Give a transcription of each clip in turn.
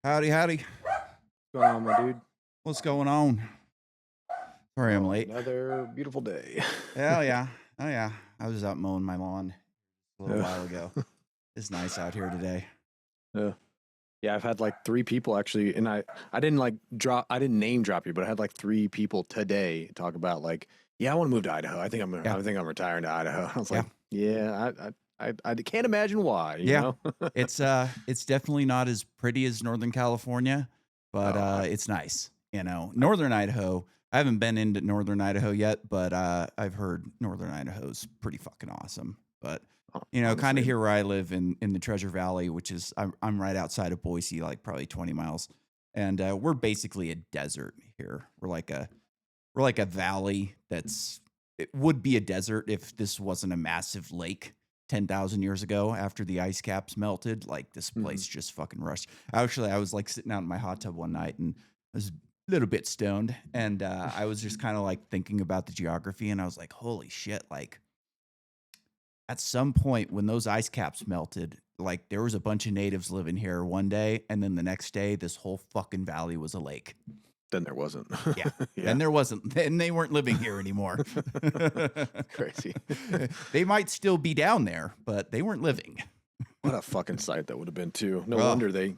Howdy, howdy. What's going on, my dude? What's going on? Sorry I'm late. Another beautiful day. Hell yeah. Oh yeah. I was out mowing my lawn a little Yeah. while ago. It's nice out here today. Yeah. Yeah, I've had like three people actually, and I didn't I didn't name drop you, but I had like three people today talk about like, yeah, I want to move to Idaho. Yeah. I think I'm retiring to Idaho. I was Yeah. like, yeah, I can't imagine why, you Yeah. know? It's definitely not as pretty as Northern California, but Oh, it's nice. I Northern Idaho. I haven't been into Northern Idaho yet, but I've heard Northern Idaho's pretty fucking awesome. But kind of honestly, here where I live in the Treasure Valley, which is I'm right outside of Boise, like probably 20 miles, and we're basically a desert here. We're like a valley it would be a desert if this wasn't a massive lake 10,000 years ago after the ice caps melted. Like this mhm. place just fucking rushed. Actually, I was like sitting out in my hot tub one night and I was a little bit stoned and I was just kind of like thinking about the geography and I was like, holy shit, like at some point when those ice caps melted, like there was a bunch of natives living here one day and then the next day this whole fucking valley was a lake. Then there wasn't. Yeah. Yeah. Then there wasn't. Then they weren't living here anymore. Crazy. They might still be down there, but they weren't living. What a fucking sight that would have been too. No Oh, wonder they,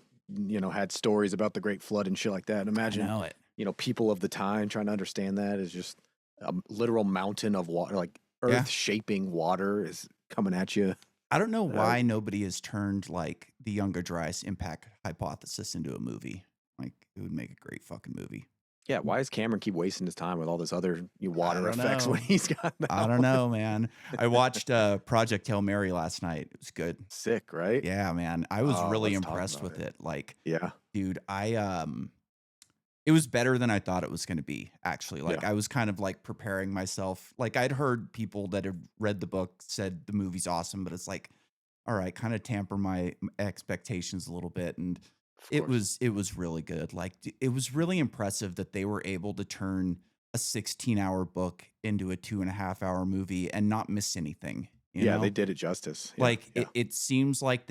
had stories about the Great Flood and shit like that. I Imagine, know it. people of the time trying to understand that is just a literal mountain of water, like Yeah. earth shaping water is coming at you. I don't know Uh, why nobody has turned like the Younger Dryas impact hypothesis into a movie. Like it would make a great fucking movie. yeah, why does Cameron keep wasting his time with all this other I water don't effects when know. he's got I now? don't know, man. I watched Project Hail Mary last night. It was good. Sick, right? Yeah, man. I was Oh, really let's talk impressed about with it. it. Like, Yeah, dude, it was better than I thought it was gonna be, actually. Like, yeah, I was kind of, like, preparing myself. Like, I'd heard people that had read the book said the movie's awesome, but it's like, alright, kinda tamper my expectations a little bit, and of it course. was it was really good. Like, d it was really impressive that they were able to turn a 16-hour book into a 2.5-hour movie and not miss anything, you Yeah, they know? did it justice. Yeah, Like, yeah. it seems like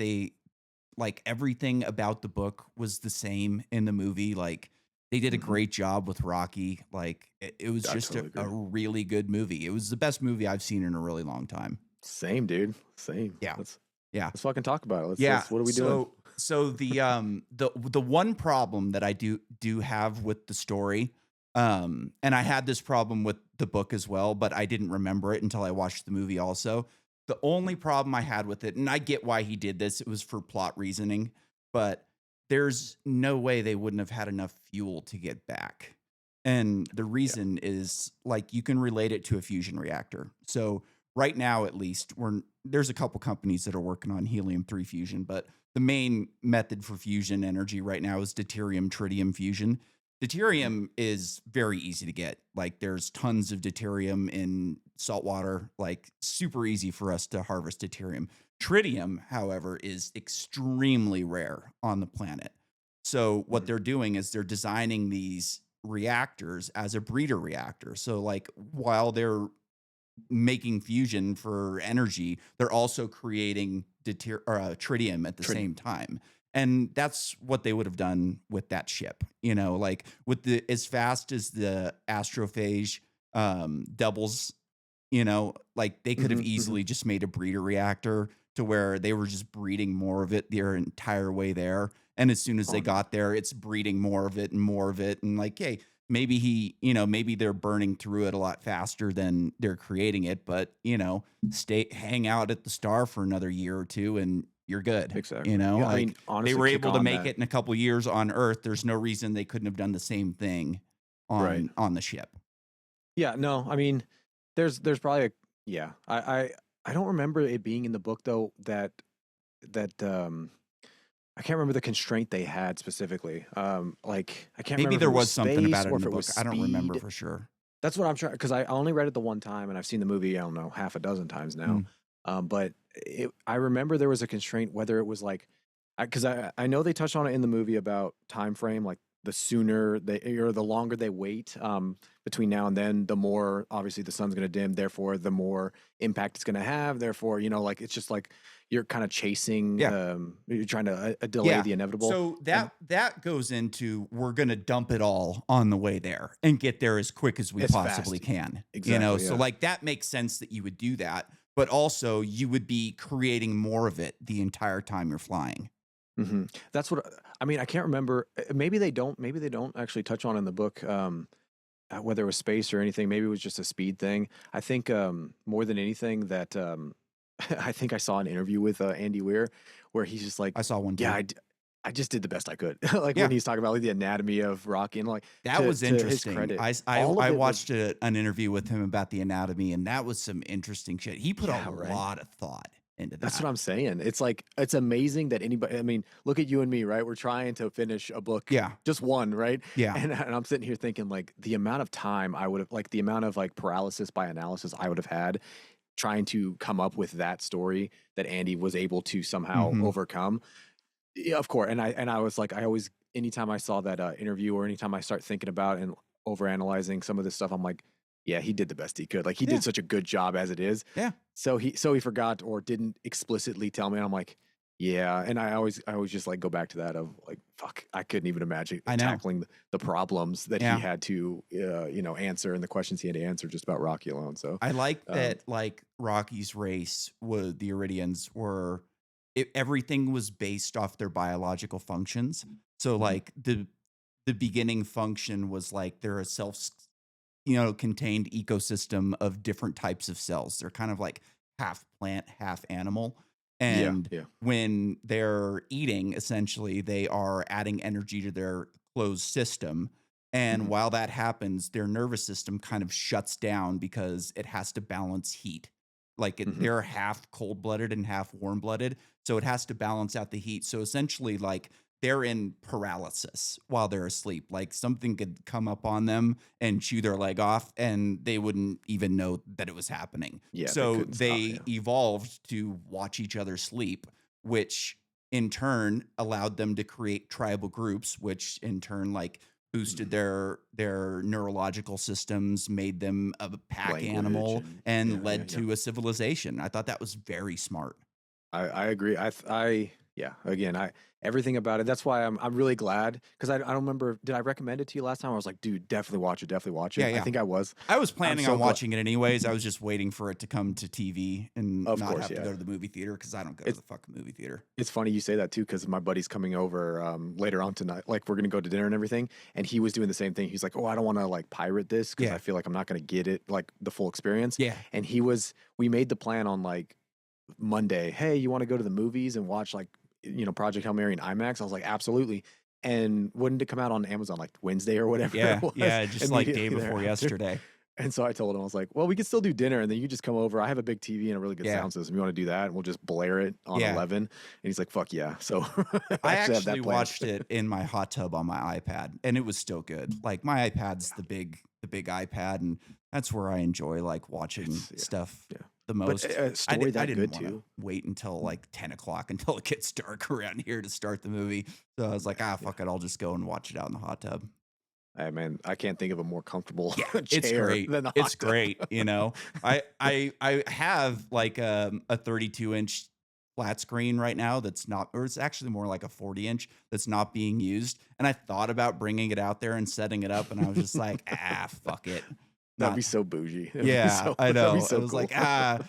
everything about the book was the same in the movie. Like, they did a Hmm. great job with Rocky. Like, it was I just a totally a agree. really good movie. It was the best movie I've seen in a really long time. Same, dude. Same. Yeah. Let's Yeah. let's fucking talk about it. Yeah. Let's. What are we doing? So the one problem that I do have with the story, and I had this problem with the book as well, but I didn't remember it until I watched the movie also. The only problem I had with it, and I get why he did this, it was for plot reasoning, but there's no way they wouldn't have had enough fuel to get back. And the Yeah. reason is like you can relate it to a fusion reactor. So right now, at least, there's a couple companies that are working on helium-3 fusion, but the main method for fusion energy right now is deuterium tritium fusion. Mhm. Deuterium is very easy to get. Like there's tons of deuterium in salt water, like super easy for us to harvest deuterium. Tritium, however, is extremely rare on the planet. So what Mhm. they're doing is they're designing these reactors as a breeder reactor. So like while they're making fusion for energy, they're also creating tritium at the Tritium. same time. And that's what they would have done with that ship. Like with the as fast as the astrophage doubles, like they could have Mhm. Mhm. easily just made a breeder reactor to where they were just breeding more of it their entire way there. And as soon as Oh they no. got there, it's breeding more of it and more of it. And like, hey, maybe they're burning through it a lot faster than they're creating it, but hang out at the star for another year or two and you're good. Exactly. Yeah. I Like mean, they honestly, were kick able to on make that. it in a couple years on Earth. There's no reason they couldn't have done the same thing Right. on the ship. Yeah. No. I mean, there's probably a yeah. I don't remember it being in the book though that I can't remember the constraint they had specifically. Like I can't Maybe remember if it there was was something about space it or in if the it was book. I don't remember speed. for sure. That's what I'm trying because I only read it the one time and I've seen the movie, I don't know, half a dozen times now. Mm. But I remember there was a constraint whether it was like because I know they touched on it in the movie about time frame, like the sooner they or the longer they wait between now and then, the more obviously the sun's going to dim. Therefore, the more impact it's going to have. Therefore, like it's just like you're kind of chasing. Yeah. You're trying to delay Yeah. the inevitable. So And that goes into we're gonna dump it all on the way there and get there as quick as we it's possibly fast. can. Exactly. So Yeah. like that makes sense that you would do that, but also you would be creating more of it the entire time you're flying. That's what I mean. I can't remember. Maybe they don't. Maybe they don't actually touch on in the book. Whether it was space or anything, maybe it was just a speed thing. I think more than anything that I think I saw an interview with Andy Weir where he's just like, I saw one yeah, too. I just did the best I could. Like when Yeah. he's talking about like the anatomy of Rocky and like That was to his interesting. credit, I all of it was watched an interview with him about the anatomy, and that was some interesting shit. He put yeah, a right. lot of thought into That's that. what I'm saying. It's like it's amazing that anybody. I mean, look at you and me, right? We're trying to finish a book, Yeah. just one, right? Yeah. And I'm sitting here thinking like the amount of time I would have, like the amount of like paralysis by analysis I would have had trying to come up with that story that Andy was able to somehow Hmm. overcome. Yeah, of course. And I was like, I always, anytime I saw that interview or anytime I start thinking about and overanalyzing some of this stuff, I'm like, yeah, he did the best he could. Like he Yeah. did such a good job as it is. Yeah. So he forgot or didn't explicitly tell me. And I'm like, yeah. And I always just like go back to that of like, fuck, I couldn't even imagine I know. tackling the problems that Yeah. he had to, answer and the questions he had to answer just about Rocky alone. So, I like um, that, like Rocky's race was the Iridians were everything was based off their biological functions. So mhm. like the beginning function was like they're a contained ecosystem of different types of cells. They're kind of like half plant, half animal. Yeah, And yeah. when they're eating, essentially, they are adding energy to their closed system. And Mhm, while that happens, their nervous system kind of shuts down because it has to balance heat. mhm. They're half cold blooded and half warm blooded. So it has to balance out the heat. So essentially, like they're in paralysis while they're asleep. Like something could come up on them and chew their leg off, and they wouldn't even know that it was happening. Yeah, they So couldn't stop. they Yeah. evolved to watch each other sleep, which in turn allowed them to create tribal groups, which in turn like boosted Mhm. their neurological systems, made them a pack Language animal, and and yeah, yeah, led yeah. to a civilization. I thought that was very smart. I agree. Yeah. Again, everything about it. That's why I'm really glad because I don't remember. Did I recommend it to you last time? I was like, dude, definitely watch it. Definitely watch Yeah, it. I yeah. think I was. I was I'm planning so on glad. watching it anyways. I was just waiting for it to come to TV and Of not course, have to yeah. go to the movie theater because I don't go to It's the fucking movie theater. it's funny you say that too because my buddy's coming over later on tonight. Like we're gonna go to dinner and everything, and he was doing the same thing. He's like, oh, I don't want to like pirate this because I Yeah. feel like I'm not gonna get it like the full experience. Yeah. And we made the plan on like Monday, hey, you want to go to the movies and watch like Project Hail Mary in IMAX? I was like, absolutely. And wouldn't it come out on Amazon like Wednesday or whatever it Yeah. was Yeah. Just like day immediately before thereafter? yesterday. And so I told him, I was like, well, we could still do dinner and then you just come over. I have a big TV and a really good Yeah. sound system. You want to do that? And we'll just blare it on Yeah. 11. And he's like, fuck yeah. So I I actually have actually that planned. watched it in my hot tub on my iPad, and it was still good. Like my iPad's Yeah. the big iPad, and that's where I enjoy like watching Yeah. stuff Yeah. the But most. a story I that didn't good want to too. wait until like 10 o'clock until it gets dark around here to start the movie. So I was like, Yeah. fuck it, I'll just go and watch it out in the hot tub. Hey, man, I can't think of a more comfortable Yeah, it's chair great. than the It's hot tub. great. I have like a 32-inch flat screen right now that's not, or it's actually more like a 40-inch that's not being used. And I thought about bringing it out there and setting it up, and I was just like, fuck it. That'd Not. be so bougie. Yeah, I That'd be know. I so was cool. like, I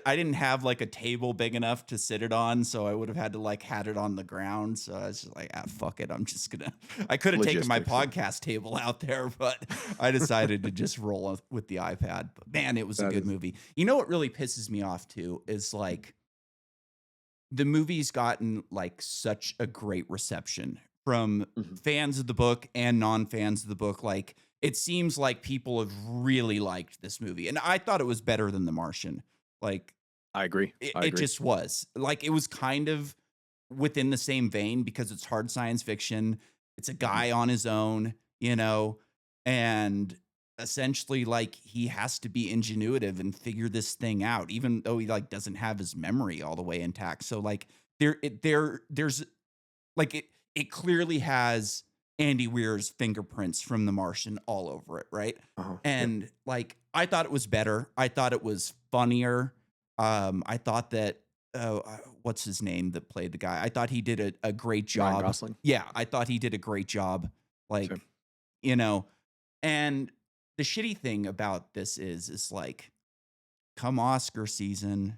didn't have like a table big enough to sit it on, so I would have had to like had it on the ground. So I was just like, fuck it. I'm just gonna. I could have taken my Logistics. Yeah. podcast table out there, but I decided to just roll with the iPad. But man, it was a That good is. movie. You know what really pisses me off too is like the movie's gotten like such a great reception from Mhm. fans of the book and non-fans of the book. Like it seems like people have really liked this movie, and I thought it was better than The Martian. Like I agree. it, I it agree. just was. Like it was kind of within the same vein because it's hard science fiction. It's a Mhm. guy on his own, and essentially like he has to be ingenuitive and figure this thing out, even though he like doesn't have his memory all the way intact. So like there's like it clearly has Andy Weir's fingerprints from The Martian all over it, right? Yep. And like I thought it was better. I thought it was funnier. I thought that what's his name that played the guy? I thought he did a great Ryan job. Gosling. Yeah, I thought he did a great job. Same. Like, you know, and the shitty thing about this is like come Oscar season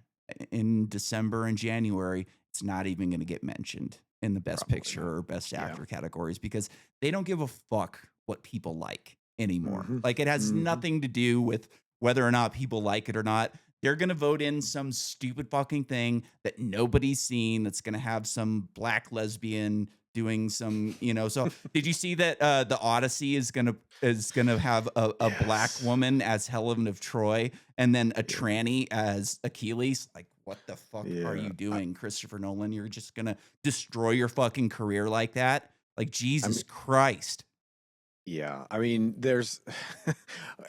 in December and January, it's not even going to get mentioned in the best Probably picture not. or best Yeah. actor categories because they don't give a fuck what people like anymore. Mm-hmm. Like it has Mm-hmm. nothing to do with whether or not people like it or not. They're going to vote in some stupid fucking thing that nobody's seen that's going to have some black lesbian doing some, so did you see that the Odyssey is gonna have a black Yes. woman as Helen of Troy and then a Yeah. tranny as Achilles? Like, what the fuck are Yeah. you doing, Christopher Nolan? You're just gonna destroy your fucking career like that? Like, I mean, Jesus Christ. yeah. I mean, there's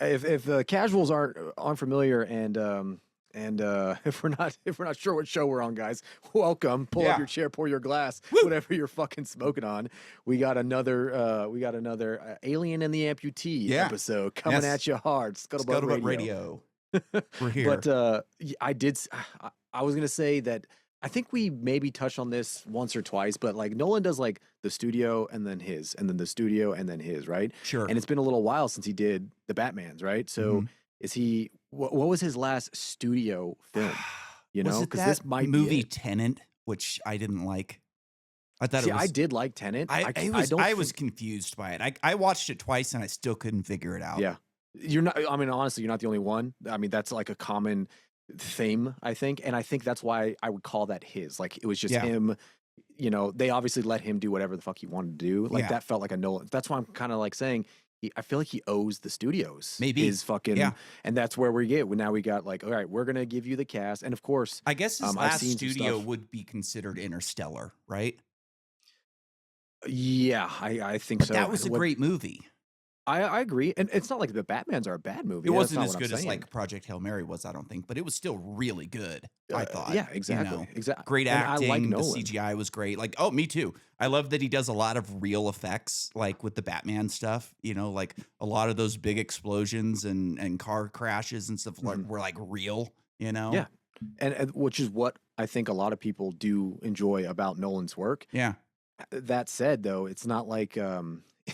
if the casuals aren't familiar and if we're not sure what show we're on, guys, welcome. Pull up Yeah. your chair, pour your glass, Woo! whatever you're fucking smoking on. We got another Alien and the Amputee Yeah. episode coming Yes. at you hard. Scuttlebutt Scuttlebutt Radio. Radio. We're here. But I was gonna say that I think we maybe touched on this once or twice, but like Nolan does like the studio and then his, and then the studio and then his, right? Sure. And it's been a little while since he did the Batmans, right? So Mhm. is he? What was his last studio film? You Was know, it because that this might movie be it. Tenant, which I didn't like? I thought See, it I was. did like Tenet. I don't I was think. confused by it. I watched it twice and I still couldn't figure it out. Yeah, you're not. I mean, honestly, you're not the only one. I mean, that's like a common theme, I think, and I think that's why I would call that his. Like, it was just Yeah. him. You know, they obviously let him do whatever the fuck he wanted to do. Like Yeah. that felt like a Nolan. That's why I'm kind of like saying I feel like he owes the studios Maybe. his fucking. Yeah. And that's where we get. Now we got like, all right, we're gonna give you the cast, and of course, I guess his I've last seen some studio stuff. would be considered Interstellar, right? Yeah, I think But so. that was a What- great movie. I agree, and it's not like the Batmans are a bad movie. It That's wasn't not as what I'm good as saying. like Project Hail Mary was, I don't think, but it was still really good. I thought. Yeah, exactly, exactly. Great And acting. I like The Nolan. CGI was great. Like, oh, me too. I love that he does a lot of real effects, like with the Batman stuff. Like a lot of those big explosions and car crashes and stuff like were like real. Yeah, and which is what I think a lot of people do enjoy about Nolan's work. Yeah. That said, though, it's not like,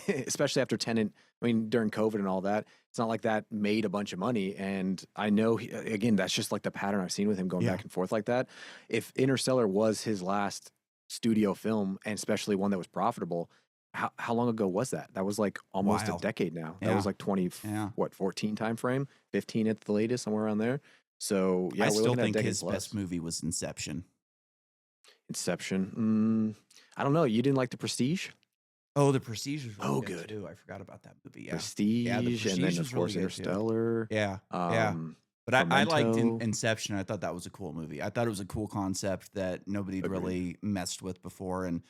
especially after Tenet. I mean, during COVID and all that, it's not like that made a bunch of money. And I know, again, that's just like the pattern I've seen with him going Yeah. back and forth like that. If Interstellar was his last studio film, and especially one that was profitable, how long ago was that? That was like almost Wild. a decade now. That Yeah. was like 14 time frame, 15 at the latest, somewhere around there. So yeah, I we're still looking at a think decade his plus. best movie was Inception. Inception. I don't know. You didn't like The Prestige? Oh, The Prestige was really Oh, good good. too. I forgot about that movie. Yeah. Prestige, Yeah, The and then Prestige of was course really good, too. Interstellar. Yeah. Yeah. Um, But I liked Memento. Inception. I thought that was a cool movie. I thought it was a cool concept that nobody'd Agreed. really messed with before, and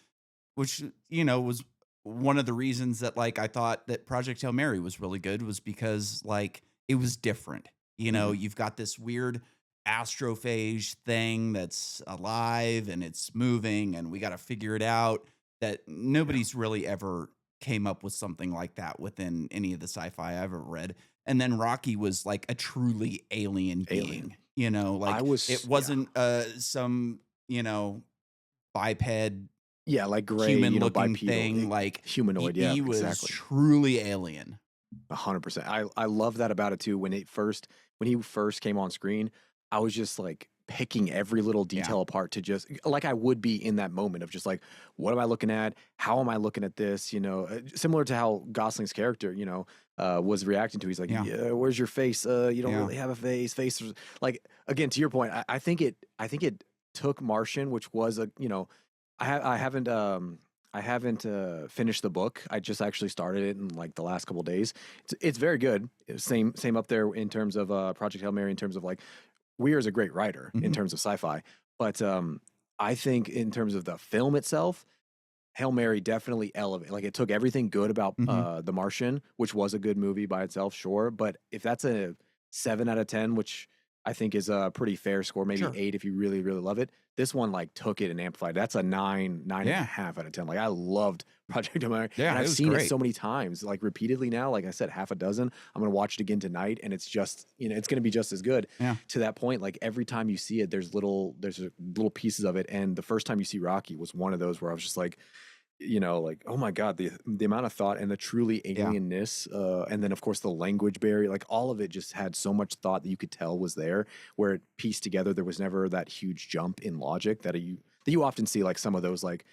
which was one of the reasons that like I thought that Project Hail Mary was really good was because like it was different. You've got this weird astrophage thing that's alive and it's moving, and we got to figure it out. That nobody's really ever came up with something like that within any of the sci-fi I've ever read. And then Rocky was like a truly alien being, like I was it wasn't some, biped yeah, like gray, human looking bipedal, thing. Like humanoid. he, Yeah, he was exactly. truly alien. 100%. I love that about it too. When he first came on screen, I was just like picking every little detail apart to just like I would be in that moment of just like, what am I looking at? How am I looking at this? Similar to how Gosling's character, was reacting to. He's like, Yeah. where's your face? You don't Yeah. really have a face. Face like again to your point. I think it took Martian, which was I haven't finished the book. I just actually started it in like the last couple of days. It's very good. Same up there in terms of Project Hail Mary, in terms of like Weir is a great writer in Mhm. terms of sci-fi. But I think in terms of the film itself, Hail Mary definitely elevated. Like it took everything good about Mhm. The Martian, which was a good movie by itself, sure. But if that's a 7 out of 10, which I think is a pretty fair score, maybe Sure. 8 if you really, really love it. This one like took it and amplified. That's a 9 and Yeah. a half out of 10. Like I loved Project Omar, Yeah, and it I've was seen it great. so many times, like repeatedly now. Like I said, half a dozen. I'm gonna watch it again tonight, and it's just it's gonna be just as good. Yeah. To that point, like every time you see it, there's little pieces of it, and the first time you see Rocky was one of those where I was just like, like, oh my god, the amount of thought and the truly Yeah. alienness, and then of course the language barrier, like all of it just had so much thought that you could tell was there, where it pieced together. There was never that huge jump in logic that you often see, like some of those, like,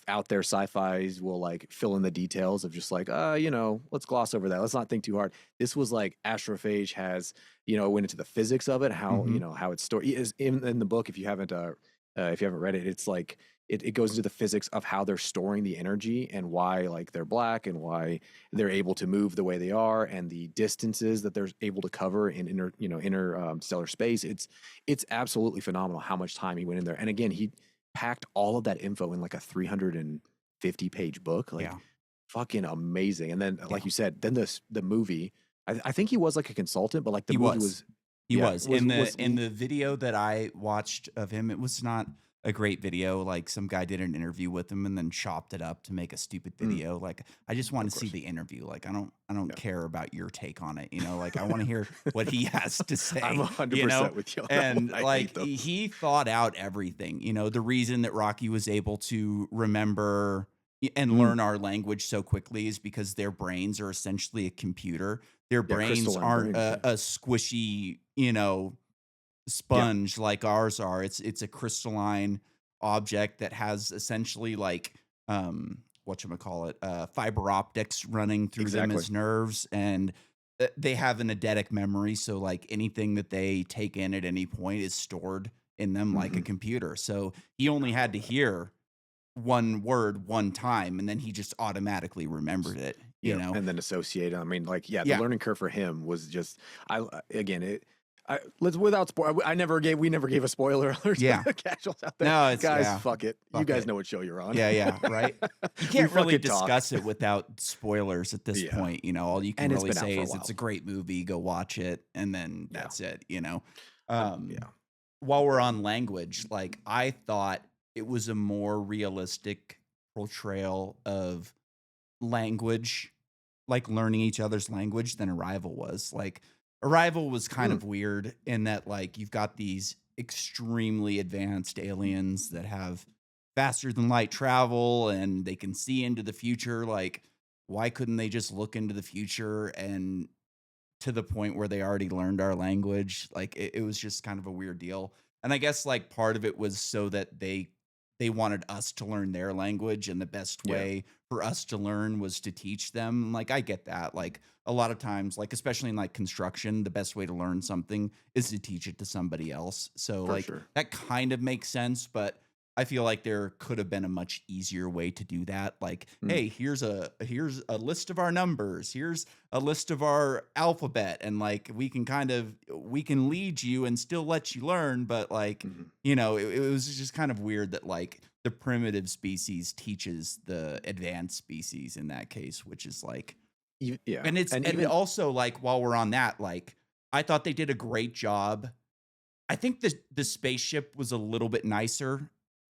out there sci-fis will like fill in the details of just like, let's gloss over that. Let's not think too hard. This was like astrophage has, it went into the physics of it, how, Hmm. how it's stored is in the book. If you haven't read it, it's like it goes into the physics of how they're storing the energy and why like they're black and why they're able to move the way they are and the distances that they're able to cover in inner stellar space. It's absolutely phenomenal how much time he went in there. And again, he packed all of that info in like a 350-page book, like Yeah. fucking amazing. And then, like Yeah. you said, then the movie. I think he was like a consultant, but like the He movie was. was, He yeah, was. was In was the video that I watched of him, it was not a great video. Like some guy did an interview with him and then chopped it up to make a stupid mm, video. Like I just want of to see course, the interview. Like I don't yeah. care about your take on it. Like I want to hear what he has to I'm say, 100% with you on that one. And I hate like those. he thought out everything. The reason that Rocky was able to remember and Mm, learn our language so quickly is because their brains are essentially a computer. Their yeah, brains crystalline aren't brains. Yeah, a squishy, yeah, sponge like ours are. It's a crystalline object that has essentially like whatchamacallit, fiber optics running through them exactly. as nerves, and they have an eidetic memory, so like anything that they take in at any point is stored in them like a Hmm. computer. So he only had to hear one word one time and then he just automatically remembered it, you Yeah, know? and then associate. I mean, like, yeah, the Yeah. learning curve for him was just. Again, let's without spoil. We never gave a spoiler alert to Yeah. the casuals out there, No, it's guys. yeah. Fuck it, you Fuck guys it. know what show you're on. Yeah, yeah, right? You We can't really fucking talk. discuss it without spoilers at this Yeah, point. All you can and it's really been out say for a is it's while. a great movie, go watch it, and then Yeah, that's it. Um, yeah. while we're on language, like I thought it was a more realistic portrayal of language, like learning each other's language than Arrival was. Like Arrival was kind Mm, of weird in that like you've got these extremely advanced aliens that have faster than light travel and they can see into the future. Like why couldn't they just look into the future and to the point where they already learned our language? Like it was just kind of a weird deal. And I guess like part of it was so that they wanted us to learn their language, and the best yeah, way for us to learn was to teach them. Like I get that. Like a lot of times, like especially in like construction, the best way to learn something is to teach it to somebody else. So for like sure. that kind of makes sense, but I feel like there could have been a much easier way to do that. Like, Mm, hey, here's a list of our numbers. Here's a list of our alphabet, and like we can lead you and still let you learn, but like mhm. it was just kind of weird that like the primitive species teaches the advanced species in that case, which is like, Yeah, and and it even. also like while we're on that, like I thought they did a great job. I think the spaceship was a little bit nicer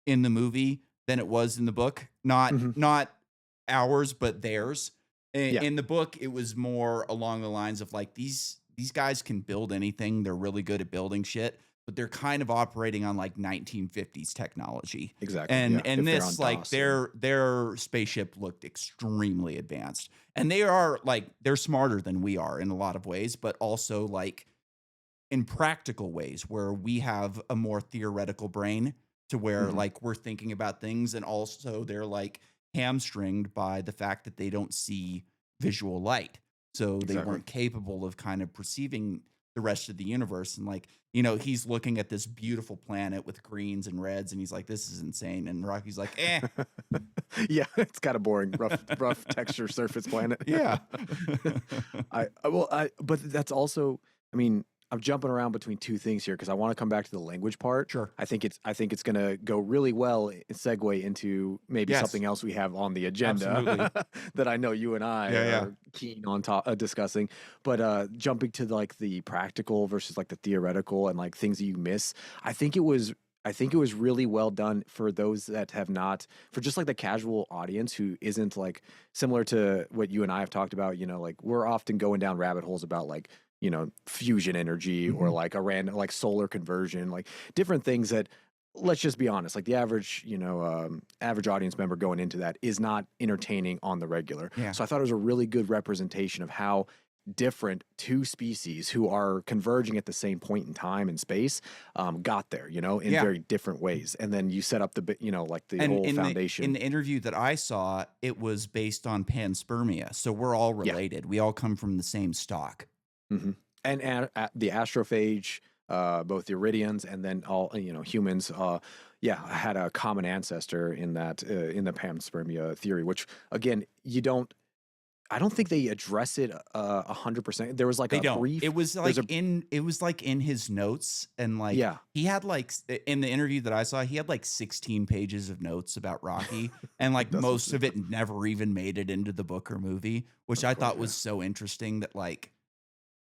in the movie than it was in the book. Mhm. Not ours, but theirs. Yeah, In the book, it was more along the lines of like these guys can build anything. They're really good at building shit, but they're kind of operating on like 1950s technology. exactly. And Yeah, and if they're on this like DOS, yeah. their spaceship looked extremely advanced. And they are like they're smarter than we are in a lot of ways, but also like in practical ways where we have a more theoretical brain to where Hmm. like we're thinking about things, and also they're like hamstringed by the fact that they don't see visual light, so they Exactly. weren't capable of kind of perceiving the rest of the universe. And like he's looking at this beautiful planet with greens and reds and he's like, this is insane, and Rocky's like, eh. Yeah, it's got a boring, rough texture surface planet. Yeah. But that's also, I mean, I'm jumping around between two things here because I want to come back to the language part. Sure. I think it's gonna go really well and segue into maybe Yes, something else we have on the absolutely. agenda that I know you and I Yeah, yeah. are keen on discussing. But jumping to like the practical versus like the theoretical and like things that you miss, I think it was I think it was really well done for those that have not, for just like the casual audience who isn't like similar to what you and I have talked about. You know, like we're often going down rabbit holes about like, you know, fusion energy or Mhm. like a random like solar conversion, like different things that, let's just be honest, like the average, you know, average audience member going into that is not entertaining on the regular. Yeah. So I thought it was a really good representation of how different two species who are converging at the same point in time and space got there, you know, in Yeah. very different ways. And then you set up you know, like the And whole in foundation. the interview that I saw, it was based on panspermia. So we're all Yeah. related. We all come from the same stock. hmm And the astrophage, both the Iridians and then all, you know, humans, yeah, had a common ancestor in that, in the panspermia theory, which again, I don't think they address it 100%. There was like They a don't. brief, there's a, It was like in his notes, and like yeah, he had like in the interview that I saw, he had like 16 pages of notes about Rocky, and like that's most of it never even made it into the book or movie, which of I course, thought yeah. was so interesting that like,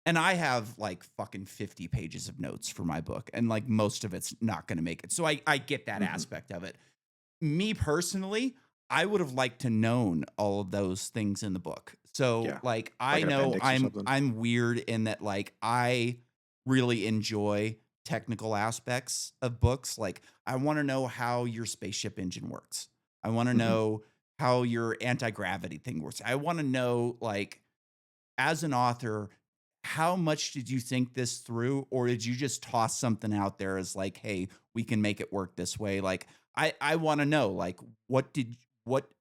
and I have like fucking 50 pages of notes for my book, and like most of it's not going to make it. So I get that hmm aspect of it. Me personally, I would have liked to known all of those things in the book. So Yeah. like Like I an know appendix or something. I'm weird in that like I really enjoy technical aspects of books. Like I want to know how your spaceship engine works. I want to hmm know how your anti-gravity thing works. I want to know like as an author, how much did you think this through, or did you just toss something out there as like, hey, we can make it work this way? Like, I want to know, like,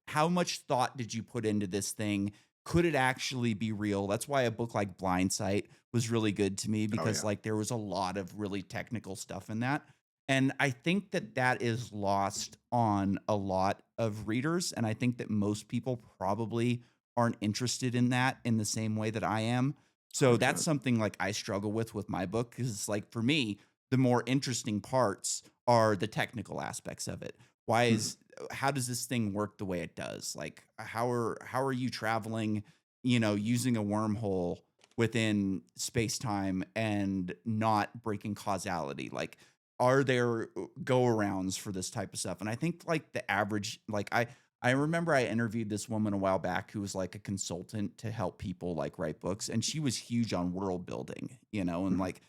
how much thought did you put into this thing? Could it actually be real? That's why a book like Blindsight was really good to me Oh because yeah. like there was a lot of really technical stuff in that. And I think that that is lost on a lot of readers. And I think that most people probably aren't interested in that in the same way that I am. So that's 100%. something like I struggle with my book because like for me, the more interesting parts are the technical aspects of it. Why hmm is how does this thing work the way it does? Like how are you traveling, you know, using a wormhole within space-time and not breaking causality? Like are there go arounds for this type of stuff? And I think like the average like I remember I interviewed this woman a while back who was like a consultant to help people like write books, and she was huge on world building, you know, and hmm like,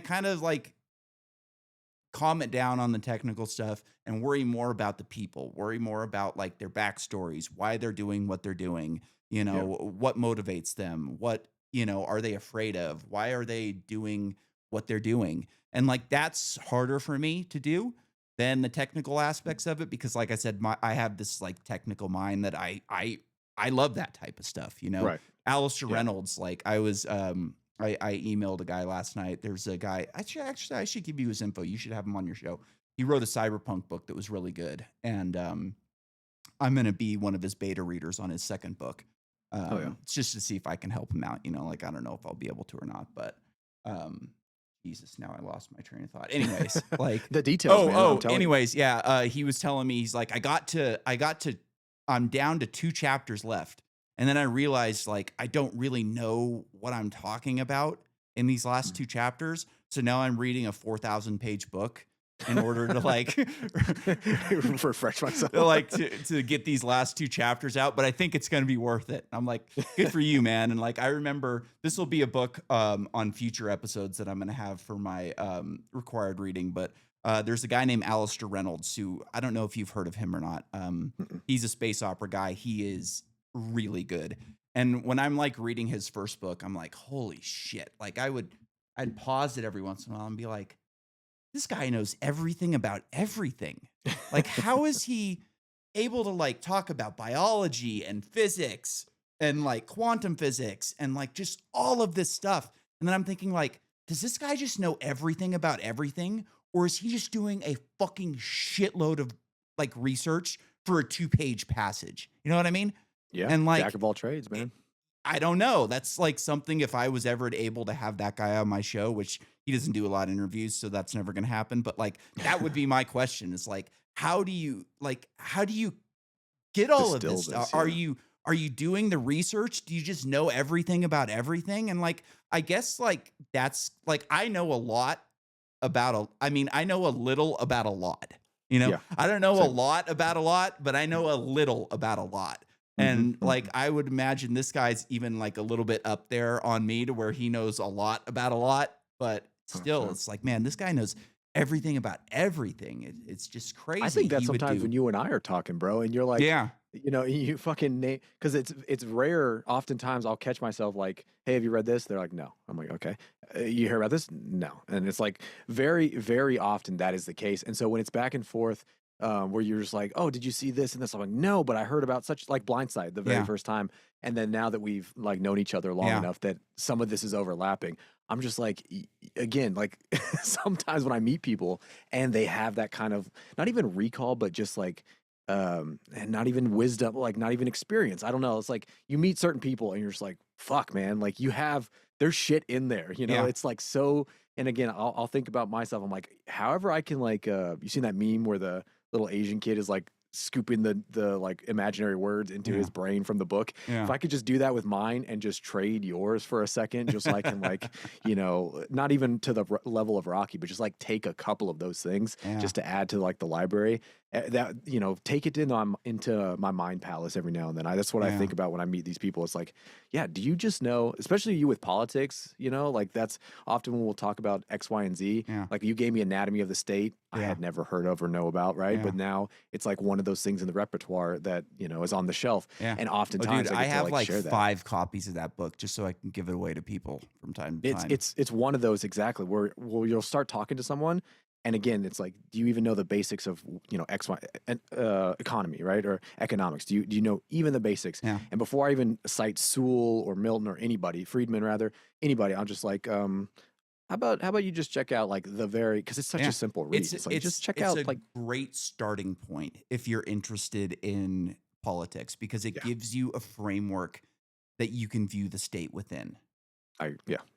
kind of like calm it down on the technical stuff and worry more about the people, worry more about like their backstories, why they're doing what they're doing, you Yeah. know, what motivates them, what, you know, are they afraid of? Why are they doing what they're doing? And like that's harder for me to do than the technical aspects of it because like I said, I have this like technical mind that I love that type of stuff, you know. Right. Alistair Yeah. Reynolds, like I was I emailed a guy last night. There's a guy. I should give you his info. You should have him on your show. He wrote a cyberpunk book that was really good, and I'm gonna be one of his beta readers on his second book. Oh yeah. It's just to see if I can help him out. You know, like I don't know if I'll be able to or not, but um, Jesus, now I lost my train of thought. Anyways, like The details, man. I'm telling you. anyways, yeah. He was telling me he's like, I'm down to 2 chapters left. And then I realized like I don't really know what I'm talking about in these last 2 chapters. So now I'm reading a 4,000 page book in order to like Refresh myself. like to get these last 2 chapters out. But I think it's gonna be worth it. I'm like, good for you, man. And like I remember this will be a book on future episodes that I'm gonna have for my required reading. But there's a guy named Alistair Reynolds who I don't know if you've heard of him or not. Mm-mm. He's a space opera guy. He is really good. And when I'm like reading his first book, I'm like, holy shit. Like I'd pause it every once in a while and be like, this guy knows everything about everything. Like, how is he able to like talk about biology and physics and like quantum physics and like just all of this stuff? And then I'm thinking, like, does this guy just know everything about everything? Or is he just doing a fucking shitload of like research for a 2 page passage? You know what I mean? Yeah. And Jack like, of all trades, it, man. I don't know. That's like something if I was ever able to have that guy on my show, which he doesn't do a lot of interviews, so that's never going to happen. But like that would be my question: is like, how do you get all of Distill this stuff? this. Yeah. Are you doing the research? Do you just know everything about everything? And like, I guess like that's like I know a lot I mean, I know a little about a lot. You know, Yeah, I don't know a same. lot about a lot, but I know a little about a lot. Hmm. And like, I would imagine this guy's even like a little bit up there on me to where he knows a lot about a lot, but still, 100%. it's like, man, this guy knows everything about everything. It's just I crazy. think that He would sometimes do, when you and I are talking, bro, and you're like, yeah, you fucking name, because it's rare. Oftentimes, I'll catch myself like, "Hey, have you read this?" They're like, "No." I'm like, "Okay." You hear about this? No. And it's like very, very often that is the case. And so when it's back and forth, where you're just like, "Oh, did you see this and this?" I'm like, "No, but I heard about such like Blindside the very yeah, first time." And then now that we've like known each other long yeah, enough that some of this is overlapping, I'm just like, again, like sometimes when I meet people and they have that kind of not even recall, but just like and not even wisdom, like not even experience. I don't know. It's like you meet certain people and you're just like, fuck, man, like you have there's shit in there, yeah, it's like so. And again, I'll think about myself. I'm like, however I can like you seen that meme where the little Asian kid is like scooping the like imaginary words into yeah, his brain from the book. If yeah, I could just do that with mine and just trade yours for a second, just so I can like, not even to the level of Rocky, but just like take a couple of those things yeah, just to add to like the library. That take it into my mind palace every now and then. That's what I yeah, think about when I meet these people. It's like, yeah, do you just know, especially you with politics, like that's often when we'll talk about X, Y, and Z. yeah, Like you gave me anatomy of the state, I yeah, had never heard of or know about, right? yeah. But now it's like one of those things in the repertoire that is on the shelf, Yeah. and Oh, dude, oftentimes I I get to have like like share that. 5 copies of that book just so I can give it away to people from time to It's time. it's it's one of those exactly where you'll start talking to someone, and again, it's like, do you even know the basics of X, Y, and economy, right, or economics? Do you know even the basics? Yeah. And before I even cite Sewell or Milton or Friedman rather, anybody, I'm just like, how about you just check out like because it's such a Yeah. simple read. It's It's like just it's check it's out a like great starting point if you're interested in politics because it yeah, gives you a framework that you can view the state within.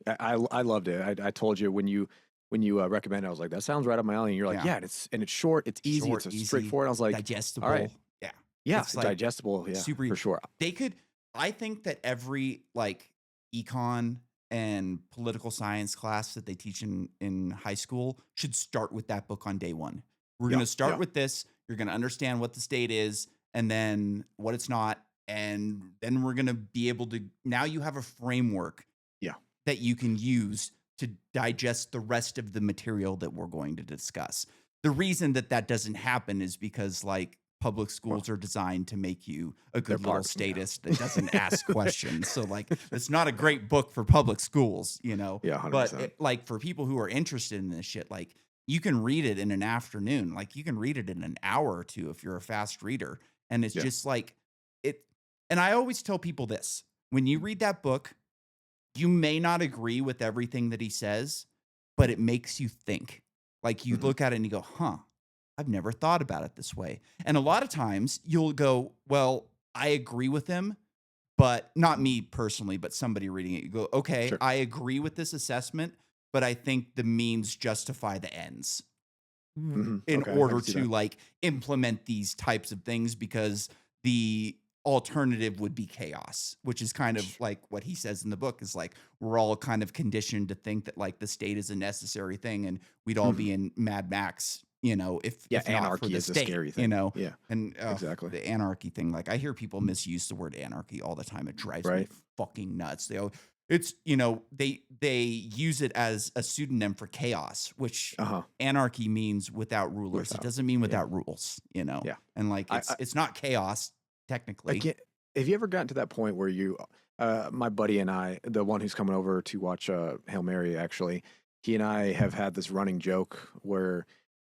I loved it. I told you when you recommended, I was like, that sounds right up my alley. And you're like, Yeah. yeah, and it's short, it's easy, Short, it's a easy, straightforward. I was like, all right, digestible. Yeah. yeah, It's like digestible, yeah, super for sure. they could I think that every like econ and political science class that they teach in high school should start with that book on day 1. We're going Yeah, to start yeah, with this. You're going to understand what the state is and then what it's not, and then we're going to be able to now you have a framework yeah. that you can use to digest the rest of the material that we're going to discuss. The reason that that doesn't happen is because like public Well, schools are designed to make you a they're good little part, yeah, statist that doesn't ask questions. So like it's not a great book for public schools, you know. yeah, But 100%. like for people who are interested in this shit, like you can read it in an afternoon, like you can read it in an hour or two if you're a fast reader. And it's Yeah, just like it. And I always tell people this when you read that book, you may not agree with everything that he says, but it makes you think. Like you hmm look at it and you go, huh, I've never thought about it this way. And a lot of times you'll go, well, I agree with him, but not me personally, but somebody reading it. You go, okay, sure. I agree with this assessment, but I think the means justify the ends in Okay, I can order see to that. like implement these types of things because the alternative would be chaos, which is kind of like what he says in the book is like we're all kind of conditioned to think that like the state is a necessary thing and we'd all Hmm. be in Mad Max, you know, Yeah, if not for anarchy the is a state, scary you thing. know. Yeah, And exactly. the anarchy thing, like I hear people misuse the word anarchy all the time. It drives me Right. fucking nuts. It's they use it as a pseudonym for chaos, which Uh huh. anarchy means without rulers. It Without. doesn't mean Yeah. without rules, you know? Yeah. And like I it's not chaos technically. Again, have you ever gotten to that point where my buddy and I, the one who's coming over to watch Hail Mary, actually, he and I have had this running joke where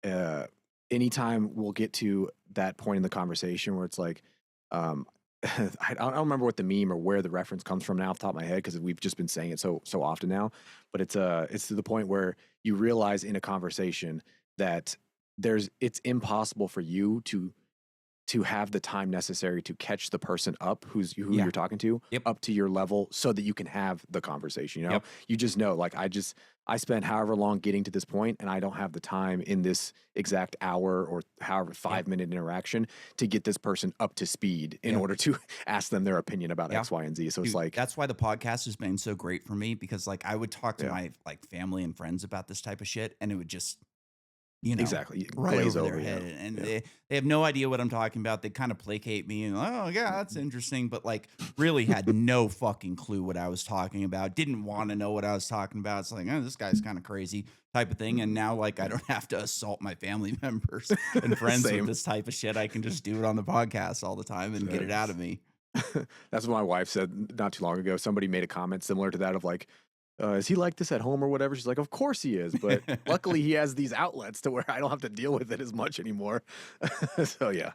uh, anytime we'll get to that point in the conversation where it's like, um, I don't remember what the meme or where the reference comes from now off the top of my head because we've just been saying it so often now, but it's to the point where you realize in a conversation that it's impossible for you to to have the time necessary to catch the person up who Yeah. you're talking to Yep. up to your level so that you can have the conversation. You know, Yep. you just know, like, I spent however long getting to this point, and I don't have the time in this exact hour or however 5-minute interaction to get this person up to speed in Yep. order to ask them their opinion about Yeah. X, Y, and Z. So Dude, it's like, that's why the podcast has been so great for me, because like I would talk to Yeah. my like family and friends about this type of shit, and it would just, you know, exactly, right glaze over their over. Yeah. head, and Yeah. they have no idea what I'm talking about. They kind of placate me and, oh yeah, that's interesting, but like really had no fucking clue what I was talking about. Didn't want to know what I was talking about. It's like, oh, this guy's kind of crazy type of thing. And now like I don't have to assault my family members and friends with Same. this type of shit. I can just do it on the podcast all the time and get it out of me. That's what my wife said not too long ago. Somebody made a comment similar to that of like, is he like this at home or whatever? She's like, of course he is, but luckily he has these outlets to where I don't have to deal with it as much anymore. So yeah,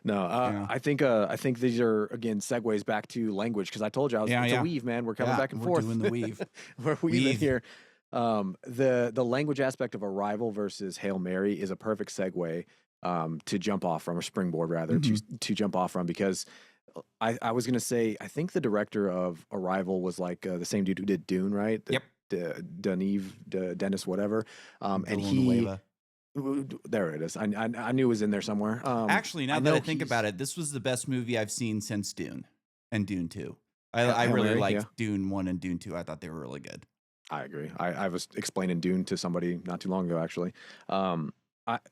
no, Yeah. I think these are again segues back to language, because I told you it's a weave, man. We're coming back and forth. We're doing the weave. We're weaving Weave. here. The language aspect of Arrival versus Hail Mary is a perfect segue to jump off from, or springboard rather, to jump off from, because I was gonna say, I think the director of Arrival was like the same dude who did Dune, right? Dennis, whatever. And he, Villanueva. there it is. I knew it was in there somewhere. Actually, now that I think about it, this was the best movie I've seen since Dune and Dune 2. I Hail really Mary, liked yeah. Dune 1 and Dune 2. I thought they were really good. I agree. I was explaining Dune to somebody not too long ago, actually.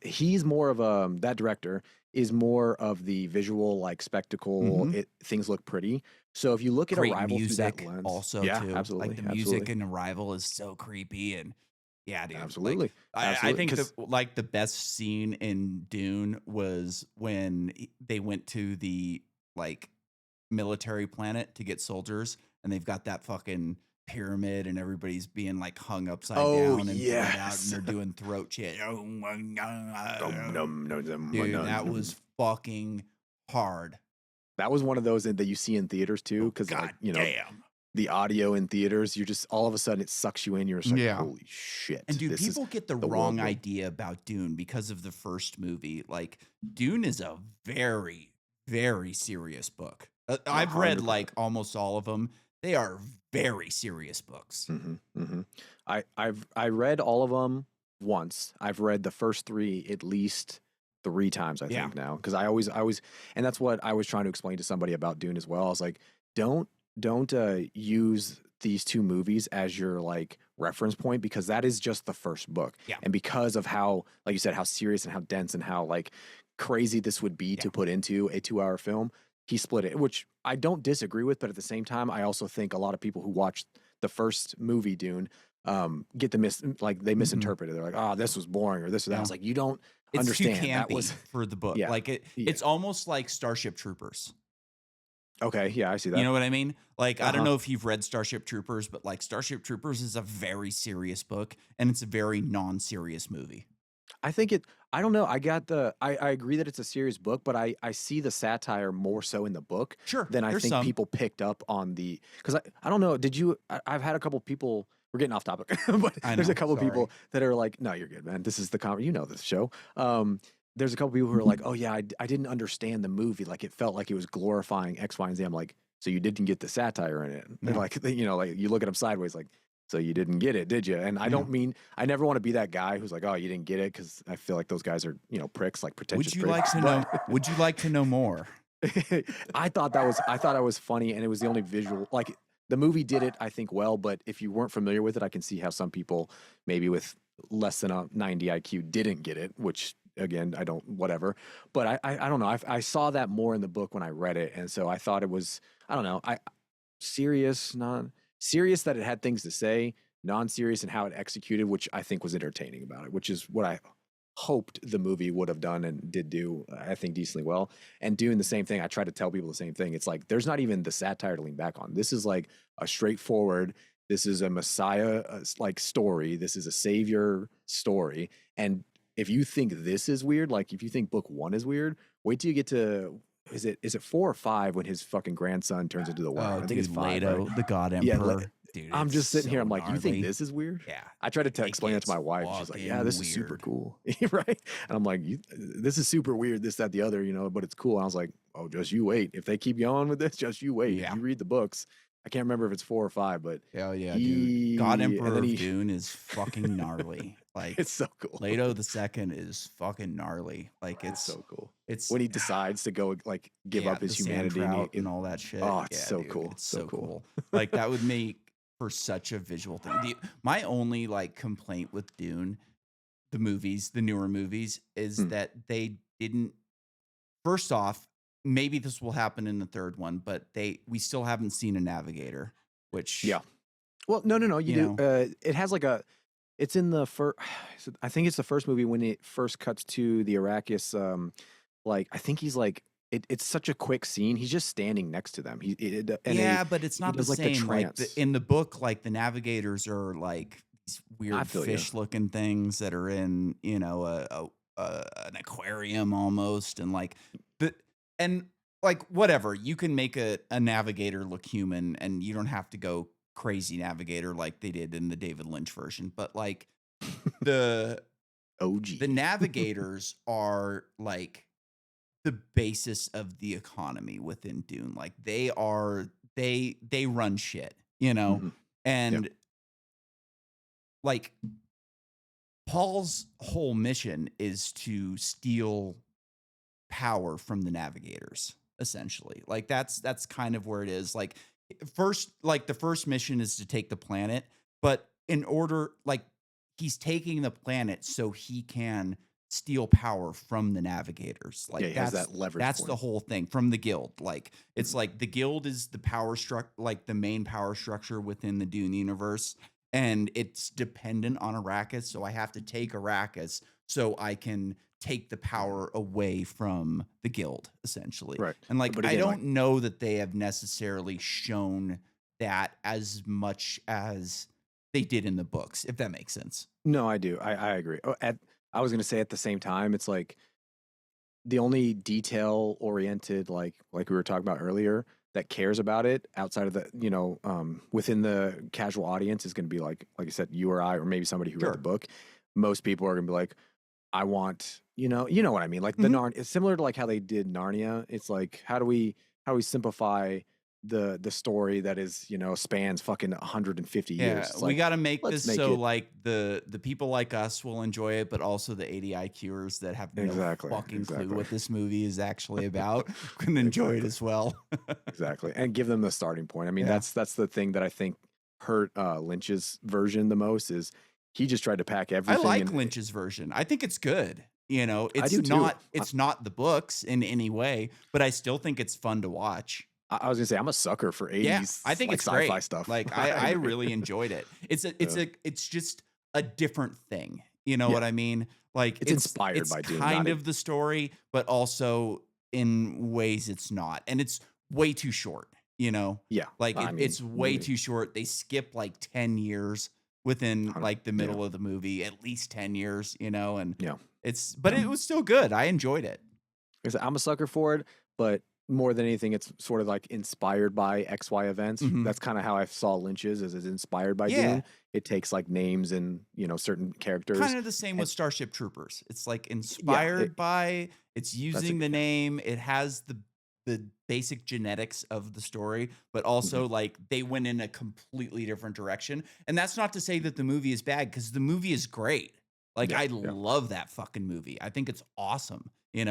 He's more of that director is more of the visual, like, spectacle. Things look pretty. So if you look at Great Arrival music through that lens, also yeah, too. absolutely, Like the music in Arrival is so creepy, and yeah, dude. absolutely, Like, I think 'cause- the best scene in Dune was when they went to the like military planet to get soldiers, and they've got that fucking pyramid, and everybody's being like hung upside down and bled out, and they're doing throat chant. Dude, that was fucking hard. that was one of those that you see in theaters too, because like, you know, the audio in theaters, you just all of a sudden it sucks you in. You're just like, holy shit. And dude, this people is get the the wrong world. idea about Dune because of the first movie. Like, Dune is a very, very serious book. I've read 100%. like almost all of them. They are very serious books. I read all of them once. I've read the first 3 at least 3 times, I think now, because I always, and that's what I was trying to explain to somebody about Dune as well. I was like, don't use these 2 movies as your like reference point, because that is just the first book. Yeah. And because of how, like you said, how serious and how dense and how like crazy this would be to put into a 2-hour film, he split it, which I don't disagree with, but at the same time, I also think a lot of people who watched the first movie Dune get they misinterpret it. They're like, oh, this was boring, or this or that. I was like, you don't understand. Too campy That was for the book. Yeah. Like it's almost like Starship Troopers. okay. Yeah, I see that. You know what I mean? Like, I don't know if you've read Starship Troopers, but like Starship Troopers is a very serious book, and it's a very non-serious movie. I think I don't know. I agree that it's a serious book, but I see the satire more so in the book than I think people picked up on because I don't know. I've had a couple people, we're getting off topic, but there's a couple people that are like, no, you're good, man. This is the comedy, you know, this show. There's a couple people who are like, oh yeah, I didn't understand the movie. Like it felt like it was glorifying X, Y, and Z. I'm like, so you didn't get the satire in it. They're like, you know, like you look at them sideways, like, so you didn't get it, did you? And I don't mean, I never want to be that guy who's like, oh, you didn't get it, because I feel like those guys are, you know, pricks, like pretentious pricks. Would you like to know more? I thought that was funny, and it was the only visual. Like the movie did it, I think, well. But if you weren't familiar with it, I can see how some people, maybe with less than a 90 IQ, didn't get it. Which again, I don't, whatever. But I don't know. I saw that more in the book when I read it, and so I thought it was, I don't know, serious, non-serious that it had things to say, non-serious in how it executed, which I think was entertaining about it, which is what I hoped the movie would have done and did do, I think, decently well. And doing the same thing, I try to tell people the same thing. It's like, there's not even the satire to lean back on. This is like a straightforward, this is a Messiah like story. This is a savior story. And if you think this is weird, like if you think book 1 is weird, wait till you get to, is it 4 or 5 when his fucking grandson turns into the worm? I think it's 5. Leto, right? the God Emperor. dude, I'm it's just sitting here. so I'm like, you think gnarly. this is weird? Yeah, I tried to it explain that to gets my wife. And she's like, yeah, fucking this is super weird. cool. Right. And I'm like, this is super weird, this, that, the other, but it's cool. And I was like, oh, just you wait. If they keep going with this, just you wait. Yeah. You read the books. I can't remember if it's 4 or 5, but Hell yeah, dude. God and Emperor then of Dune is fucking gnarly. Like it's so cool. Leto the Second is fucking gnarly. Like It's so cool. it's When he decides to go like give yeah, up his the sand humanity trout and all that shit. oh, it's Yeah, so dude, cool. it's So so cool. cool. Like that would make for such a visual thing. My only like complaint with Dune, the movies, the newer movies, is that they didn't. First off, maybe this will happen in the third one, but we still haven't seen a navigator, which Yeah. Well, no, you do. know, It has like it's in the first. I think it's the first movie when it first cuts to the Arrakis. Like I think he's like it's such a quick scene. He's just standing next to them. yeah, but it's he not the does like the same. Like trance. in the book, like the navigators are like these I weird feel ya. fish-looking things that are in, an aquarium almost, and like and like whatever. You can make a navigator look human, and you don't have to go crazy navigator like they did in the David Lynch version. But like the OG. the navigators are like the basis of the economy within Dune. Like they run shit, Mhm. and like Paul's whole mission is to steal power from the navigators, essentially. Like that's kind of where it is. Like the first mission is to take the planet, but in order, like, he's taking the planet so he can steal power from the navigators. Yeah, Like he has that leverage that's point. the whole thing from the guild. Like it's Mhm. like the guild is the like the main power structure within the Dune universe, and it's dependent on Arrakis. So I have to take Arrakis so I can take the power away from the guild, essentially. Right. And like But I again, don't know that they have necessarily shown that as much as they did in the books, if that makes sense. no, I do. I agree. I was gonna say at the same time, it's like the only detail oriented like we were talking about earlier that cares about it outside of the within the casual audience is going to be like I said, you or I or maybe somebody who read the Sure. book. Most people are going to be like, I want you know what I mean, like the Mhm. It's similar to like how they did Narnia. It's like how do we simplify the story that is spans fucking 150 years. Yeah, It's we like got to make let's this make so it like the people like us will enjoy it, but also the 80 IQers that have no fucking clue what this movie is actually about can enjoy it Exactly. as well. Exactly, and give them the starting point. I mean, Yeah. that's the thing that I think hurt Lynch's version the most is he just tried to pack I everything. like And Lynch's version. I think it's good. I It's do too. not the books in any way, but I still think it's fun to watch. I was gonna say I'm a sucker for Yeah, 80s I think like it's sci-fi great. stuff. Like I I agree. really enjoyed it. It's just a different thing. You know Yeah, what I mean? Like it's inspired it's by Dune, kind not of the story, but also in ways it's not. And it's way too short, yeah. Like I mean, it's way too short. They skip like 10 years within like the yeah, middle of the movie, at least 10 years, and yeah. but it was still good. I enjoyed it. Like I said, I'm a sucker for it, but more than anything, it's sort of like inspired by XY events. Mhm. That's kind of how I saw Lynch's, is it's inspired by Yeah. Dune. It takes like names and certain characters. Kind of the same And with Starship Troopers. It's like yeah, inspired by, it's that's a using the yeah. name, it has the basic genetics of the story, but Mhm. also like they went in a completely different direction. And that's not to say that the movie is bad, because the movie is great. Like Yeah, I yeah. love that fucking movie. I think it's awesome. And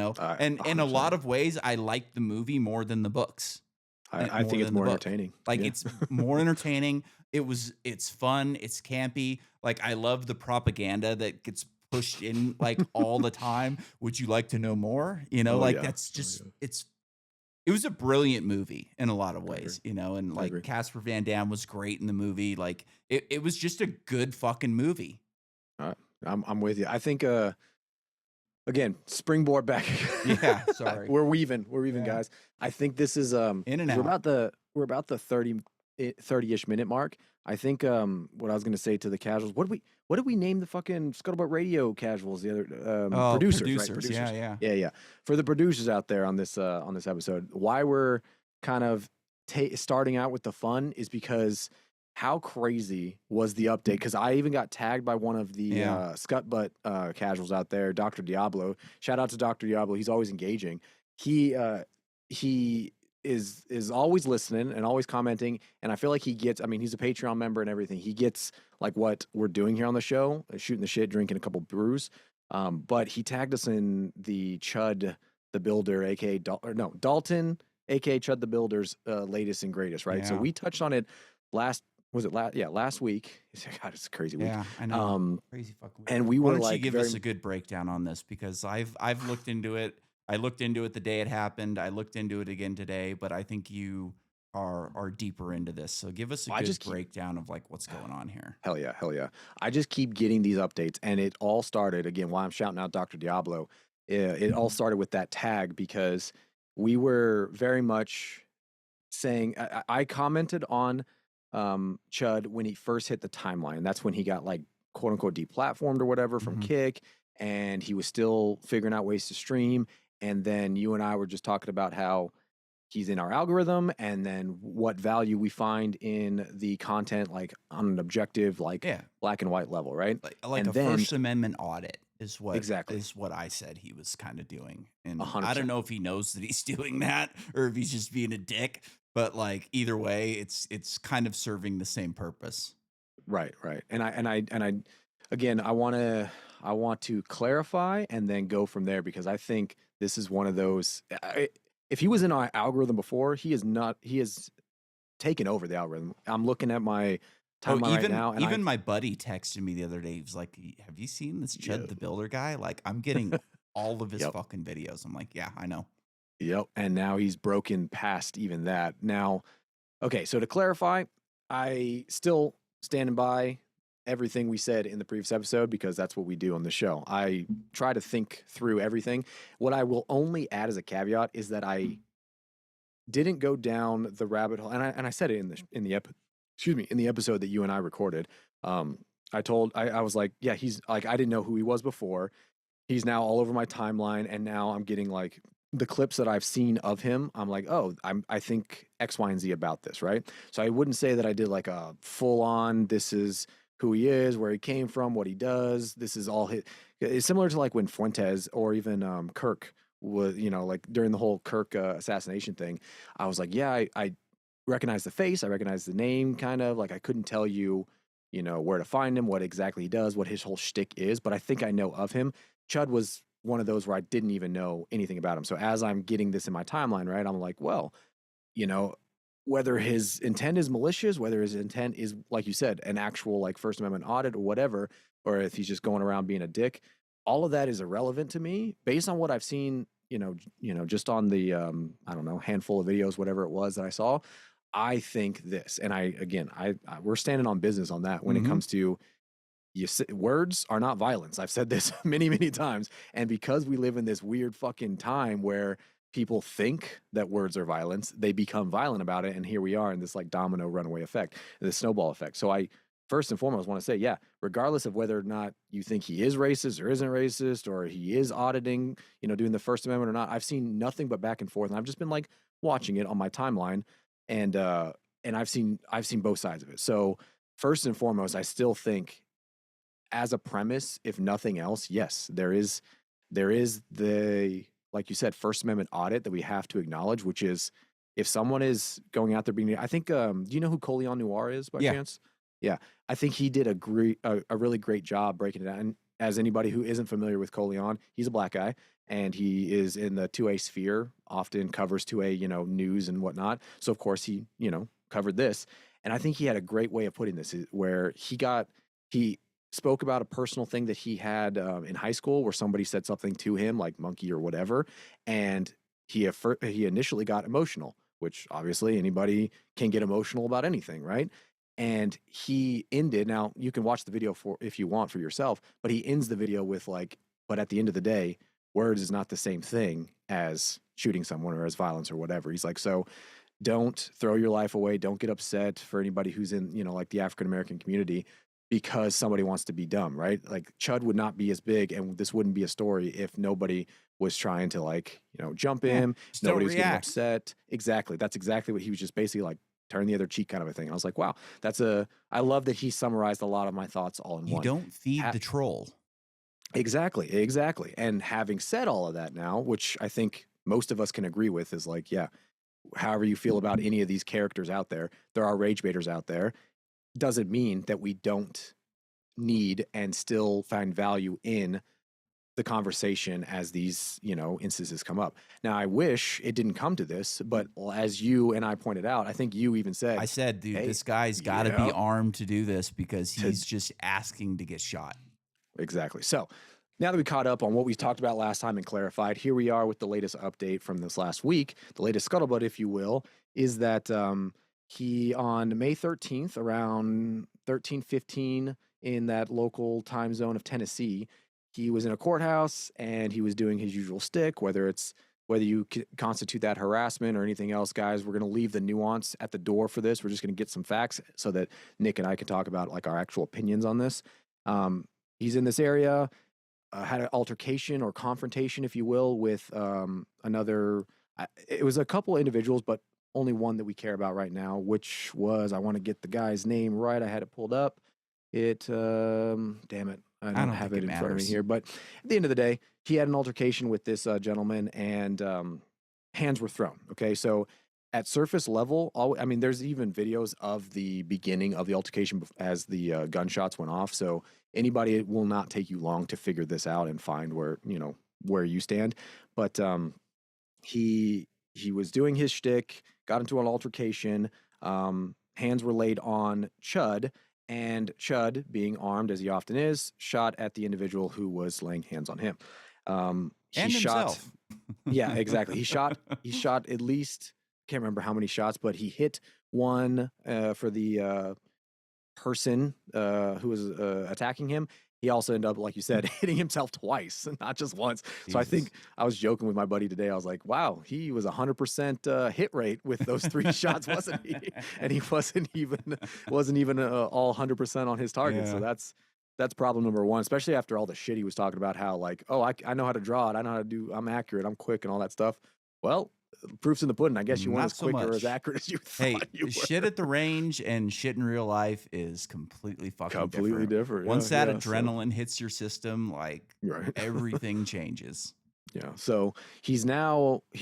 in a lot 100%. of ways, I like the movie more than the books. I More think it's than the more book. entertaining. Like Yeah. it's more entertaining. It's fun, it's campy. Like I love the propaganda that gets pushed in like all the time. Would you like to know more? Oh Like yeah. that's Oh just yeah. it was a brilliant movie in a lot of I agree. ways, and I like agree. Casper Van Dam was great in the movie. Like it was just a good fucking movie. Uh, I'm with you. I think again, springboard back. Yeah, sorry. We're weaving, Yeah. guys. I think this is In and 'cause out. we're about the 30-ish minute mark. I think what I was gonna say to the casuals, what did we name the fucking Scuttlebutt Radio casuals, the other Oh, producers, right? producers. Yeah, yeah. Yeah. For the producers out there on this episode, why we're kind of starting out with the fun is because how crazy was the update? Because I even got tagged by one of the Yeah. scuttbutt casuals out there, Dr. Diablo. Shout out to Dr. Diablo. He's always engaging. He is always listening and always commenting. And I feel like he gets, I mean, he's a Patreon member and everything. He gets like what we're doing here on the show, shooting the shit, drinking a couple brews. But he tagged us in the Chud the Builder, aka Dalton, aka Chud the Builder's latest and greatest, right? So Yeah. we touched on it last last week. God, it's a crazy week. Yeah, I know. Crazy fucking weird. And we Why were don't you like give very us a good breakdown on this? Because I've looked into it. I looked into it the day it happened. I looked into it again today, but I think you are deeper into this. So give us a I good just keep breakdown of like what's going on here. hell yeah, hell yeah. I just keep getting these updates, and it all started again while I'm shouting out Dr. Diablo. It all started with that tag because we were very much saying I commented on Chud when he first hit the timeline. That's when he got like quote unquote deplatformed or whatever from Mhm. Kick, and he was still figuring out ways to stream. And then you and I were just talking about how he's in our algorithm and then what value we find in the content, like on an objective, like Yeah. black and white level, right? Like a And then First Amendment audit exactly is what I said he was kind of doing. a And hundred I don't percent. know if he knows that he's doing that or if he's just being a dick, but like either way, it's kind of serving the same purpose. Right, right. And I again, I want to clarify and then go from there because I think this is one of those if he was in our algorithm before, he has taken over the algorithm. I'm looking at my Oh, timeline right now and I even my buddy texted me the other day. He was like, "Have you seen this yeah, Chud the Builder guy? Like, I'm getting all of his yep. fucking videos." I'm like, "Yeah, I know." Yep. And now he's broken past even that. Now, okay, so to clarify, I still standing by everything we said in the previous episode because that's what we do on the show. I try to think through everything. What I will only add as a caveat is that I didn't go down the rabbit hole, and I said it in the excuse me, in the episode that you and I recorded. Um, I was like, yeah, he's like I didn't know who he was before. He's now all over my timeline, and now I'm getting like the clips that I've seen of him. I'm like, oh, I think X, Y, and Z about this, right? So I wouldn't say that I did like a full on. This is who he is, where he came from, what he does. This is all his. It's similar to like when Fuentes or even Kirk was, like during the whole Kirk assassination thing. I was like, yeah, I recognize the face, I recognize the name, kind of like I couldn't tell you, where to find him, what exactly he does, what his whole shtick is, but I think I know of him. Chud was one of those where I didn't even know anything about him. So as I'm getting this in my timeline, right, I'm like, well, you know, whether his intent is malicious, whether his intent is, like you said, an actual like First Amendment audit or whatever, or if he's just going around being a dick, all of that is irrelevant to me based on what I've seen. Just on the I don't know handful of videos, whatever it was that I saw. I think this, and I we're standing on business on that when it Mhm. comes to words are not violence. I've said this many, many times. And because we live in this weird fucking time where people think that words are violence, they become violent about it. And here we are in this like domino runaway effect, the snowball effect. So I first and foremost want to say, yeah, regardless of whether or not you think he is racist or isn't racist, or he is auditing, doing the First Amendment or not, I've seen nothing but back and forth. And I've just been like watching it on my timeline. And I've seen both sides of it. So first and foremost, I still think as a premise, if nothing else, yes, there is the like you said, First Amendment audit that we have to acknowledge, which is if someone is going out there being, I think, do you know who Colion Noir is by Yeah. chance? Yeah, I think he did a really great job breaking it down. And as anybody who isn't familiar with Colion, he's a black guy and he is in the 2A sphere, often covers 2A, news and whatnot. So of course he, covered this. And I think he had a great way of putting this where he spoke about a personal thing that he had in high school where somebody said something to him like monkey or whatever, and he initially got emotional, which obviously anybody can get emotional about anything, right? And he ended. Now you can watch the video for if you want for yourself, but he ends the video with like, "But at the end of the day, words is not the same thing as shooting someone or as violence or whatever." He's like, so don't throw your life away. Don't get upset for anybody who's in, like the African American community because somebody wants to be dumb, right? Like Chud would not be as big and this wouldn't be a story if nobody was trying to like, jump Yeah. him, Just don't nobody was getting react. upset. Exactly. That's exactly what he was just basically like turn the other cheek kind of a thing. And I was like, wow, I love that he summarized a lot of my thoughts all in You one. don't feed the troll. Exactly. And having said all of that now, which I think most of us can agree with, is like, yeah, however you feel about any of these characters out there are rage baiters out there, doesn't mean that we don't need and still find value in the conversation as these, instances come up. Now, I wish it didn't come to this, but as you and I pointed out, I think you even said, I said, dude, hey, this guy's got to be armed to do this because he's just asking to get shot. Exactly. So now that we caught up on what we talked about last time and clarified, here we are with the latest update from this last week. The latest scuttlebutt, if you will, is that he, on May 13th, around 13:15 in that local time zone of Tennessee, he was in a courthouse and he was doing his usual stick, whether you constitute that harassment or anything else. Guys, we're going to leave the nuance at the door for this. We're just going to get some facts so that Nick and I can talk about like our actual opinions on this. He's in this area, had an altercation or confrontation, if you will, with another. It was a couple individuals, but only one that we care about right now, which was, I want to get the guy's name right. I had it pulled up. Damn it. I don't have it in front of me here. But at the end of the day, he had an altercation with this gentleman, and hands were thrown. Okay, so at surface level, there's even videos of the beginning of the altercation as the gunshots went off. So anybody will not take you long to figure this out and find where you stand. But he was doing his shtick, got into an altercation. Hands were laid on Chud. And Chud, being armed as he often is, shot at the individual who was laying hands on him. He shot himself. Yeah, exactly. He shot at least, can't remember how many shots, but he hit one for the person who was attacking him. He also ended up, like you said, hitting himself twice, not just once. Jesus. So I think I was joking with my buddy today. I was like, wow, he was 100% hit rate with those 3 shots, wasn't he? And he wasn't even all 100% on his target. Yeah. So that's problem number one, especially after all the shit he was talking about, how like, oh, I know how to draw it. I know how to do, I'm accurate, I'm quick and all that stuff. Well, proof's in the pudding. I guess you weren't as quick or as accurate as you thought you were. Shit at the range and shit in real life is completely different. Once that adrenaline hits your system, like everything changes. Yeah. So he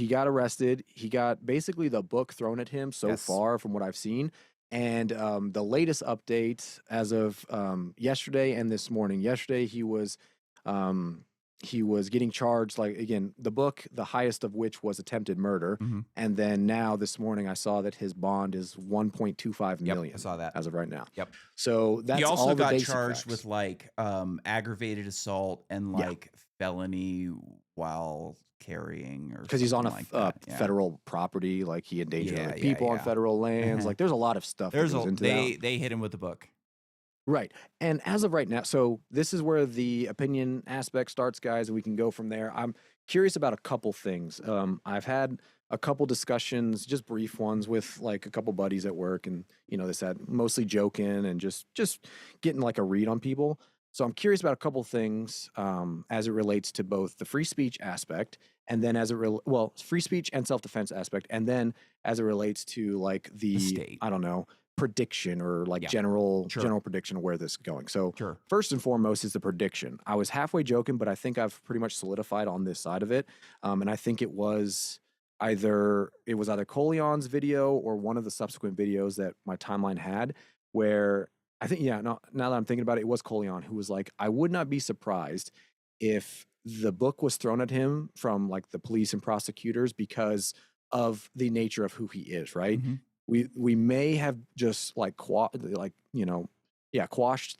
got arrested. He got basically the book thrown at him so far from what I've seen. And the latest update as of yesterday and this morning. Yesterday he was getting charged, like, again, the book, the highest of which was attempted murder. Mm-hmm. And then now this morning I saw that his bond is $1.25 million. I saw that as of right now. Yep. So that's he also all got the charged facts. With like aggravated assault and like felony while carrying, or because he's on a federal property, like he endangered people on federal lands. Like there's a lot of stuff. They hit him with the book. Right. And as of right now, so this is where the opinion aspect starts, guys, and we can go from there. I'm curious about a couple things. I've had a couple discussions, just brief ones, with like a couple buddies at work, and this had mostly joking and just getting like a read on people. So I'm curious about a couple things as it relates to both the free speech aspect, and then free speech and self-defense aspect, and then as it relates to like the state. I don't know, prediction or like general prediction of where this is going. So first and foremost is the prediction. I was halfway joking, but I think I've pretty much solidified on this side of it. And I think it was either Coleon's video or one of the subsequent videos that my timeline had, where I think, now that I'm thinking about it, it was Coleon who was like, I would not be surprised if the book was thrown at him from like the police and prosecutors because of the nature of who he is, right? Mm-hmm. We may have just like quashed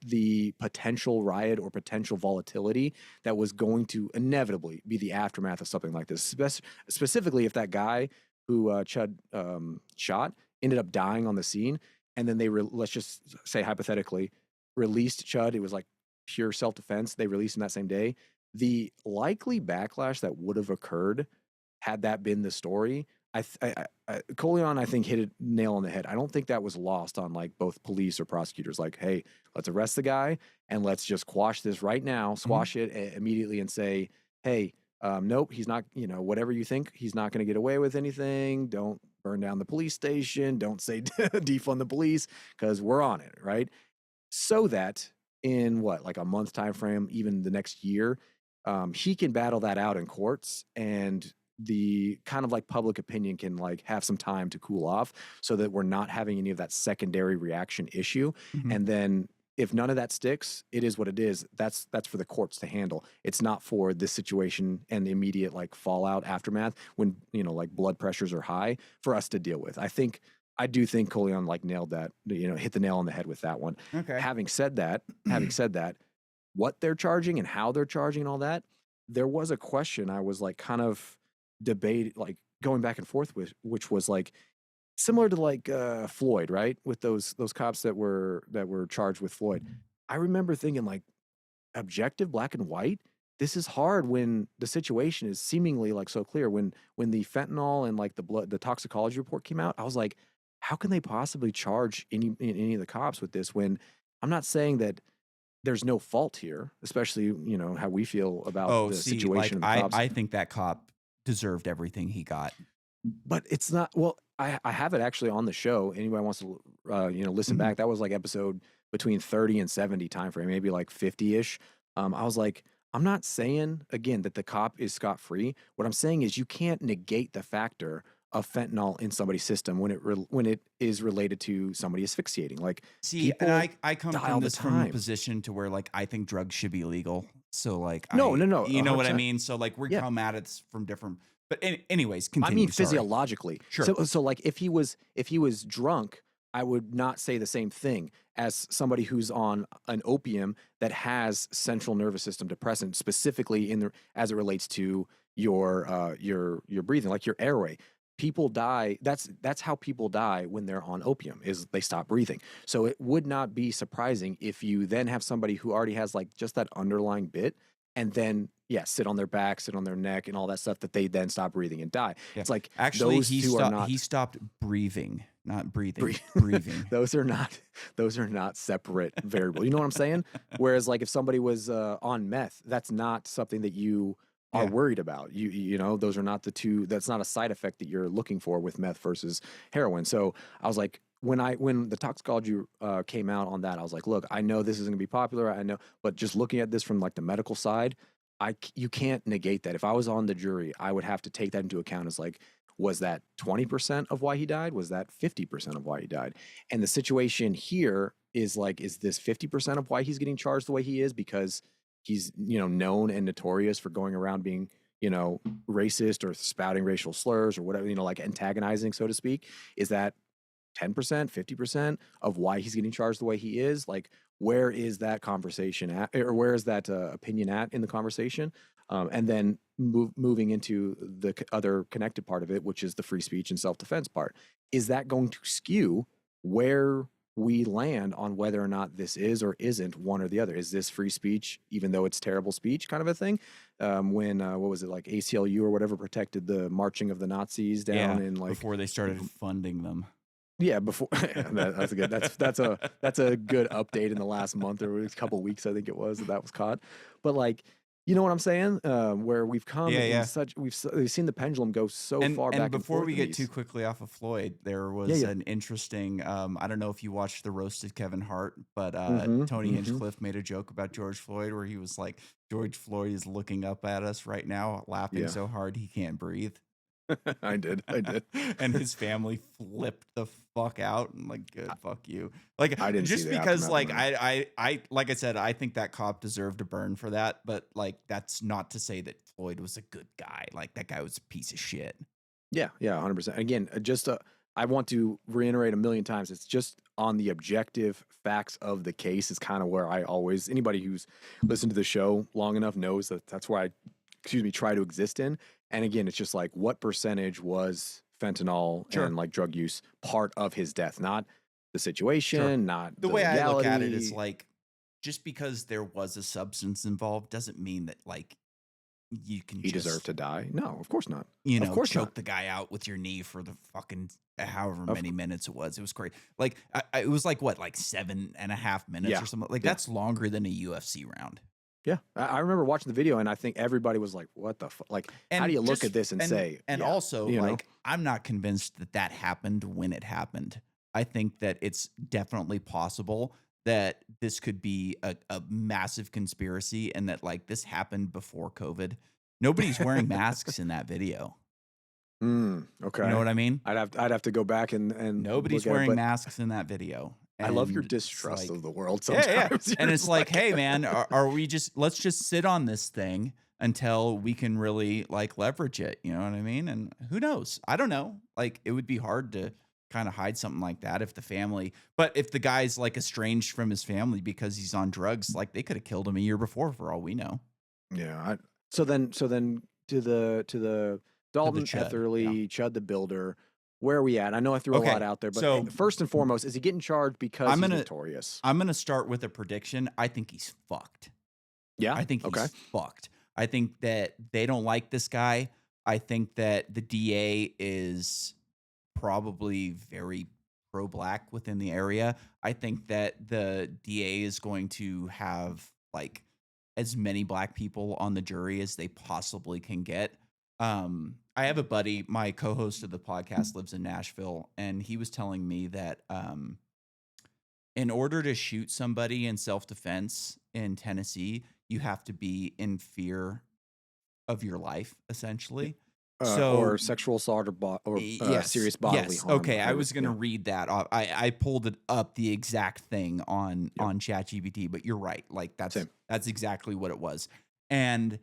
the potential riot or potential volatility that was going to inevitably be the aftermath of something like this. Specifically, if that guy who Chud shot ended up dying on the scene, and then they let's just say hypothetically released Chud, it was like pure self-defense. They released him that same day. The likely backlash that would have occurred had that been the story, Coleon, I think, hit a nail on the head. I don't think that was lost on like both police or prosecutors. Like, hey, let's arrest the guy and let's just quash this right now, squash it immediately, and say, hey, nope, he's not. Whatever you think, he's not going to get away with anything. Don't burn down the police station, don't say defund the police, because we're on it, right? So that in what, like a month time frame, even the next year, he can battle that out in courts, and the kind of like public opinion can like have some time to cool off, so that we're not having any of that secondary reaction issue. Mhm. And then if none of that sticks, it is what it is. That's for the courts to handle. It's not for this situation and the immediate like fallout aftermath when, you know, like blood pressures are high, for us to deal with. I do think Coleon like nailed that, you know, hit the nail on the head with that one. Okay. Having said that, what they're charging and how they're charging and all that, there was a question I was like kind of debate, like going back and forth with, which was like similar to like Floyd, right? With those cops that were charged with Floyd. I remember thinking like, objective, black and white. This is hard when the situation is seemingly like so clear. When the fentanyl and like the toxicology report came out, I was like, how can they possibly charge any of the cops with this, when I'm not saying that there's no fault here, especially, you know, how we feel about Oh, the see, like situation of the cops. I think that cop deserved everything he got. But it's not, well, I have it actually on the show. Anybody wants to you know, listen Mhm. back, that was like episode between 30 and 70 time frame, maybe like 50-ish. I was like, I'm not saying again that the cop is scot free. What I'm saying is you can't negate the factor of fentanyl in somebody's system when when it is related to somebody asphyxiating. Like, See, and people I come die from all the this from a time. position to where like I think drugs should be legal. So like No, I no, no, you know what I 100%. mean? So like we Yeah. come at it from different but anyways, I mean continue, sorry. physiologically. Sure. So like if he was drunk, I would not say the same thing as somebody who's on an opium that has central nervous system depressant, specifically in the as it relates to your breathing, like your airway. People die. That's how people die when they're on opium, is they stop breathing. So it would not be surprising if you then have somebody who already has like just that underlying bit, and then yeah, sit on their back, sit on their neck, and all that stuff, that they then stop breathing and die. Yeah. It's like Actually, those two are he not stopped breathing, not breathing, bre- breathing. those are not separate variables. You know what I'm saying? Whereas like if somebody was on meth, that's not something that you are Yeah. worried about. You know, those are not the two. That's not a side effect that you're looking for with meth versus heroin. So I was like, when the toxicology came out on that, I was like, look, I know this isn't gonna be popular. I know, but just looking at this from like the medical side, you can't negate that. If I was on the jury, I would have to take that into account as like, was that 20% of why he died? Was that 50% of why he died? And the situation here is like, is this 50% of why he's getting charged the way he is because he's, you know, known and notorious for going around being, you know, racist or spouting racial slurs or whatever, you know, like antagonizing, so to speak? Is that 10%, 50% of why he's getting charged the way he is? Like, where is that conversation at, or where is that opinion at in the conversation? And then moving into the other connected part of it, which is the free speech and self-defense part. Is that going to skew where we land on whether or not this is or isn't one or the other? Is this free speech, even though it's terrible speech, kind of a thing? When what was it, like ACLU or whatever protected the marching of the Nazis down Yeah. in like, Before they started funding them. yeah, before that's a good that's a good update in the last month or a couple of weeks, I think it was, that was caught. But like, you know what I'm saying? Where we've come Yeah, in yeah. such we've seen the pendulum go so far And back and before forth we in get too these. quickly off of Floyd, there Yeah, was yeah. an interesting I don't know if you watched the roasted Kevin Hart, but Mm-hmm. Tony Mm-hmm. Hinchcliffe made a joke about George Floyd where he was like, George Floyd is looking up at us right now, laughing Yeah. so hard he can't breathe. I did. And his family flipped the fuck out and like, good, fuck you. Like, I didn't see just the because aftermath of like that. I like I said, I think that cop deserved a burn for that, but like that's not to say that Floyd was a good guy. Like that guy was a piece of shit. Yeah, yeah, 100%. Again, just I want to reiterate a million times. It's just on the objective facts of the case is kind of where I always, anybody who's listened to the show long enough knows that that's where I, excuse me, try to exist in. And again, it's just like, what percentage was fentanyl Sure. and like drug use part of his death? Not the Sure. situation, not The the way I look at it is legality. like just because there was a substance involved doesn't mean that like you can He deserved just, to die. No, of course not. you Of know, course not. choke the guy out with your knee for the fucking however Of many minutes it was. It was great. Like it was like what, like 7.5 minutes yeah, or something. Like yeah. that's longer than a UFC round. Yeah, I remember watching the video, and I think everybody was like, "What the fuck?" Like, how do And you look just at this and say, and "Yeah," also, you know? like, I'm not convinced that that happened when it happened. I think that it's definitely possible that this could be a massive conspiracy and that, like, this happened before COVID. Nobody's wearing masks in that video. You know Okay. what I mean? I'd have to go back and look Nobody's at it, wearing but masks in that video, I love your and it's distrust like of the world yeah, yeah, sometimes. and You're it's just like, like "Hey, man, are we just let's just sit on this thing until we can really, like, leverage it," you know what I mean? And who knows? I don't know. Like, it would be hard to kinda hide something like that if the family but if the guy's, like, estranged from his family because he's on drugs, like, they coulda killed him a year before for all we know. Yeah, so then to the To the Dalton chud, yeah. Etherly, Chud the Builder, where are we at? I know I threw a lot Okay, out there, but so first and foremost, is he getting charged because I'm he's gonna notorious? I'm gonna start with a prediction. I think he's fucked. Yeah. I think Okay. he's fucked. I think that they don't like this guy. I think that the DA is probably very pro-black within the area. I think that the DA is going to have like as many black people on the jury as they possibly can get. I have a buddy, my co-host of the podcast lives in Nashville, and he was telling me that in order to shoot somebody in self-defense in Tennessee, you have to be in fear of your life, essentially. Or So sexual assault or yes, serious bodily yes. harm. Okay, I was gonna Yeah. read that off. I pulled it up the exact thing Yep. on ChatGPT, but you're right. Like Same. that's exactly what it was. And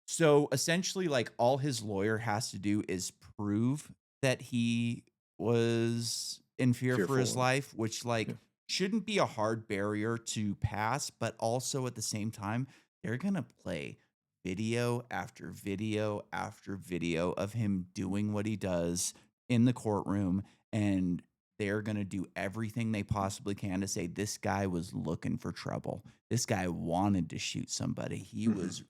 so essentially, like all his lawyer has to do is prove that he was in fear for his Fearful. life, which Yeah. like shouldn't be a hard barrier to pass, but also at the same time, they're gonna play video after video after video of him doing what he does in the courtroom, and they're going to do everything they possibly can to say this guy was looking for trouble. This guy wanted to shoot somebody. He Mhm. was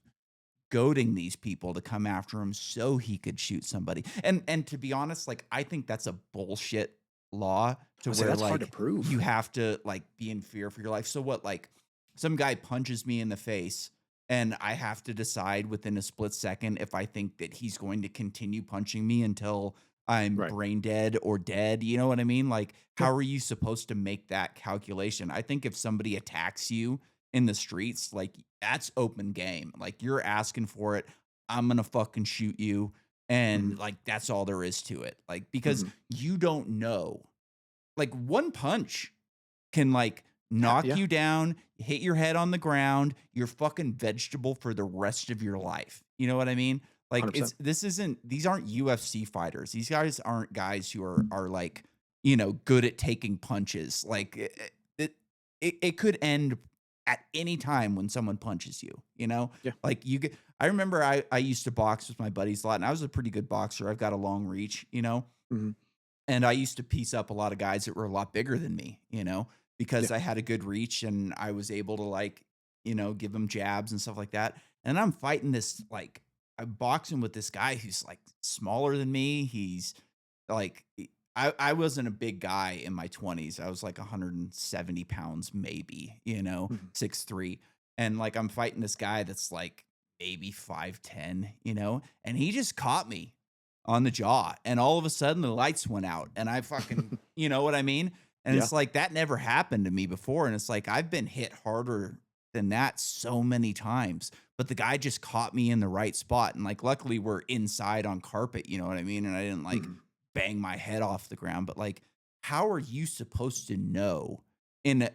goading these people to come after him so he could shoot somebody. And to be honest, like I think that's a bullshit law to I say where that's hard to like you prove. have to like be in fear for your life. So what like some guy punches me in the face and I have to decide within a split second if I think that he's going to continue punching me until I'm Right. brain dead or dead. You know what I mean? Like, Yeah. how are you supposed to make that calculation? I think if somebody attacks you in the streets, like that's open game. Like you're asking for it. I'm gonna fucking shoot you. Mhm. And like that's all there is to it. Like, because Mhm. you don't know. Like one punch can like knock Yeah. you down, hit your head on the ground, you're fucking vegetable for the rest of your life. You know what I mean? Like 100%. these aren't UFC fighters. These guys aren't guys who are like, you know, good at taking punches. Like it could end at any time when someone punches you, you know? Yeah. Like you get I remember I used to box with my buddies a lot and I was a pretty good boxer. I've got a long reach, you know? Mhm. And I used to piece up a lot of guys that were a lot bigger than me, you know, Yeah. because I had a good reach and I was able to like, you know, give them jabs and stuff like that. And I'm fighting this like I'm boxing with this guy who's like smaller than me. He's like I wasn't a big guy in my 20s. I was like 170 pounds maybe, you know, Mhm. 6'3". And like I'm fighting this guy that's like maybe 5'10", you know, and he just caught me on the jaw, and all of a sudden the lights went out, and I fucking you know what I mean? And Yeah. it's like that never happened to me before, and it's like I've been hit harder than that so many times, but the guy just caught me in the right spot, and like luckily we're inside on carpet, you know what I mean? And I didn't like Mhm. bang my head off the ground, but like how are you supposed to know in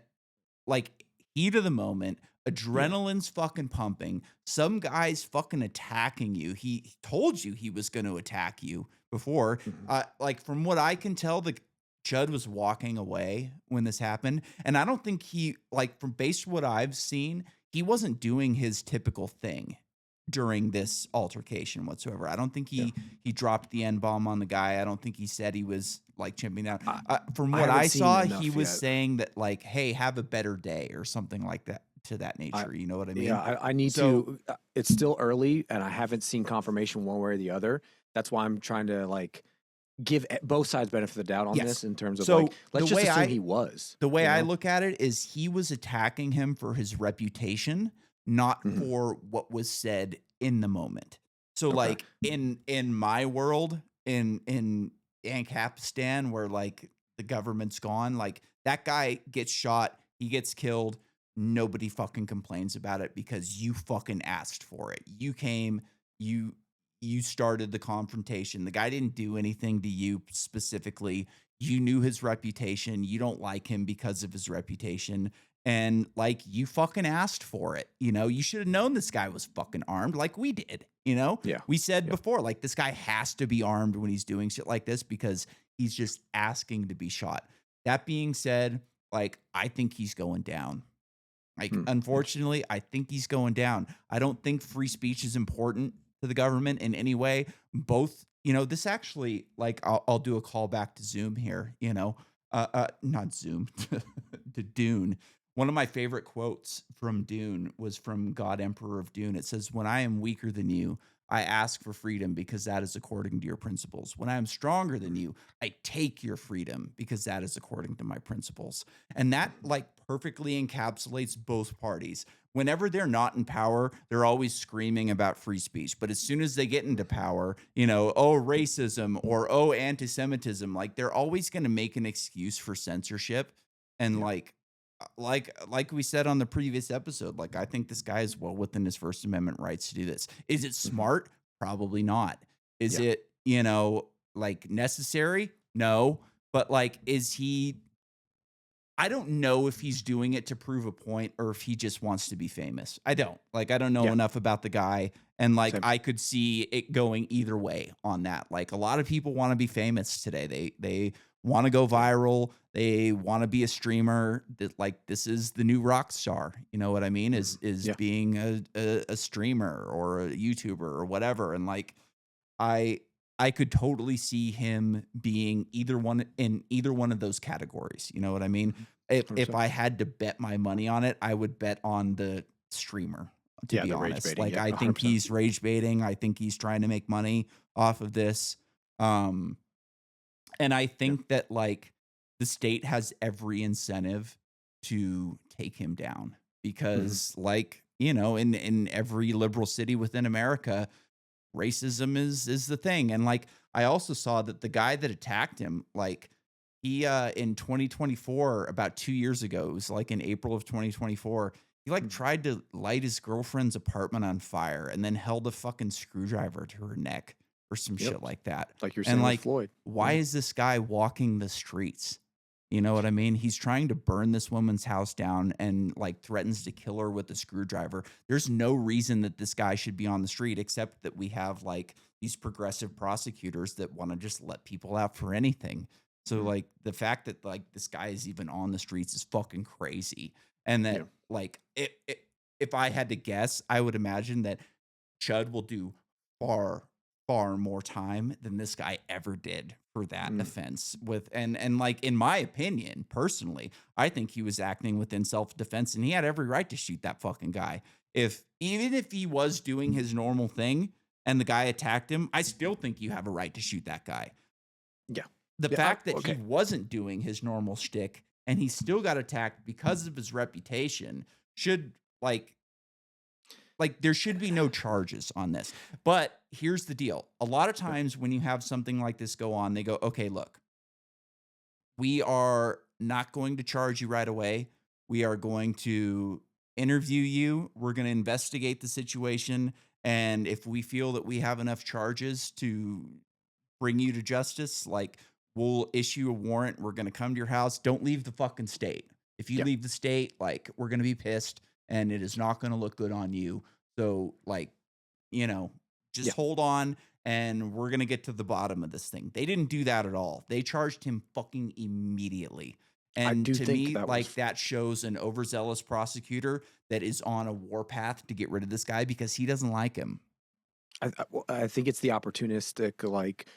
like heat of the moment, Yeah. adrenaline's fucking pumping, some guy's fucking attacking you. He told you he was going to attack you before. Mhm. Like from what I can tell, the Judd was walking away when this happened, and I don't think he like from based what I've seen, he wasn't doing his typical thing during this altercation whatsoever. I don't think Yeah. he dropped the N bomb on the guy. I don't think he said he was like chimping down. I From I what haven't I seen saw, he enough was yet. saying that like, "Hey, have a better day" or something like that to that I nature. You know what I Yeah, mean? I need So to. It's still early, and I haven't seen confirmation one way or the other. That's why I'm trying to like give both sides benefit of the doubt on yes. this in terms of like, So let's just assume he was. the way You I know? look at it is he was attacking him for his reputation, not Mhm. for what was said in the moment. So Okay. like in my world, in Ancapistan, where like the government's gone, like that guy gets shot, he gets killed, nobody fucking complains about it because you fucking asked for it. You came, you you started the confrontation. The guy didn't do anything to you specifically. You knew his reputation. You don't like him because of his reputation. And like you fucking asked for it. You know, you should have known this guy was fucking armed like we did. You know, Yeah. we said Yeah. before, like this guy has to be armed when he's doing shit like this because he's just asking to be shot. That being said, like I think he's going down. Like, Hmm. unfortunately, I think he's going down. I don't think free speech is important to the government in any way. Both, you know, this actually, like, I'll do a call back to Zoom here, you know, not Zoom, to Dune. One of my favorite quotes from Dune was from God Emperor of Dune. It says, "When I am weaker than you, I ask for freedom because that is according to your principles. When I am stronger than you, I take your freedom because that is according to my principles." And that like perfectly encapsulates both parties. Whenever they're not in power, they're always screaming about free speech. But as soon as they get into power, you know, oh, racism or oh, anti-Semitism, like they're always going to make an excuse for censorship. And Yeah. like we said on the previous episode, like I think this guy is well within his First Amendment rights to do this. Is it Mhm. smart? Probably not. Is Yeah. it, you know, like necessary? No. But like, is he I don't know if he's doing it to prove a point or if he just wants to be famous. I don't. Like, I don't know Yeah. enough about the guy. And like, Same. I could see it going either way on that. Like, a lot of people want to be famous today. They want to go Yeah. viral. They want to be a streamer. That like this is the new rock star. You know what I mean? Mhm. Is Yeah. being a streamer or a YouTuber or whatever. And like, I I could totally see him being either one in either one of those categories. You know what I mean? Mhm. If 100%. I had to bet my money on it, I would bet on the streamer, to Yeah. be The rage honest. baiting. Like Yeah. I think 100%. he's rage baiting. I think he's trying to make money off of this. Um and I Yeah. think that like the state has every incentive to take him down Mhm. because like, you know, in every liberal city within America, racism is the thing. And like I also saw that the guy that attacked him, like he in 2024, about 2 years ago, it was like in April of 2024, he like Mhm. tried to light his girlfriend's apartment on fire and then held a fucking screwdriver to her neck or some Yep. shit like that. Like you're And saying with like, Floyd. why Yeah. is this guy walking the streets? You know what I mean? He's trying to burn this woman's house down and like threatens to kill her with a screwdriver. There's no reason that this guy should be on the street except that we have like these progressive prosecutors that want to just let people out for anything. So Mhm. like the fact that like this guy is even on the streets is fucking crazy. And Yeah. that like if I had to guess, I would imagine that Chud will do far, far more time than this guy ever did for that Mm. offense. With and like in my opinion, personally, I think he was acting within self-defense and he had every right to shoot that fucking guy. If even if he was doing his normal thing and the guy attacked him, I still think you have a right to shoot that guy. Yeah. The Yeah. fact that he Okay. wasn't doing his normal shtick and he still got attacked because of his reputation should like there should be no charges on this. But here's the deal. A lot of Yeah. times when you have something like this go on, they go, "Okay, look, we are not going to charge you right away. We are going to interview you. We're going to investigate the situation, and if we feel that we have enough charges to bring you to justice, like we'll issue a warrant. We're going to come to your house. Don't leave the fucking state. If you Yeah. leave the state, like we're going to be pissed and it is not going to look good on you. So like, you know, just Yeah. hold on and we're going to get to the bottom of this thing." They didn't do that at all. They charged him fucking immediately. I And do to think me, that like was. that shows an overzealous prosecutor that is on a warpath to get rid of this guy because he doesn't like him. Well, I think it's the opportunistic like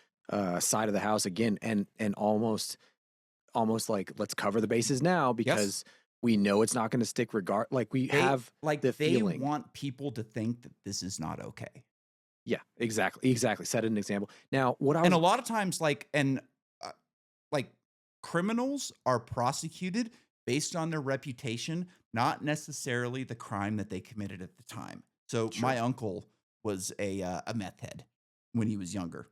side of the house again, and almost like let's cover the bases now Yes. because we know it's not going to stick. Like we They have the like they feeling. want people to think that this is not okay. Yeah. Exactly. Exactly. Set an example. Now, what I And a was. lot of times like uh, like criminals are prosecuted based on their reputation, not necessarily the crime that they committed at the time. So Sure. my uncle was a meth head when he was younger,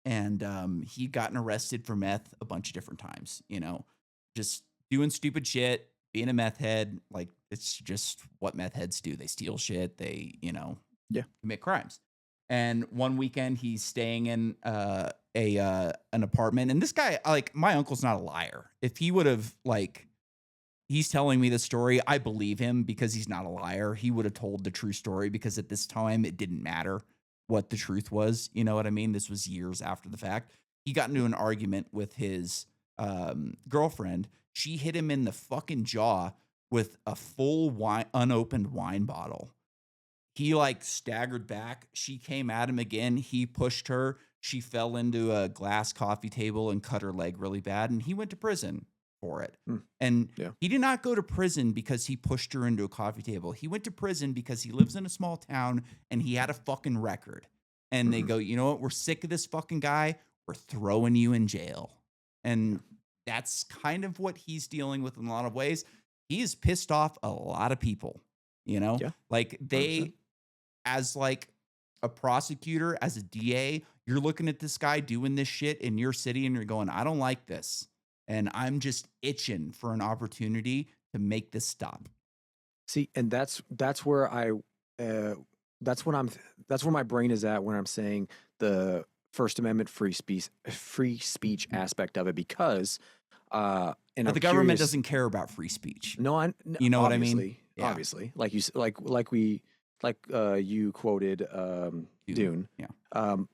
and he'd gotten arrested for meth a bunch of different times. Just doing stupid shit, being a meth head. Like it's just what meth heads do. They steal shit. They Yeah. commit crimes. And one weekend he's staying in a an apartment, and this guy, like my uncle's not a liar. If he would have like he's telling me the story, I believe him because he's not a liar. He would have told the true story because at this time it didn't matter what the truth was. You know what I mean? This was years after the fact. He got into an argument with his girlfriend. She hit him in the fucking jaw with a full unopened wine bottle. He like staggered back. She came at him again. He pushed her. She fell into a glass coffee table and cut her leg really bad. And he went to prison for it. Mm. And Yeah. he did not go to prison because he pushed her into a coffee table. He went to prison because he lives in a small town and he had a fucking record. And they Mhm. go, you know what? We're sick of this fucking guy. We're throwing you in jail. And that's kind of what he's dealing with in a lot of ways. He's pissed off a lot of people, Yeah. like 100%. as like a prosecutor, as a DA, you're looking at this guy doing this shit in your city and you're going, I don't like this. And I'm just itching for an opportunity to make this stop. See, and that's where uh, that's when I'm that's where my brain is at when I'm saying the First Amendment free speech aspect of it, because and But I'm the government curious. doesn't care about free speech. No, You know what I mean? obviously, Yeah. like you quoted Dude. Dune. Yeah. I'm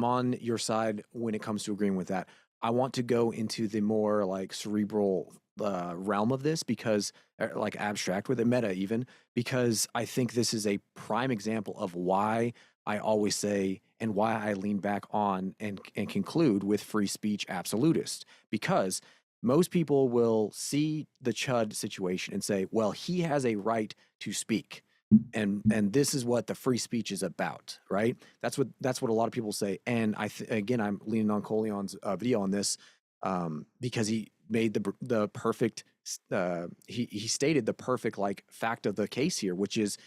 on your side when it comes to agreeing with that. I want to go into the more like cerebral realm of this, because like abstract with it, meta even, because I think this is a prime example of why I always say and why I lean back on and conclude with free speech absolutist, because most people will see the Chud situation and say, well, he has a right to speak. And this is what the free speech is about, right? That's what a lot of people say. And again, I'm leaning on Coleon's video on this, because he made the perfect he stated the perfect like fact of the case here, which is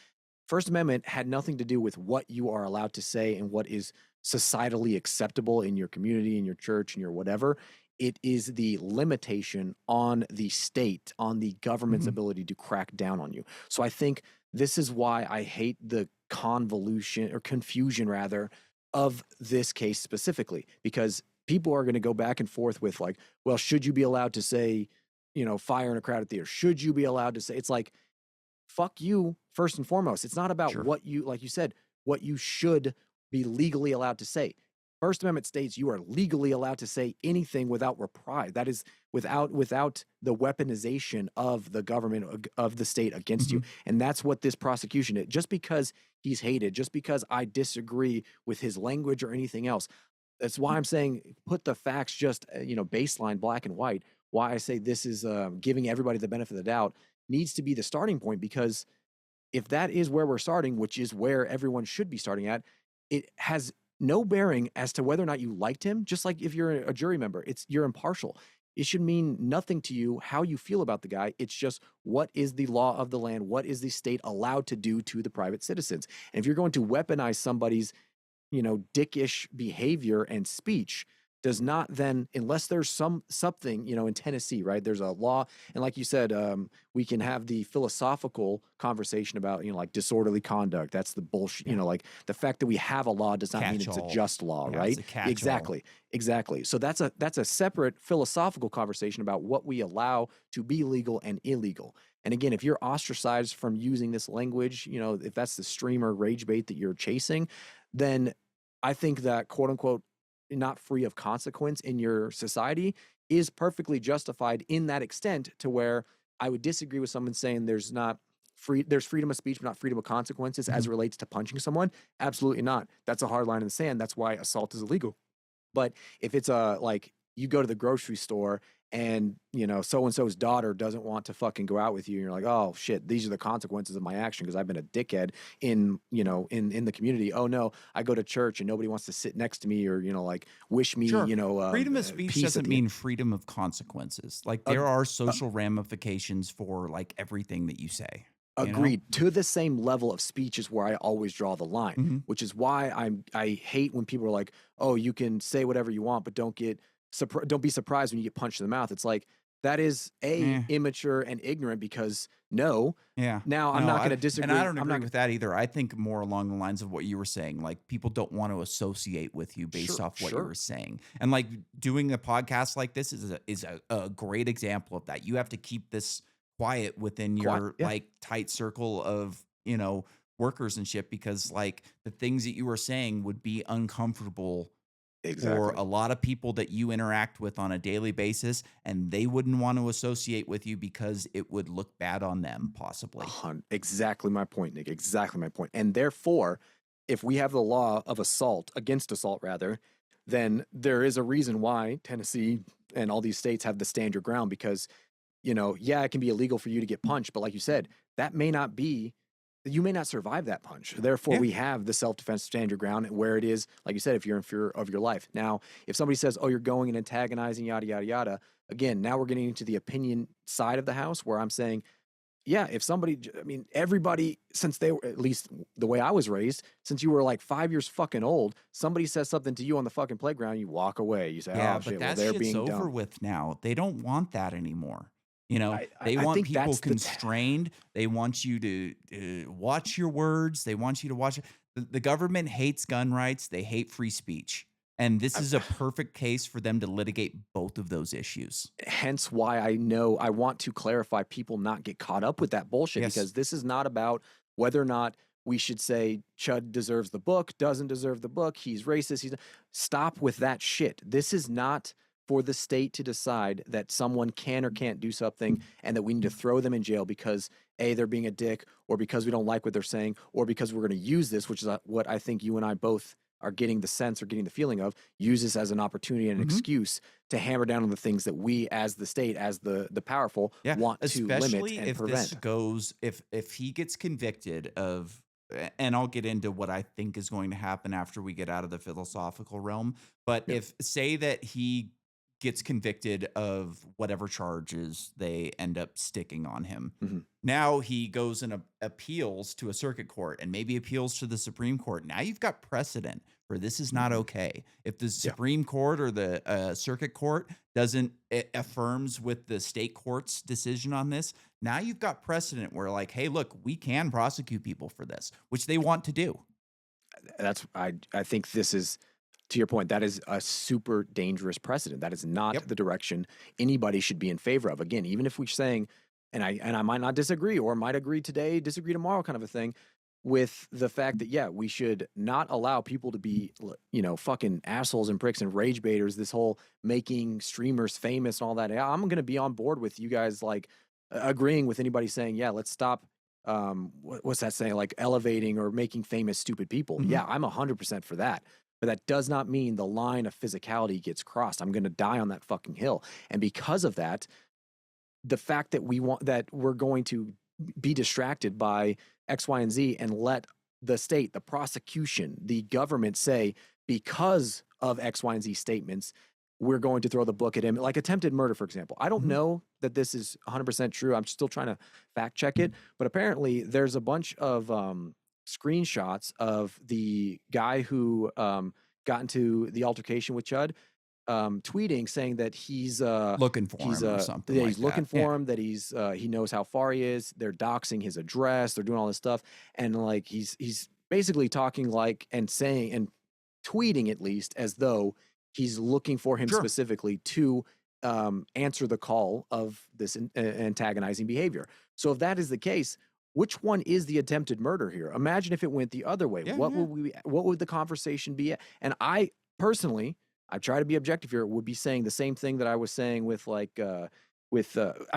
First Amendment had nothing to do with what you are allowed to say and what is societally acceptable in your community, in your church, in your whatever. It is the limitation on the state, on the government's Mhm. ability to crack down on you. So I think this is why I hate the confusion rather of this case specifically, because people are going to go back and forth with like, well, should you be allowed to say, fire in a crowded theater? Should you be allowed to say? It's like, fuck you first and foremost. It's not about Sure. what you, like you said, what you should be legally allowed to say. First Amendment states you are legally allowed to say anything without reprise. That is without the weaponization of the government of the state against you. Mhm. And that's what this prosecution is. Just because he's hated, just because I disagree with his language or anything else, that's why I'm saying put the facts just baseline black and white. Why I say this is giving everybody the benefit of the doubt needs to be the starting point, because if that is where we're starting, which is where everyone should be starting at, it has no bearing as to whether or not you liked him. Just like if you're a jury member, you're impartial. It should mean nothing to you how you feel about the guy. It's just, what is the law of the land? What is the state allowed to do to the private citizens? And if you're going to weaponize somebody's dickish behavior and speech, does not then, unless there's something, in Tennessee, right? There's a law. And like you said, we can have the philosophical conversation about, like disorderly conduct. That's the bullshit, Yeah. like the fact that we have a law does not mean it's a Catch-all. just law, Yeah, right? it's a catch-all. Exactly. So that's a separate philosophical conversation about what we allow to be legal and illegal. And again, if you're ostracized from using this language, if that's the stream or rage bait that you're chasing, then I think that quote unquote not free of consequence in your society is perfectly justified in that extent, to where I would disagree with someone saying there's freedom of speech, but not freedom of consequences as it Mhm. relates to punching someone. Absolutely not. That's a hard line in the sand. That's why assault is illegal. But if it's like you go to the grocery store and so and so's daughter doesn't want to fucking go out with you, and you're like, oh shit, these are the consequences of my action because I've been a dickhead in the community. Oh no, I go to church and nobody wants to sit next to me, or like wish me Sure. Freedom of speech peace at doesn't the end. mean freedom of consequences. Like Ag- there are uh, social ramifications for like everything that you say, you know? Agreed. To the same level of speech is where I always draw the line, Mhm. which is why I hate when people are like, "Oh, you can say whatever you want, but don't be surprised when you get punched in the mouth." It's like that is Eh. immature and ignorant because no, Yeah. now I'm No, not going I to and I disagree. don't I'm agree not with that either. I think more along the lines of what you were saying. Like people don't want to associate with you based sure, off what you sure, were saying. And like doing a podcast like this is a great example of that. You have to keep this quiet within quiet, your yeah, like tight circle of, workers and shit because like the things that you were saying would be uncomfortable for exactly. a lot of people that you interact with on a daily basis, and they wouldn't want to associate with you because it would look bad on them, possibly. Exactly my point, Nick. Exactly my point. And therefore, if we have the law of assault, against assault rather, then there is a reason why Tennessee and all these states have the stand your ground because, yeah, it can be illegal for you to get punched, but like you said, that may not be, you may not survive that punch. Therefore, Yeah. we have the self defense stand your ground where it is, like you said, if you're in fear of your life. Now, if somebody says, oh, you're going and antagonizing, yada, yada, yada, again, now we're getting into the opinion side of the house where I'm saying, yeah, if somebody, I mean, everybody, since they were, at least the way I was raised, since you were like 5 years fucking old, somebody says something to you on the fucking playground, you walk away. You say, Yeah, oh but shit, well, that they're shit's being over dumb. with now. They don't want that anymore. You know, they I want think people that's constrained. They want you to watch your words. They want you to watch. The government hates gun rights. They hate free speech. And this I, is a perfect case for them to litigate both of those issues. hence why I know I want to clarify people not get caught up with that bullshit Yes. because this is not about whether or not we should say Chud deserves the book, doesn't deserve the book, he's racist, stop with that shit. This is not for the state to decide that someone can or can't do something and that we need to throw them in jail because A, they're being a dick, or because we don't like what they're saying, or because we're going to use this, which is what I think you and I both are getting the sense or getting the feeling of, use this as an opportunity and an Mhm. excuse to hammer down on the things that we as the state, as the powerful, Yeah, want to limit especially and if this prevent. goes if he gets convicted of and I'll get into what I think is going to happen after we get out of the philosophical realm, but Yeah. if say that he gets convicted of whatever charges they end up sticking on him. Hmm. Now he goes and appeals to a circuit court and maybe appeals to the Supreme Court. Now you've got precedent for this is not Hmm. okay. If the Yeah. Supreme Court or the circuit court doesn't affirms with the state court's decision on this, now you've got precedent where like, hey, look, we can prosecute people for this, which they want to do. I think this is, to your point, that is a super dangerous precedent. That is not Yep. the direction anybody should be in favor of. Again, even if we're saying, and I might not disagree or might agree today, disagree tomorrow, kind of a thing, with the fact that yeah, we should not allow people to be fucking assholes and pricks and rage baiters. This whole making streamers famous and all that. Yeah, I'm gonna be on board with you guys like agreeing with anybody saying yeah, let's stop. What's that saying? Like elevating or making famous stupid people. Mhm. Yeah, I'm 100% for that. But that does not mean the line of physicality gets crossed. I'm going to die on that fucking hill. And because of that, the fact that we're going to be distracted by X, Y, and Z and let the state, the prosecution, the government say, because of X, Y, and Z statements, we're going to throw the book at him. Like attempted murder, for example. I don't Mhm. know that this is 100% true. I'm still trying to fact check it. But apparently, there's a bunch of screenshots of the guy who got into the altercation with Chud tweeting saying that Looking for him or something yeah, like he's looking that. Yeah. for him, that he knows how far he is. They're doxing his address. They're doing all this stuff, and like he's basically talking like and saying and tweeting at least as though he's looking for him Sure. specifically to answer the call of this antagonizing behavior. So if that is the case, which one is the attempted murder here? Imagine if it went the other way. Yeah, yeah. What would the conversation be? And I personally, I try to be objective here, would be saying the same thing that I was saying with I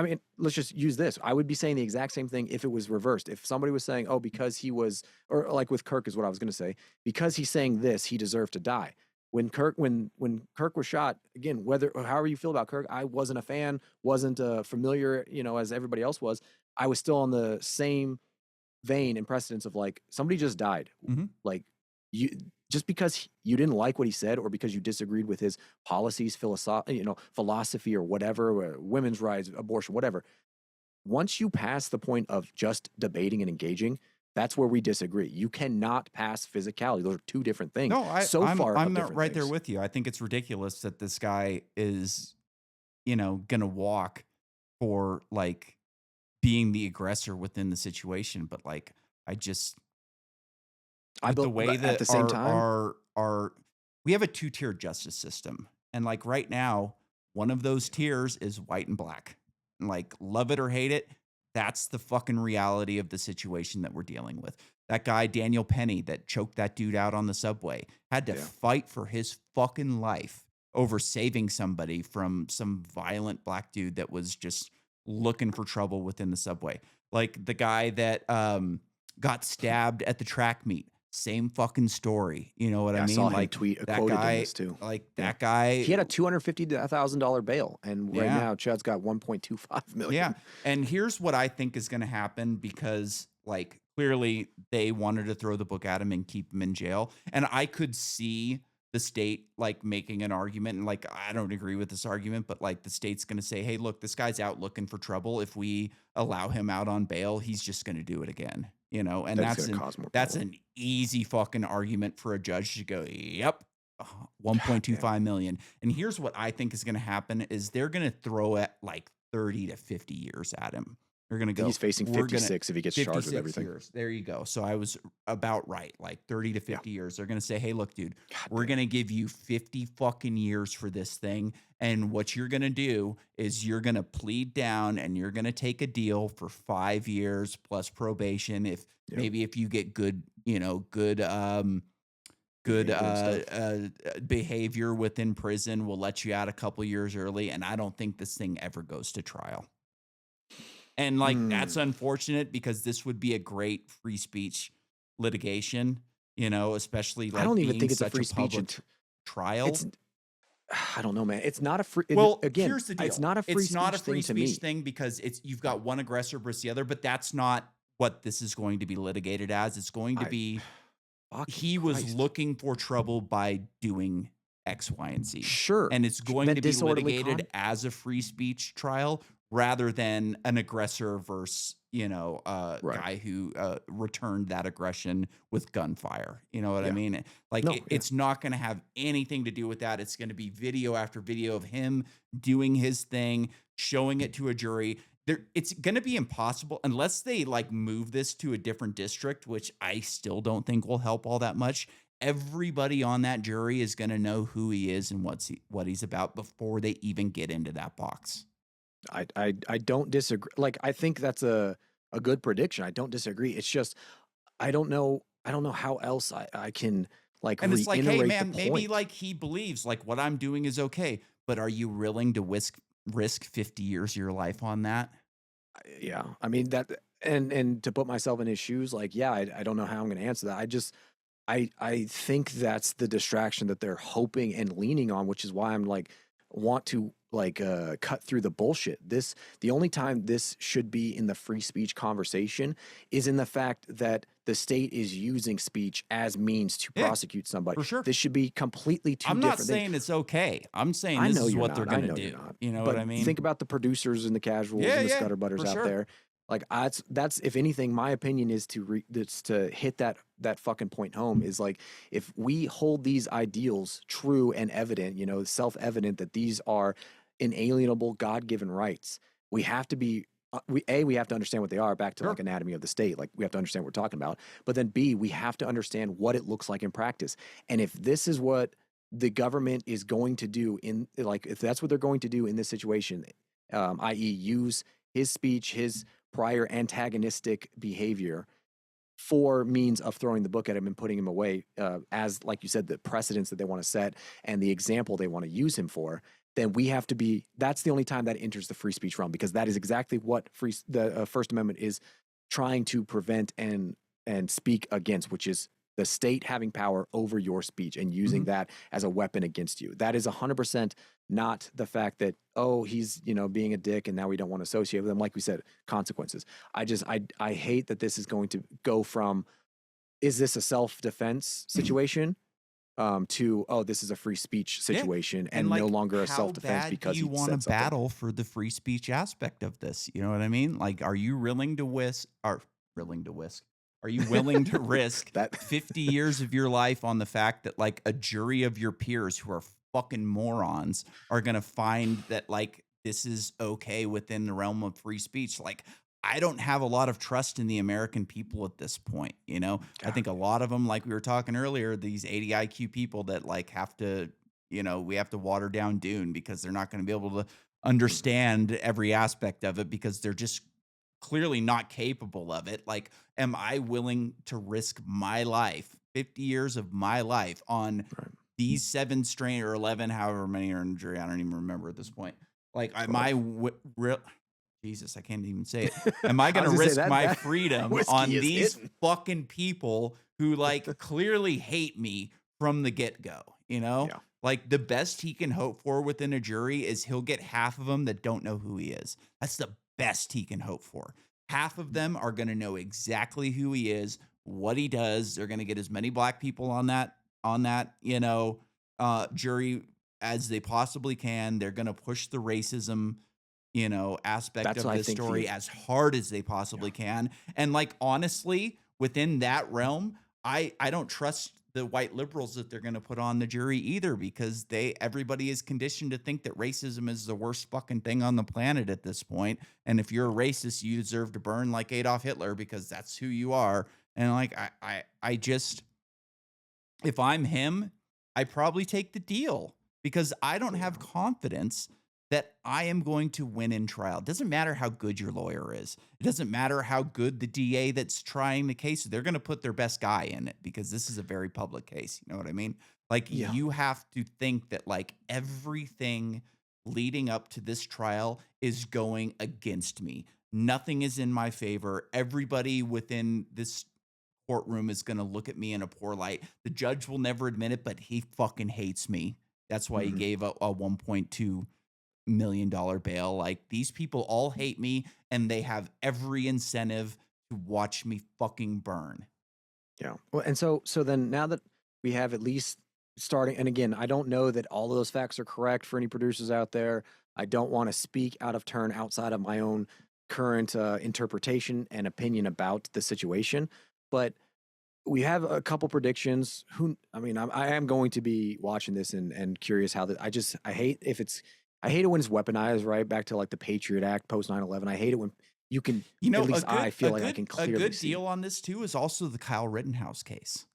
mean, let's just use this. I would be saying the exact same thing if it was reversed. If somebody was saying, oh, because he was, or like with Kirk is what I was going to say, because he's saying this, he deserved to die. when Kirk was shot, again, whether or however you feel about Kirk, I wasn't a fan, wasn't familiar, as everybody else was. I was still on the same vein and precedence of like somebody just died. Mhm. Like you just because you didn't like what he said or because you disagreed with his policies, philosophy or whatever, women's rights, abortion, whatever. Once you pass the point of just debating and engaging, that's where we disagree. You cannot pass physicality. Those are two different things. No, So far of I'm different right there things. with you. I think it's ridiculous that this guy is, gonna walk for like being the aggressor within the situation. But like, I just with the way But at that the same time, our we have a two-tier justice system, and like right now, one of those tiers is white and black. And like, love it or hate it, that's the fucking reality of the situation that we're dealing with. That guy Daniel Penny that choked that dude out on the subway had to yeah, fight for his fucking life over saving somebody from some violent black dude that was just looking for trouble within the subway. Like the guy that got stabbed at the track meet, same fucking story. You know what I yeah, I saw mean? him Like tweet that quoted in guy, this too. like Yeah. that guy, He had a $250,000 bail, and right yeah. now Chud's got 1.25 Yeah. million. And here's what I think is going to happen because, like, clearly they wanted to throw the book at him and keep him in jail. And I could see the state, like, making an argument. And, like, I don't agree with this argument, but, like, the state's going to say, hey, look, this guy's out looking for trouble. If we allow him out on bail, he's just going to do it again, And That's going to cause more that's problem. an easy fucking argument for a judge to go, yep. God damn. 1.25 million. And here's what I think is going to happen is they're going to throw at like 30 to 50 years at him. They're going to I think go, he's facing we're going to 56 if he gets charged with 56 everything. years. There you go. So I was about right. Like 30 to 50 years. They're going to say, hey, look, dude, God we're damn. going to give you 50 fucking years for this thing. And what you're going to do is you're going to plead down and you're going to take a deal for 5 years plus probation. If Yeah. maybe if you get good, good Behavior and stuff. behavior within prison will let you out a couple years early. And I don't think this thing ever goes to trial. And like, that's Hmm. unfortunate because this would be a great free speech litigation, especially I like don't even being think it's a such a free speech. public trial. It's I don't know, man. It's not a free. Well, Again, here's the it's deal. not a free It's not a speech free thing to speech me. thing because you've got one aggressor versus the other, but that's not what this is going to be litigated as. It's going to I be fucking he was Christ. looking for trouble by doing X, Y, and Z. Sure. And it's going That to be disorderly litigated as a free speech trial rather than an aggressor versus, Right. guy who returned that aggression with gunfire. You know what I Yeah. mean? Like No. Yeah. it's not going to have anything to do with that. It's going to be video after video of him doing his thing, showing it to a jury. It's going to be impossible unless they like move this to a different district, which I still don't think will help all that much. Everybody on that jury is going to know who he is and what he's about before they even get into that box. I don't disagree. Like I think that's a good prediction. I don't disagree. It's just I don't know how else I can like And it's like, hey, reiterate the man, maybe point. like he believes like what I'm doing is okay, but are you willing to risk 50 years of your life on that? Yeah. I mean that and to put myself in his shoes, like, yeah, I don't know how I'm gonna answer that. I think that's the distraction that they're hoping and leaning on, which is why I'm like want to like cut through the bullshit. The only time this should be in the free speech conversation is in the fact that the state is using speech as means to Yeah, prosecute somebody. for sure. This should be completely two I'm not different things. saying it's okay. I'm saying I this know is you're what they're not. I going to know you're do. not. You know what But I mean? think about the producers and the casuals Yeah, and the yeah, scutter butters for out sure. there. Like that's if anything, my opinion is that's to hit that fucking point home is like if we hold these ideals true and evident, self-evident that these are inalienable God-given rights, we have to be we have to understand what they are, back to Sure. like anatomy of the state. Like we have to understand what we're talking about. But then B, we have to understand what it looks like in practice. And if this is what the government is going to do if that's what they're going to do in this situation, i.e. use his speech, his prior antagonistic behavior for means of throwing the book at him and putting him away, as like you said, the precedents that they want to set and the example they want to use him for, then we have to be, that's the only time that enters the free speech realm, because that is exactly what the First Amendment is trying to prevent and speak against, which is the state having power over your speech and using Mhm. that as a weapon against you. That is 100% not the fact that, oh, he's, being a dick and now we don't want to associate with him. Like we said, consequences. I hate that this is going to go from, is this a self-defense situation, to, oh, this is a free speech Yeah. situation And and no like, longer a how self-defense bad do because you he want to said something. battle for the free speech aspect of this? You know what I mean? Like, are you willing to whisk or willing to whisk? Are you willing to risk That 50 years of your life on the fact that like a jury of your peers who are fucking morons are going to find that like this is okay within the realm of free speech? Like, I don't have a lot of trust in the American people at this point. You know, I God, think a lot of them, like we were talking earlier, these 80 IQ people that like have to, we have to water down Dune because they're not going to be able to mhm, understand every aspect of it because they're just clearly not capable of it. Like, am I willing to risk my life, 50 years of my life on right, these 7 strain or 11, however many are in the jury? I don't even remember at this point. Like, am I 12. real? Jesus, I can't even say it. Am I I going was to gonna say risk that my that freedom whiskey on is these hitting. fucking people who like clearly hate me from the get go? You know, Yeah, like the best he can hope for within a jury is he'll get half of them that don't know who he is. That's the best he can hope for. Half of them are going to know exactly who he is, what he does. They're going to get as many black people on that, jury as they possibly can. They're going to push the racism, aspect that's what of I this think story the as hard as they yeah. possibly can. And like honestly, within that realm, I don't trust the white liberals that they're going to put on the jury either because everybody is conditioned to think that racism is the worst fucking thing on the planet at this point. And if you're a racist, you deserve to burn like Adolf Hitler because that's who you are. And like I just if I'm him, I probably take the deal because I don't have Yeah. confidence that I am going to win in trial. It doesn't matter how good your lawyer is. It doesn't matter how good the DA that's trying the case. They're going to put their best guy in it because this is a very public case. You know what I mean? Like Yeah. you have to think that like everything leading up to this trial is going against me. Nothing is in my favor. Everybody within this courtroom is going to look at me in a poor light. The judge will never admit it, but he fucking hates me. That's why he Mhm. gave a $1.2 million bail. Like these people all hate me and they have every incentive to watch me fucking burn. Yeah. Well, and so then now that we have at least starting, and again, I don't know that all of those facts are correct for any producers out there. I don't want to speak out of turn outside of my own current interpretation and opinion about the situation, but we have a couple predictions. I mean, I am going to be watching this and curious how that. I hate it when it's weaponized, right? Back to like the Patriot Act post 9/11. I hate it when you can, You at know, a least I good feel a like I good can a clearly good see. deal on this too is also the Kyle Rittenhouse case.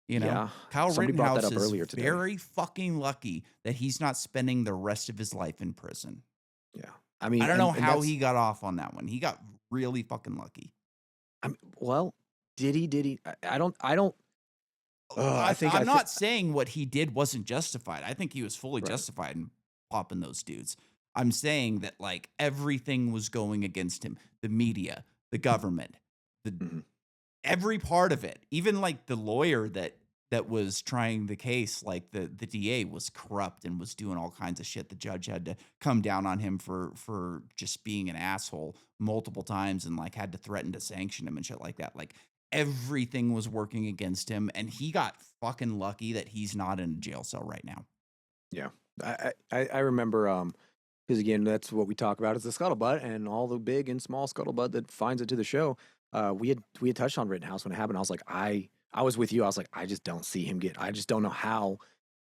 You know, Yeah. Kyle Somebody brought that Rittenhouse up is earlier today. very fucking lucky that he's not spending the rest of his life in prison. Yeah. I I mean, don't know and how that's he got off on that one. He got really fucking lucky. well, did he? Did he? I don't. I think I'm not saying what he did wasn't justified. I think he was fully right. justified in popping those dudes. I'm saying that like everything was going against him. The media, the government, the Mhm. every part of it. Even like the lawyer that was trying the case, like the DA was corrupt and was doing all kinds of shit. The judge had to come down on him for just being an asshole multiple times and like had to threaten to sanction him and shit like that. Like everything was working against him and he got fucking lucky that he's not in a jail cell right now. Yeah. I remember because again that's what we talk about is the scuttlebutt and all the big and small scuttlebutt that finds it to the show. We had touched on Rittenhouse when it happened. I was like I was with you. I was like I just don't see him get. I just don't know how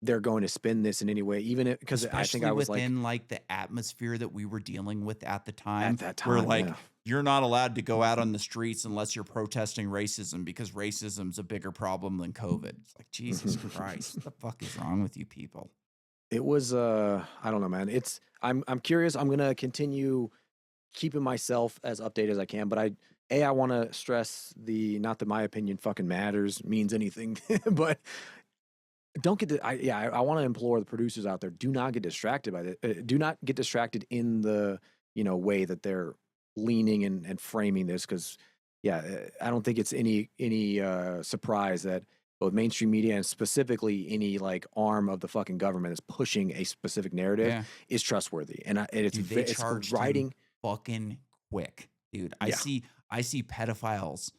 they're going to spin this in any way. Even because I think Especially I was like within, like, the atmosphere that we were dealing with at the at time, that where, time. like, Yeah. you're not allowed to go out on the streets unless you're protesting racism because racism's a bigger problem than COVID. It's like, Jesus Christ, what the fuck is wrong with you people? It was I don't know, man. I'm curious. I'm gonna continue keeping myself as updated as I can, but I want to stress the not that my opinion fucking matters means anything, but don't get I want to implore the producers out there, do not get distracted by it. Do not get distracted in the, way that they're leaning and framing this cuz yeah, I don't think it's any surprise that both mainstream media and specifically any like arm of the fucking government that's pushing a specific narrative Yeah. is trustworthy. And Dude, they it's charged him writing. fucking quick, dude. Yeah, I see pedophiles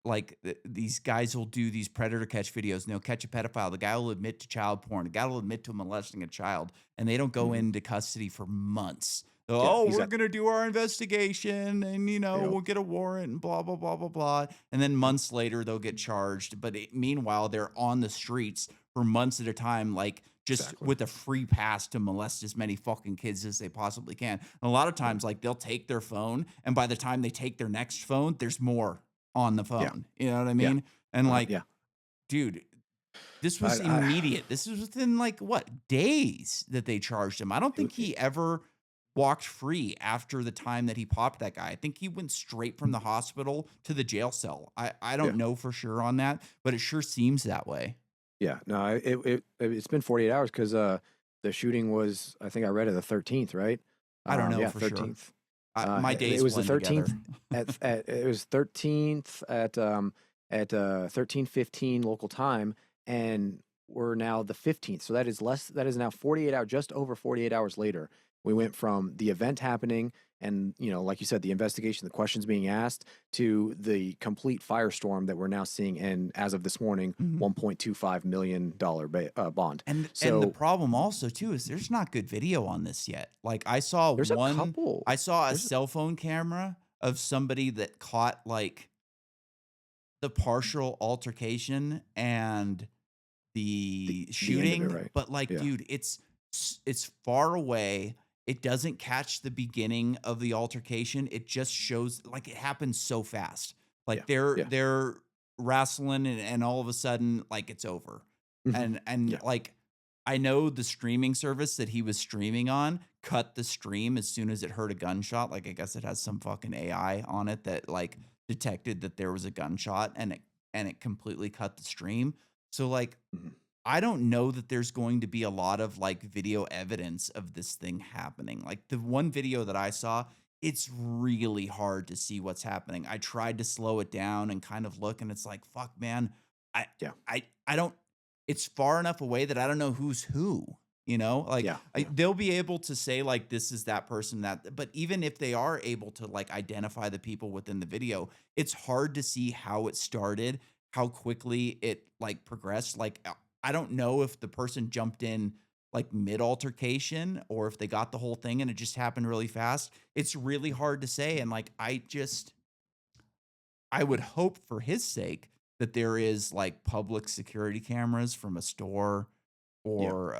like these guys will do these predator catch videos and they'll catch a pedophile. The guy will admit to child porn. The guy will admit to molesting a child, and they don't go mhm, into custody for months. yeah, Oh, he's we're at gonna do our investigation, and you know we'll get a warrant and blah blah blah blah blah. And then yeah, months later, they'll get charged. But meanwhile, they're on the streets for months at a time, like just exactly. with a free pass to molest as many fucking kids as they possibly can. And a lot of Yeah, times, like they'll take their phone, and by the time they take their next phone, there's more on the yeah, phone. You know what I yeah, mean? And like, yeah. dude, this was I immediate. This was within like what days that they charged him. I don't think it, he ever walked free after the time that he popped that guy. I think he went straight from the hospital to the jail cell. I yeah. don't know for sure on that, but it sure seems that way. Yeah, no, it's been 48 hours because the shooting was, I think I read it, the 13th, right? I don't know Yeah, for sure. 13th. My It days was the blend together. 13th at it was 13th at 13:15 local time, and we're now the 15th. So that is now 48 hours, just over 48 hours later. We went from the event happening and, like you said, the investigation, the questions being asked, to the complete firestorm that we're now seeing, and as of this morning, Mhm. $1.25 million bond. And the So problem also too is there's not good video on this yet. Like there's a couple. I saw a There's cell phone camera of somebody that caught like the partial altercation and the the end of it, shooting, right? but like, Yeah, dude, it's far away. It doesn't catch the beginning of the altercation. It just shows like it happens so fast. yeah, Like yeah. they're wrestling and all of a sudden like it's over. Mhm. And Yeah, like I know the streaming service that he was streaming on cut the stream as soon as it heard a gunshot. Like I guess it has some fucking AI on it that like detected that there was a gunshot and it completely cut the stream. So like mhm. I don't know that there's going to be a lot of like video evidence of this thing happening. Like the one video that I saw, it's really hard to see what's happening. I tried to slow it down and kind of look and it's like, fuck man, I Yeah, I don't it's far enough away that I don't know who's who, you know? Like yeah, yeah, they'll be able to say like this is that person that but even if they are able to like identify the people within the video, it's hard to see how it started, how quickly it like progressed. Like I don't know if the person jumped in like mid altercation or if they got the whole thing and it just happened really fast. It's really hard to say. And like, I would hope for his sake that there is like public security cameras from a store yeah. or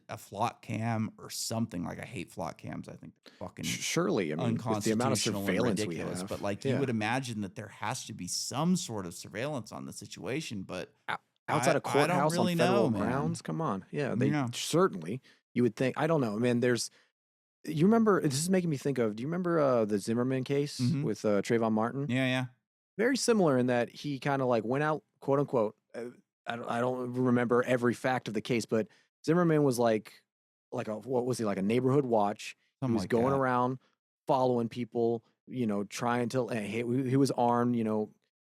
a flock cam or something. Like, I hate flock cams. I think they're fucking Surely, I mean, with the amount of unconstitutional and surveillance we ridiculous. But have, like, you yeah. would imagine that there has to be some sort of surveillance on the situation. But Ou- Outside a I don't courthouse on really know, federal man. grounds, come on, yeah, they Yeah. certainly. You would think. I don't know, man. You remember? This is making me think of. Do you remember the Zimmerman case Mhm. with Trayvon Martin? Yeah, yeah. Very similar in that he kind of like went out, quote unquote. I don't remember every fact of the case, but Zimmerman was like a what was he like a neighborhood watch? He Something was like going that. around following people, trying to. And he was armed,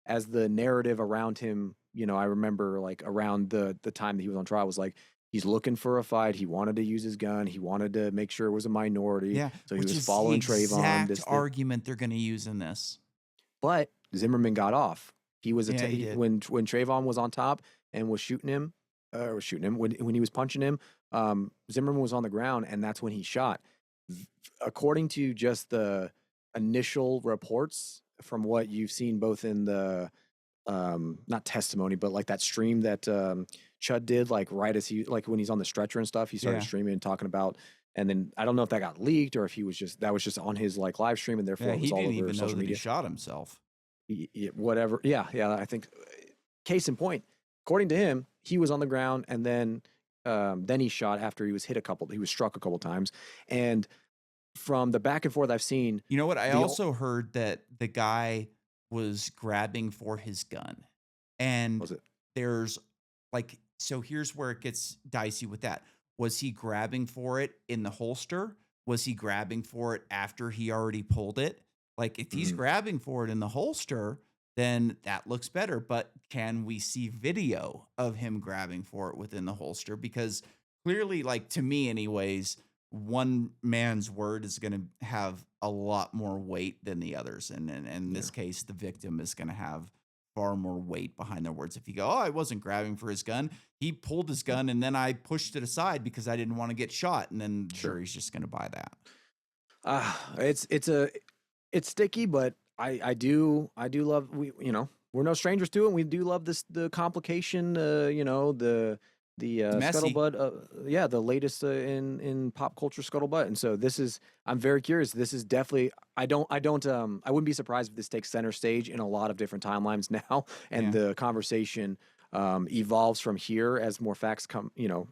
as the narrative around him. I remember like around the time that he was on trial was like he's looking for a fight. He wanted to use his gun. He wanted to make sure it was a minority, Yeah, so he which was is the following Trayvon. exact argument they're gonna use in this. But Zimmerman got off. He was Yeah, he did. when Trayvon was on top and was shooting him, when he was punching him. Zimmerman was on the ground, and that's when he shot. According to just the initial reports from what you've seen, both in the not testimony, but like that stream that Chud did, like right as he like when he's on the stretcher and stuff, he started Yeah. streaming and talking about. And then I don't know if that got leaked or if he was just that was just on his like live stream and therefore Yeah, it he was all didn't over even know social that he media. shot himself. Whatever. Yeah, yeah. I think case in point, according to him, he was on the ground and then he shot after he was he was struck a couple times. And from the back and forth I've seen, You know what? I the also heard that the guy was grabbing for his gun. And was it? there's like, so here's where it gets dicey with that. Was he grabbing for it in the holster? Was he grabbing for it after he already pulled it? Like, if he's Mhm. grabbing for it in the holster, then that looks better. But can we see video of him grabbing for it within the holster? Because clearly, like to me, anyways, one man's word is going to have a lot more weight than the others. And in Yeah. this case, the victim is going to have far more weight behind their words. If you go, oh, I wasn't grabbing for his gun, he pulled his gun and then I pushed it aside because I didn't want to get shot. And then the Sure. jury's just going to buy that. It's sticky, but I do love, we're no strangers to it. We do love the complication, the It's messy. scuttlebutt, yeah, the latest in pop culture scuttlebutt. And so I'm very curious. This is definitely I wouldn't be surprised if this takes center stage in a lot of different timelines now, and Yeah. the conversation evolves from here as more facts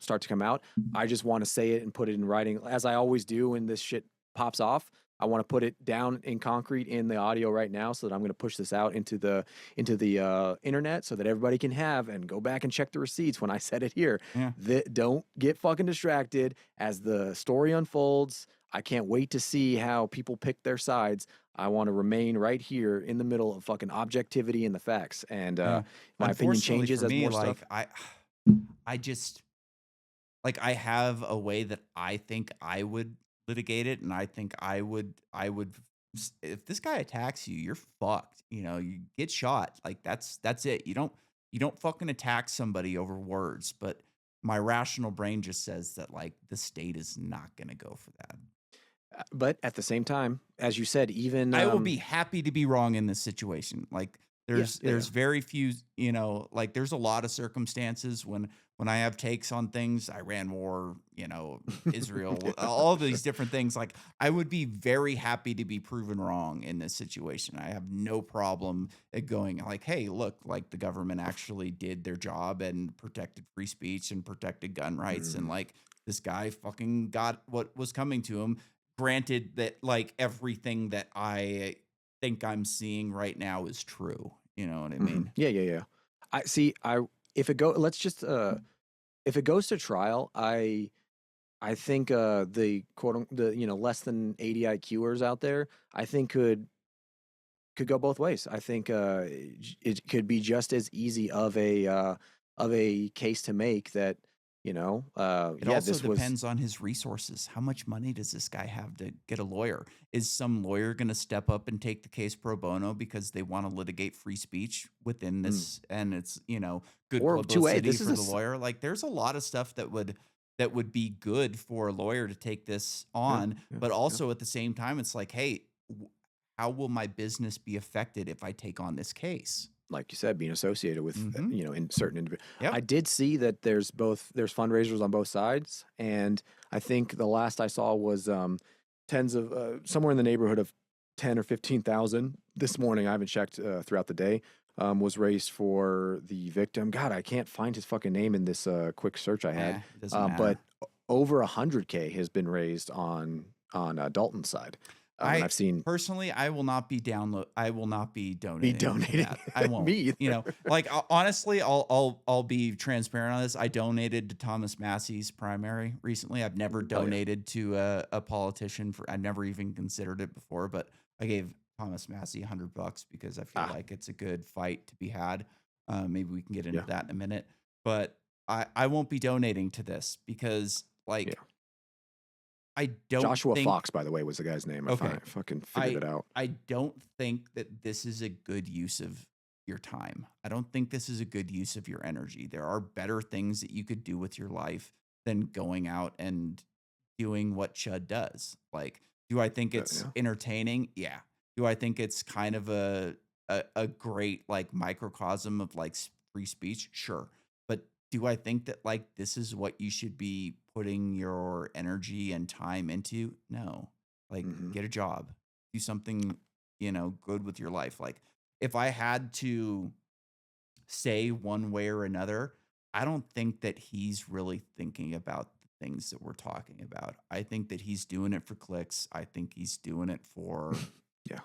start to come out. I just want to say it and put it in writing, as I always do when this shit pops off. I want to put it down in concrete in the audio right now, so that I'm going to push this out into the internet, so that everybody can have and go back and check the receipts when I said it here. Yeah. Don't get fucking distracted as the story unfolds. I can't wait to see how people pick their sides. I want to remain right here in the middle of fucking objectivity and the facts. And Yeah. my opinion Unfortunately changes for as me, more like stuff. I just like I have a way that I think I would litigate it, and I think I would if this guy attacks you, you're fucked. You know, you get shot. Like that's it. You don't fucking attack somebody over words. But my rational brain just says that like the state is not gonna go for that. But at the same time, as you said, even I will be happy to be wrong in this situation. Like yeah, there's very few, like there's a lot of circumstances when I have takes on things, Iran war, Israel, yeah. all these different things. Like I would be very happy to be proven wrong in this situation. I have no problem at going like, hey, look, like the government actually did their job and protected free speech and protected gun rights, and Mhm. like this guy fucking got what was coming to him. Granted that like everything that I think I'm seeing right now is true. You know what I mean? Yeah, yeah, yeah. I see. If it go, let's just if it goes to trial, I think the the less than 80 IQers out there, I think could go both ways. I think it could be just as easy of a case to make that It yeah, also this was depends on his resources. How much money does this guy have to get a lawyer? Is some lawyer going to step up and take the case pro bono because they want to litigate free speech within mm, this, and it's, good or two A. publicity This is for the lawyer? Like there's a lot of stuff that would be good for a lawyer to take this yeah, on, yeah, but yeah. also at the same time it's like, hey, how will my business be affected if I take on this case? Like you said, being associated with Mhm. in certain individuals. Yep. I did see that there's fundraisers on both sides, and I think the last I saw was tens of somewhere in the neighborhood of 10 or 15,000 this morning. I haven't checked throughout the day. Was raised for the victim. God, I can't find his fucking name in this quick search I had. It doesn't But matter. over 100K has been raised on Dalton's side, and I I've seen personally, I will not be me donating to donating. that. I Me won't. either. Like honestly, I'll be transparent on this. I donated to Thomas Massey's primary recently. I've never Hell yeah. donated to a politician for. I never even considered it before, but I gave Thomas Massey $100 because I feel Ah, like it's a good fight to be had. Maybe we can get into yeah, that in a minute, but I won't be donating to this because yeah. like I don't Joshua think. Fox, by the way, was the guy's name. Okay. I fucking figured I it out. I don't think that this is a good use of your time. I don't think this is a good use of your energy. There are better things that you could do with your life than going out and doing what Chud does. Like, do I think it's Yeah. entertaining? Yeah. Do I think it's kind of a great like microcosm of like free speech? Sure. But do I think that like this is what you should be putting your energy and time into? No. Like Hmm. get a job. Do something, good with your life. Like if I had to say one way or another, I don't think that he's really thinking about the things that we're talking about. I think that he's doing it for clicks. I think he's doing it for, Yeah.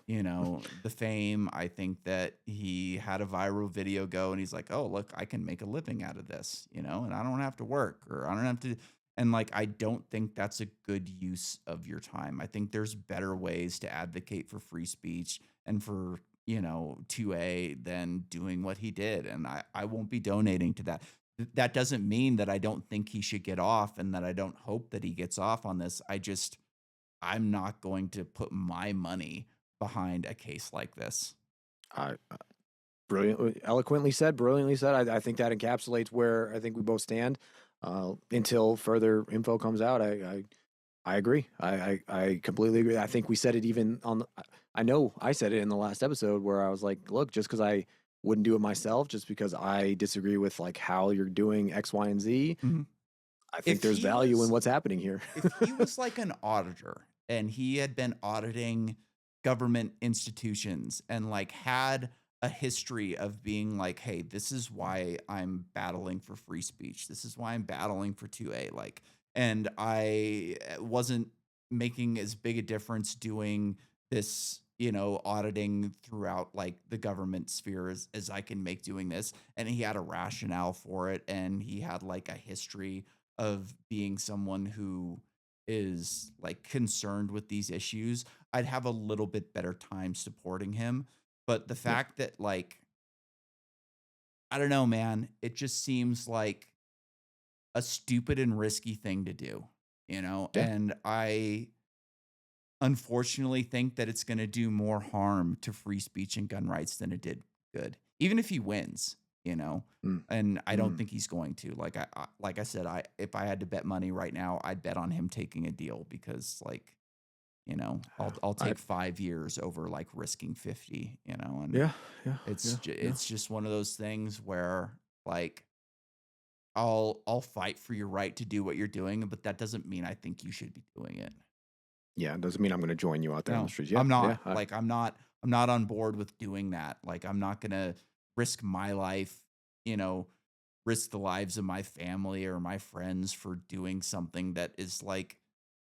the fame. I think that he had a viral video go and he's like, oh, look, I can make a living out of this, and I don't have to work or I don't have to. And like, I don't think that's a good use of your time. I think there's better ways to advocate for free speech and for 2A than doing what he did. And I won't be donating to that. That doesn't mean that I don't think he should get off and that I don't hope that he gets off on this. I'm not going to put my money behind a case like this. I brilliantly, eloquently said, brilliantly said. I think that encapsulates where I think we both stand. Until further info comes out, I agree. I completely agree. I think we said it even on. I know I said it in the last episode where I was like, look, just because I wouldn't do it myself, just because I disagree with like how you're doing X, Y, and Z, Mhm. I think If there's he value in was what's happening here. if he was like an auditor and he had been auditing government institutions and like had a history of being like, hey, this is why I'm battling for free speech. This is why I'm battling for 2A. Like, and I wasn't making as big a difference doing this, auditing throughout like the government sphere as I can make doing this. And he had a rationale for it. And he had like a history of being someone who is like concerned with these issues, I'd have a little bit better time supporting him. But the Yeah, fact that like I don't know, man, it just seems like a stupid and risky thing to do. yeah. And I unfortunately think that it's going to do more harm to free speech and gun rights than it did good. Even if he wins. Mm, And I don't mm. think he's going to. Like I said, I if I had to bet money right now, I'd bet on him taking a deal because I'll I take 5 years over like risking 50. And yeah, yeah, yeah, yeah. it's just one of those things where like I'll fight for your right to do what you're doing, but that doesn't mean I think you should be doing it. Yeah, it doesn't mean I'm going to join you out there on the No, streets. Yeah, I'm yeah. not. Like I'm not on board with doing that. Like I'm not going to risk my life, you know, risk the lives of my family or my friends for doing something that is like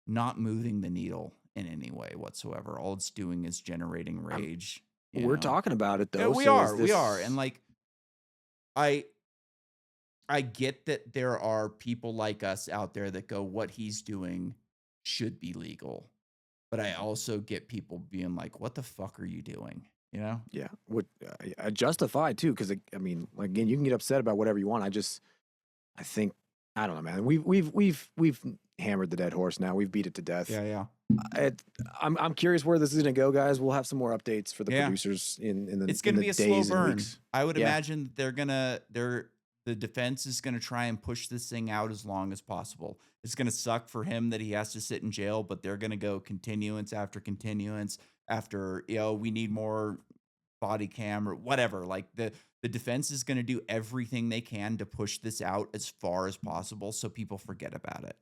not moving the needle in any way whatsoever. All it's doing is generating I'm, rage, you we're know. talking about it Yeah, though. we So is are. We are. And this? like I I get that there are people like us out there that go what he's doing should be legal. But I also get people being like, "What the fuck are you doing?" You know? Yeah, would justified too, because I mean, like, again, you can get upset about whatever you want. I think, I don't know, man. We've hammered the dead horse now. We've beat it to death. Yeah, yeah. It, I'm curious where this is gonna go, guys. We'll have some more updates for the Yeah. producers in It's in gonna the be a slow days and burn. weeks. I would Yeah, imagine that the defense is gonna try and push this thing out as long as possible. It's gonna suck for him that he has to sit in jail, but they're gonna go continuance after continuance after, we need more body cam or whatever. Like the defense is gonna do everything they can to push this out as far as possible so people forget about it.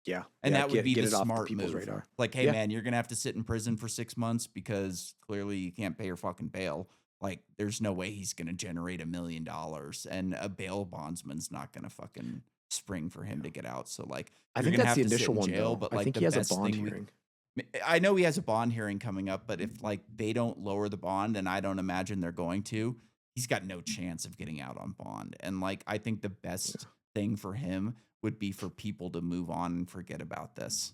yeah, And yeah. that would Get be get the it off the smart people's move. radar. Like, "Hey, Yeah, man, you're gonna have to sit in prison for 6 months because clearly you can't pay your fucking bail." Like, there's no way he's gonna generate $1,000,000, and a bail bondsman's not gonna fucking spring for him to get out. So, like, I you're think gonna that's have the to sit initial in one jail, though. but, I like, think the he has a best bond thing hearing. I know he has a bond hearing coming up, but if, like, they don't lower the bond, and I don't imagine they're going to, he's got no chance of getting out on bond. And, like, I think the best thing for him would be for people to move on and forget about this.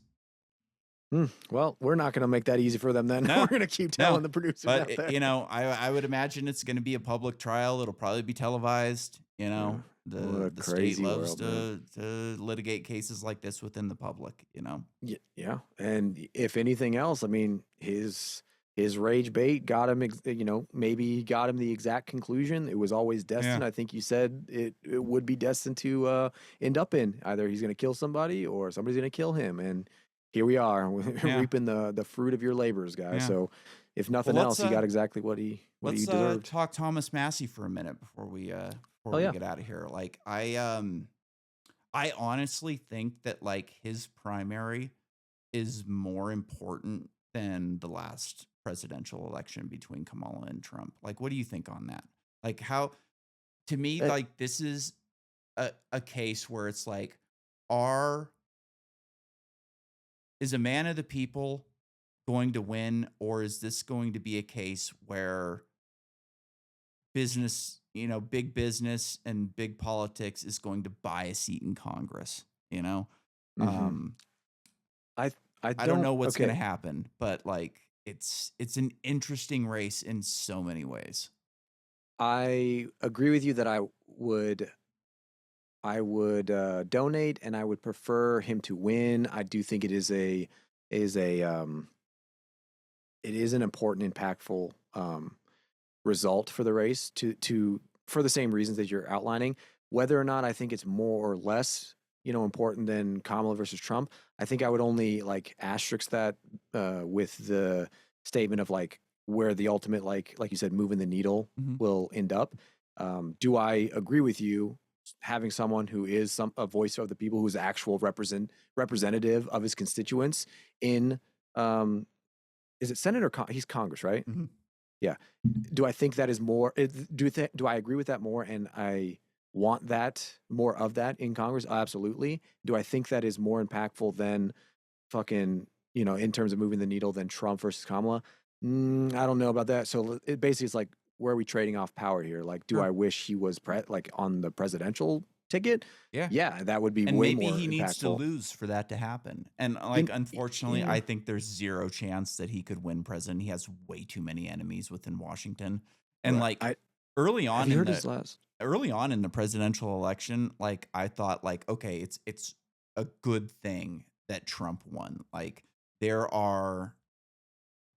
Well, we're not gonna make that easy for them then. We're No, gonna keep no. telling the producers But out there. I would imagine it's going to be a public trial. It'll probably be televised. Yeah. What The a state crazy loves world, man. to litigate cases like this within the public. Yeah, and if anything else, I mean, his rage bait got him, maybe got him the exact conclusion. It was always Yeah, destined. I think you said it would be destined to end up in either he's going to kill somebody or somebody's going to kill him. And here we are, yeah, reaping the fruit of your labors, guys. yeah. So if Well, nothing else, he got exactly what he let's deserved. talk Thomas Massey for a minute before Oh we yeah, get out of here. Like I honestly think that like his primary is more important than the last presidential election between Kamala and Trump. Like, what do you think on that? Like, how to me, Uh, like this is a case where it's like, are is a man of the people going to win, or is this going to be a case where big business and big politics is going to buy a seat in Congress? You know, hmm um, I I I don't don't. know what's going to Okay, happen, but like. it's an interesting race in so many ways. I agree with you that would I would donate, and I would prefer him to win. I do think is a it is an important, impactful result for the race to for the same reasons that you're outlining. Whether or not I think it's more or less, important than Kamala versus Trump, I think I would only like asterisk that with the statement of like where the ultimate like you said, moving the needle Mhm. will end up. Do I agree with you? Having someone who is a voice of the people, who's actual representative of his constituents in um, is it Senate or he's Congress, right? Mhm. Yeah. Do I think that is more? Do I agree with that more? And I want that more of that in Congress. Absolutely. Do I think that is more impactful than fucking in terms of moving the needle than Trump versus Kamala? I don't know about that. So it basically is like, where are we trading off power here? Like, do Sure. I wish he was like on the presidential ticket? Yeah. Yeah, that would be And way maybe more he needs to impactful. lose for that to happen. And, like, In unfortunately, yeah, I think there's 0 chance that he could win president. He has way too many enemies within Washington. And, right. like, I early have on you in heard the his last? early on in the presidential election, like, I thought, like, okay, it's a good thing that Trump won. Like, there are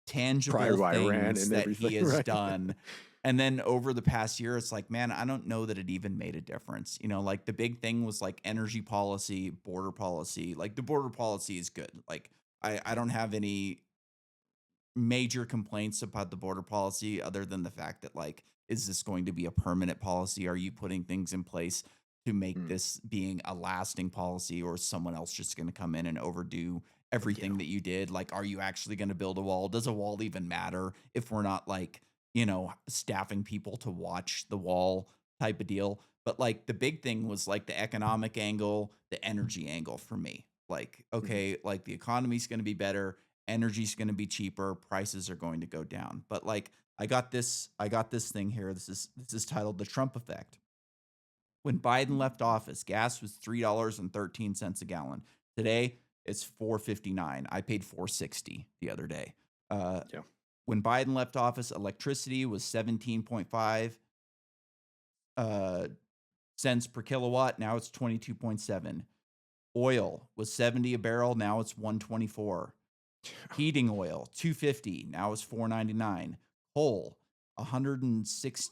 Prior tangible to Iran things and that everything, he has right? done. And then over the past year, it's like, man, I don't know that it even made a difference. Like the big thing was like energy policy, border policy. Like the border policy is good. Like I don't have any major complaints about the border policy other than the fact that like, is this going to be a permanent policy? Are you putting things in place to make Mm, this being a lasting policy, or is someone else just going to come in and overdo yeah. everything that you did? Like, are you actually going to build a wall? Does a wall even matter if we're not like, staffing people to watch the wall type of deal? But like the big thing was like the economic angle, the energy angle for me. Like, Mhm. okay, like the economy's going to be better, energy's going to be cheaper, prices are going to go down. But like I got this thing here. This is titled The Trump Effect. When Biden left office, gas was $3.13 a gallon. Today, it's 4.59. I paid 4.60 the other day. Uh, Yeah. when Biden left office, electricity was 17.5 uh, cents per kilowatt. Now it's 22.7. Oil was 70 a barrel. Now it's 124. Heating oil, 250, now it's 4.99. Coal,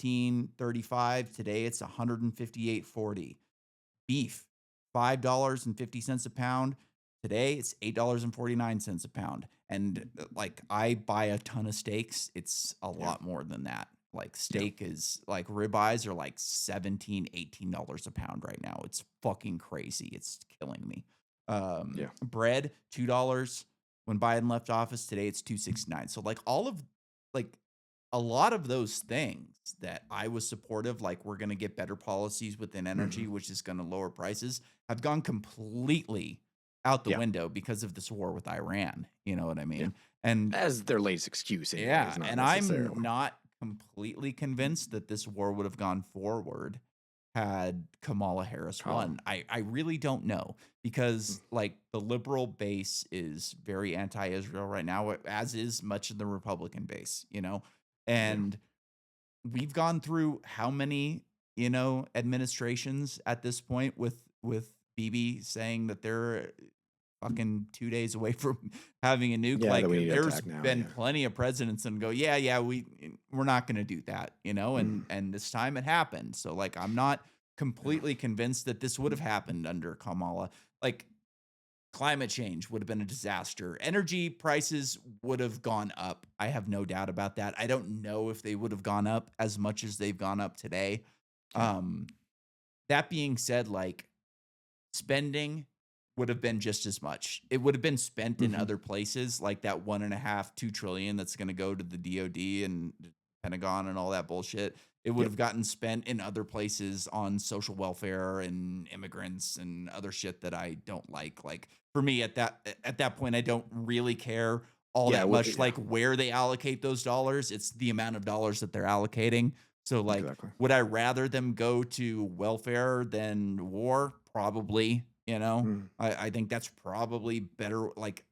116.35. Today it's 158.40. Beef, $5.50 a pound. Today it's $8.49 a pound. And like I buy a ton of steaks, it's a Yeah. lot more than that. Like Yeah. steak is like ribeyes are like 17, $18 a pound right now. It's fucking crazy. It's killing me. Yeah. Bread, $2 when Biden left office. Today it's 2.69. So like all of like a lot of those things that I was supportive, like we're going to get better policies within Mhm. energy, which is going to lower prices, have gone completely out the Yeah. window because of this war with Iran. You know what I Yeah. mean? And As their latest excuse yeah, anyways, not and I'm necessarily. not completely convinced that this war would have gone forward had Kamala Harris Colin. won. I really don't know Mm, because like the liberal base is very anti-Israel right now, as is much of the Republican base. yeah. And we've gone through how many, administrations at this point with Bibi saying that they're fucking 2 days away from having a nuke. Yeah, that Like, we need to there's attack now, been yeah. plenty of presidents and go, "Yeah, yeah, we're not gonna do that," Mm, and this time it happened. So, like, I'm not yeah. completely convinced that this would have happened under Kamala. Like, climate change would have been a disaster. Energy prices would have gone up. I have no doubt about that. I don't know if they would have gone up as much as they've gone up today. Yeah. Um, that being said, like, spending would have been just as much. It would have been spent in Mhm. other places, like that 1.5, 2 trillion that's going to go to the DoD and the Pentagon and all that bullshit. It would Yep. have gotten spent in other places on social welfare and immigrants and other shit that I don't like. Like for me at that point, I don't really care all Yeah, that well, much yeah, like where they allocate those dollars. It's the amount of dollars that they're allocating. So like exactly. would I rather them go to welfare than war? Probably. Mm, I think that's probably better. Like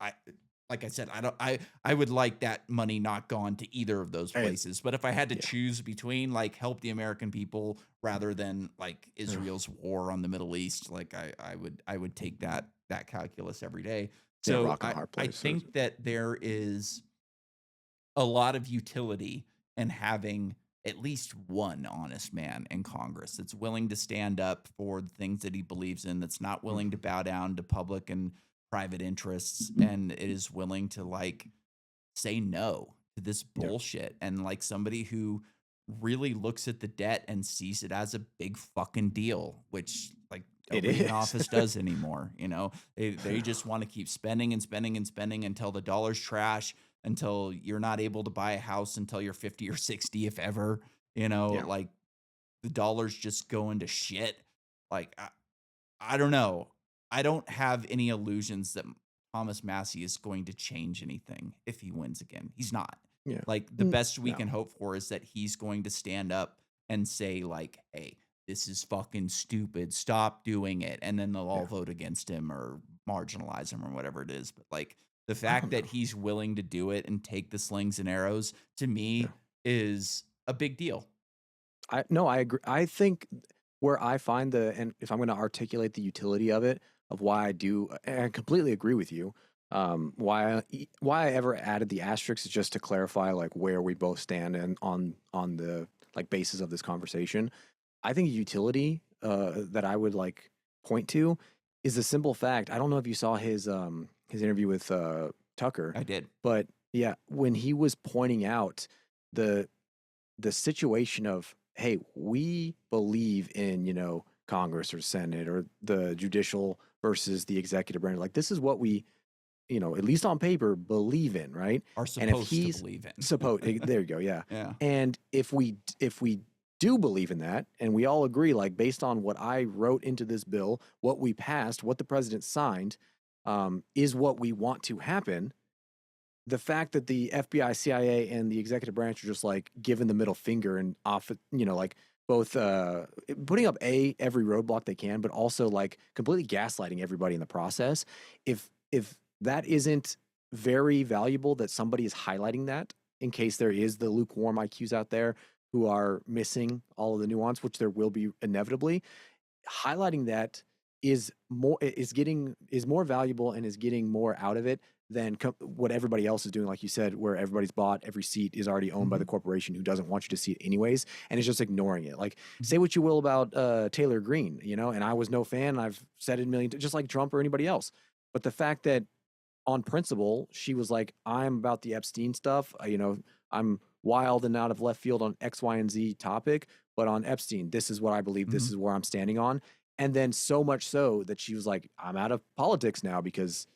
like I said, I would like that money not gone to either of those And places. But if I had to yeah. choose between like help the American people rather than like Ugh. Israel's war on the Middle East, like I would take that calculus every day. Yeah, So rock and a hard I place. So think that there is a lot of utility in having at least one honest man in Congress that's willing to stand up for the things that he believes in, that's not willing to mhm. bow down to public and private interests, and is willing to like say no to this Yeah, bullshit. And like somebody who really looks at the debt and sees it as a big fucking deal, which like it nobody in is. office does anymore. They just want to keep spending and spending and spending until the dollar's trash, until you're not able to buy a house until you're 50 or 60, if ever. Yeah, Like the dollar's just going to shit. Like I don't know. I don't have any illusions that Thomas Massey is going to change anything if he wins again. He's not. yeah. Like the best we No. can hope for is that he's going to stand up and say like, "Hey, this is fucking stupid. Stop doing it." And then they'll all Yeah. vote against him or marginalize him or whatever it is. But like the I fact don't that know. he's willing to do it and take the slings and arrows to Yeah. me is a big deal. I no, I agree. I think where I find and if I'm going to articulate the utility of it, of why I do, and I completely agree with you. Why I ever added the asterisk is just to clarify like where we both stand and on the like basis of this conversation. I think utility that I would like point to is the simple fact. I don't know if you saw his interview with Tucker, I did. but yeah, when he was pointing out the the situation of, hey, we believe in, Congress or Senate or the judicial versus the executive branch. Like this is what we, at least on paper, believe in, right? Are And if supposed to he's believe in. supposed, there you go, yeah. Yeah. And if we do believe in that, and we all agree, like based on what I wrote into this bill, what we passed, what the president signed, is what we want to happen. The fact that the FBI, CIA, and the executive branch are just like giving the middle finger and off, like both putting up every roadblock they can, but also like completely gaslighting everybody in the process. If that isn't very valuable, that somebody is highlighting that in case there is the lukewarm IQs out there who are missing all of the nuance, which there will be inevitably, highlighting that is more valuable and is getting more out of it than what everybody else is doing, like you said, where everybody's bought, every seat is already owned by the Mhm. corporation who doesn't want you to see it anyways, and is just ignoring it. Like, Mhm. say what you will about Taylor Greene, and I was no fan, and I've said it a million, just like Trump or anybody else. But the fact that on principle, she was like, I'm about the Epstein stuff. I'm wild and out of left field on X, Y, and Z topic, but on Epstein, this is what I believe. This Mhm. is where I'm standing on. And then so much so that she was like, I'm out of politics now because,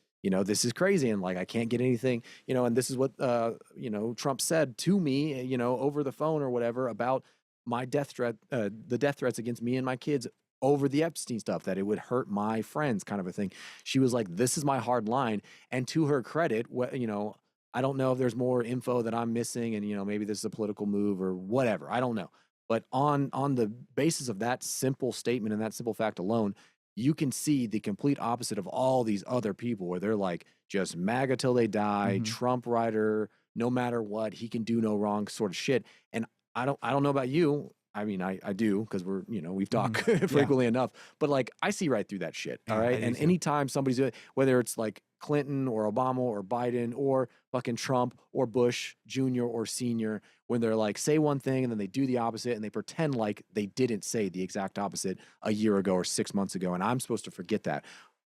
this is crazy. And like, I can't get anything, and this is what, Trump said to me, over the phone or whatever about my death threat, the death threats against me and my kids over the Epstein stuff, that it would hurt my friends kind of a thing. She was like, this is my hard line. And to her credit, I don't know if there's more info that I'm missing, and maybe this is a political move or whatever. I don't know, but on the basis of that simple statement and that simple fact alone, you can see the complete opposite of all these other people, where they're like just MAGA till they die, Mhm. Trump rider, no matter what, he can do no wrong sort of shit. And I don't know about you. I mean, I do, because we've talked Mhm. Yeah. frequently enough, but like I see right through that shit. All Yeah, I right. do And too. anytime somebody's doing, whether it's like Clinton or Obama or Biden or fucking Trump or Bush Jr. or Senior, when they're like, say one thing and then they do the opposite and they pretend like they didn't say the exact opposite a year ago or 6 months ago. And I'm supposed to forget that.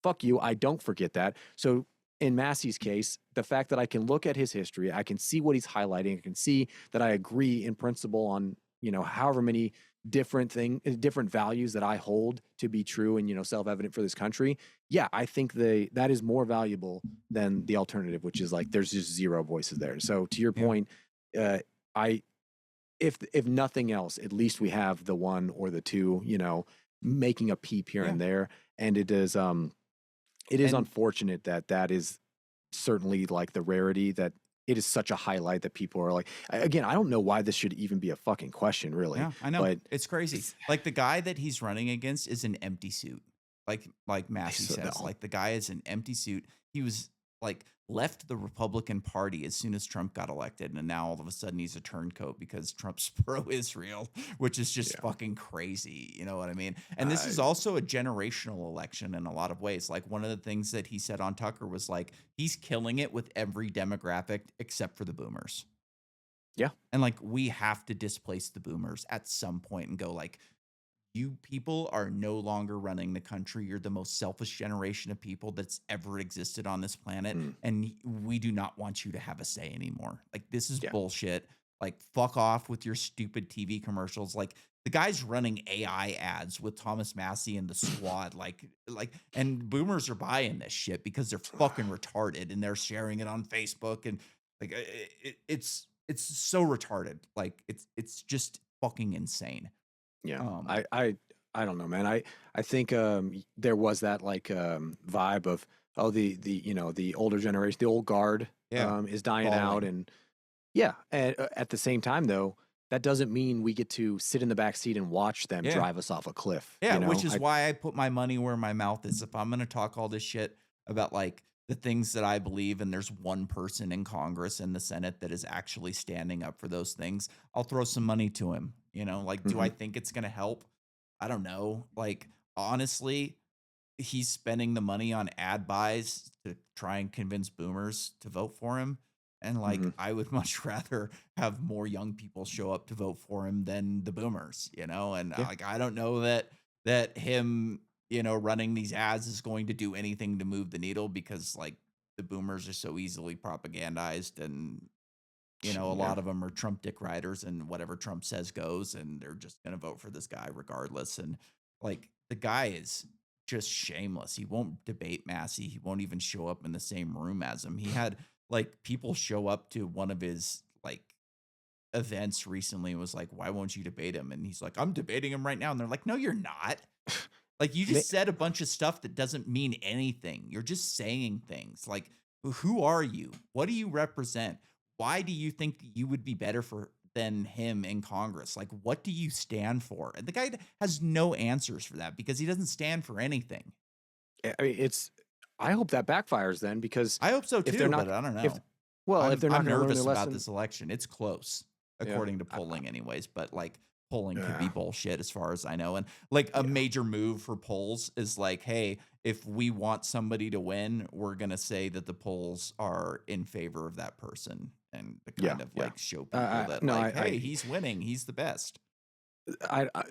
Fuck you. I don't forget that. So in Massey's case, the fact that I can look at his history, I can see what he's highlighting, I can see that I agree in principle on, however many different values that I hold to be true and, self-evident for this country. Yeah, I think that is more valuable than the alternative, which is like there's just zero voices there. So to your Yeah. point, I if nothing else, at least we have the one or the two, making a peep here Yeah. and there. And it is And unfortunate that is certainly like the rarity, that it is such a highlight that people are like, again, I don't know why this should even be a fucking question, really, yeah, I know. but It's crazy. it's, Like the guy that he's running against is an empty suit. Like I Massey so says, no. like the guy is an empty suit. He was like left the Republican Party as soon as Trump got elected, and now all of a sudden he's a turncoat because Trump's pro-Israel, which is just Yeah. fucking crazy. You know what I mean? And this I is also a generational election in a lot of ways. Like one of the things that he said on Tucker was like he's killing it with every demographic except for the boomers. Yeah. And like we have to displace the boomers at some point and go like you people are no longer running the country. You're the most selfish generation of people that's ever existed on this planet. Mm, And we do not want you to have a say anymore. Like, this is yeah. bullshit. Like, fuck off with your stupid TV commercials. Like, the guy's running AI ads with Thomas Massey and the squad. And boomers are buying this shit because they're fucking retarded and they're sharing it on Facebook. And like, it's so retarded. Like, it's just fucking insane. Yeah. Um, I don't know, man. I think there was that like vibe of, oh, the older generation, the old guard yeah. is dying out. Falling. And yeah, and at the same time though, that doesn't mean we get to sit in the back seat and watch them Yeah. drive us off a cliff. Yeah, You know? which is why I put my money where my mouth is. If I'm going to talk all this shit about like the things that I believe, and there's one person in Congress and the Senate that is actually standing up for those things, I'll throw some money to him. You know, like, do I Mhm. think it's going to help? I don't know. Like, honestly, he's spending the money on ad buys to try and convince boomers to vote for him. And like, Mhm. I would much rather have more young people show up to vote for him than the boomers, you know? And Yeah. like, I don't know that him, running these ads is going to do anything to move the needle because like the boomers are so easily propagandized and a Yeah. lot of them are Trump dick riders and whatever Trump says goes, and they're just going to vote for this guy regardless. And like the guy is just shameless. He won't debate Massey. He won't even show up in the same room as him. He had like people show up to one of his like events recently and was like, "Why won't you debate him?" And he's like, "I'm debating him right now." And they're like, "No, you're not." Like you Ma- just said a bunch of stuff that doesn't mean anything. You're just saying things. Like, who are you? What do you represent? Why do you think you would be better for than him in Congress? Like, what do you stand for? And the guy has no answers for that because he doesn't stand for anything. I mean, I hope that backfires then, because I hope so if they're too, not, but I don't if, know. well, if I'm they're not I'm going to learn their nervous about lesson, this election. It's close yeah, according to polling anyways, but like polling could be yeah, bullshit as far as I know. And like a yeah, major move for polls is like, hey, if we want somebody to win, we're going to say that the polls are in favor of that person and to yeah, kind of yeah. like show people that No, like, hey, he's winning, he's the best.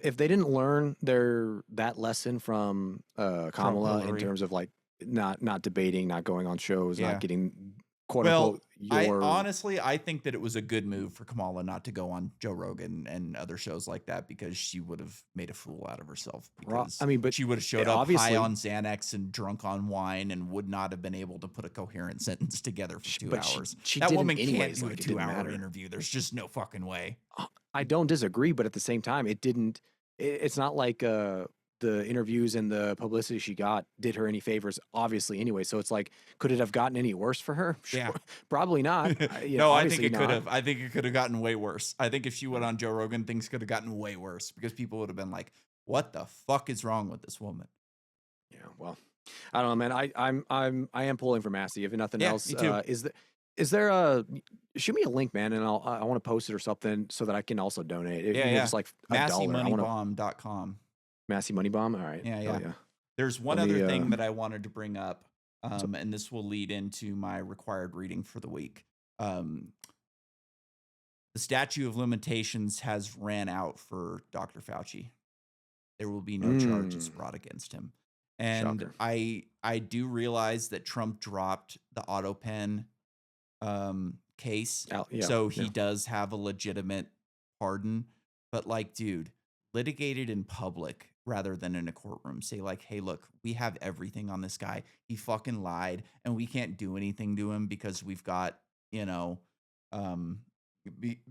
if they didn't learn that lesson from Trump Kamala in Hillary. terms of like not debating, not going on shows, not Yeah. getting quote Well, unquote your I think that it was a good move for Kamala not to go on Joe Rogan and other shows like that because she would have made a fool out of herself I because mean, but she would have showed up high obviously, on Xanax and drunk on wine and would not have been able to put a coherent sentence together for 2 but hours. she That did it woman can't anyways. do a Like it didn't 2-hour matter. interview. There's just no fucking way. I don't disagree, but at the same time, it didn't. It's not like the interviews and the publicity she got did her any favors, obviously. Anyway, so it's like, could it have gotten any worse for her? Yeah. Sure, probably not. No, I think Obviously it could not. have. I think it could have gotten way worse. I think if she went on Joe Rogan, things could have gotten way worse because people would have been like, "What the fuck is wrong with this woman?" Yeah, well, I don't know, man. I am pulling for Massey. If nothing Yeah, else, me too. is there a shoot me a link, man, and I want to post it or something so that I can also donate. Yeah, Even if yeah. it's like $1, I want to MasseyMoneyBomb.com. Massey Money Bomb. All right, Yeah, hell yeah. yeah. There's one Let me. other thing that I wanted to bring up, So, and this will lead into my required reading for the week. Um, the statute of limitations has ran out for Dr. Fauci. There will be no charges mm, brought against him. And shocker. I do realize that Trump dropped the auto pen case. Yeah, So yeah. he does have a legitimate pardon. But like, dude, litigate it in public rather than in a courtroom. Say like, hey, look, we have everything on this guy. He fucking lied and we can't do anything to him because we've got, you know, um,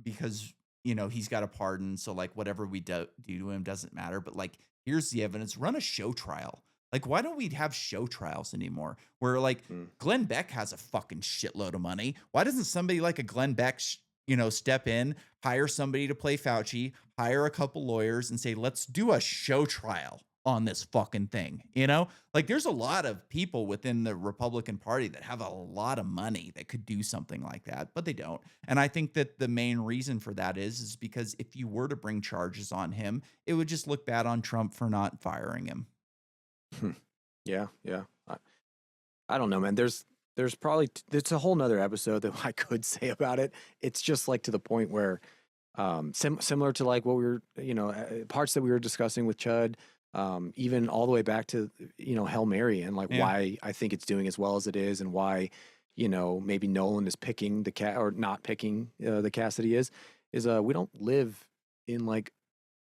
because, he's got a pardon. So like whatever we do to him doesn't matter. But like, here's the evidence. Run a show trial. Like, why don't we have show trials anymore? Where like Mm. Glenn Beck has a fucking shitload of money. Why doesn't somebody like a Glenn Beck, step in, hire somebody to play Fauci, hire a couple lawyers, and say, let's do a show trial. on this fucking thing, you know? Like there's a lot of people within the Republican Party that have a lot of money that could do something like that, but they don't. And I think that the main reason for that is because if you were to bring charges on him, it would just look bad on Trump for not firing him. Yeah, yeah. I don't know, man. There's probably it's a whole nother episode that I could say about it. It's just like to the point where similar to like what we were, parts that we were discussing with Chud, even all the way back to, Hail Mary and like Yeah. why I think it's doing as well as it is and why, maybe Nolan is picking the cat or not picking the cast that he is we don't live in like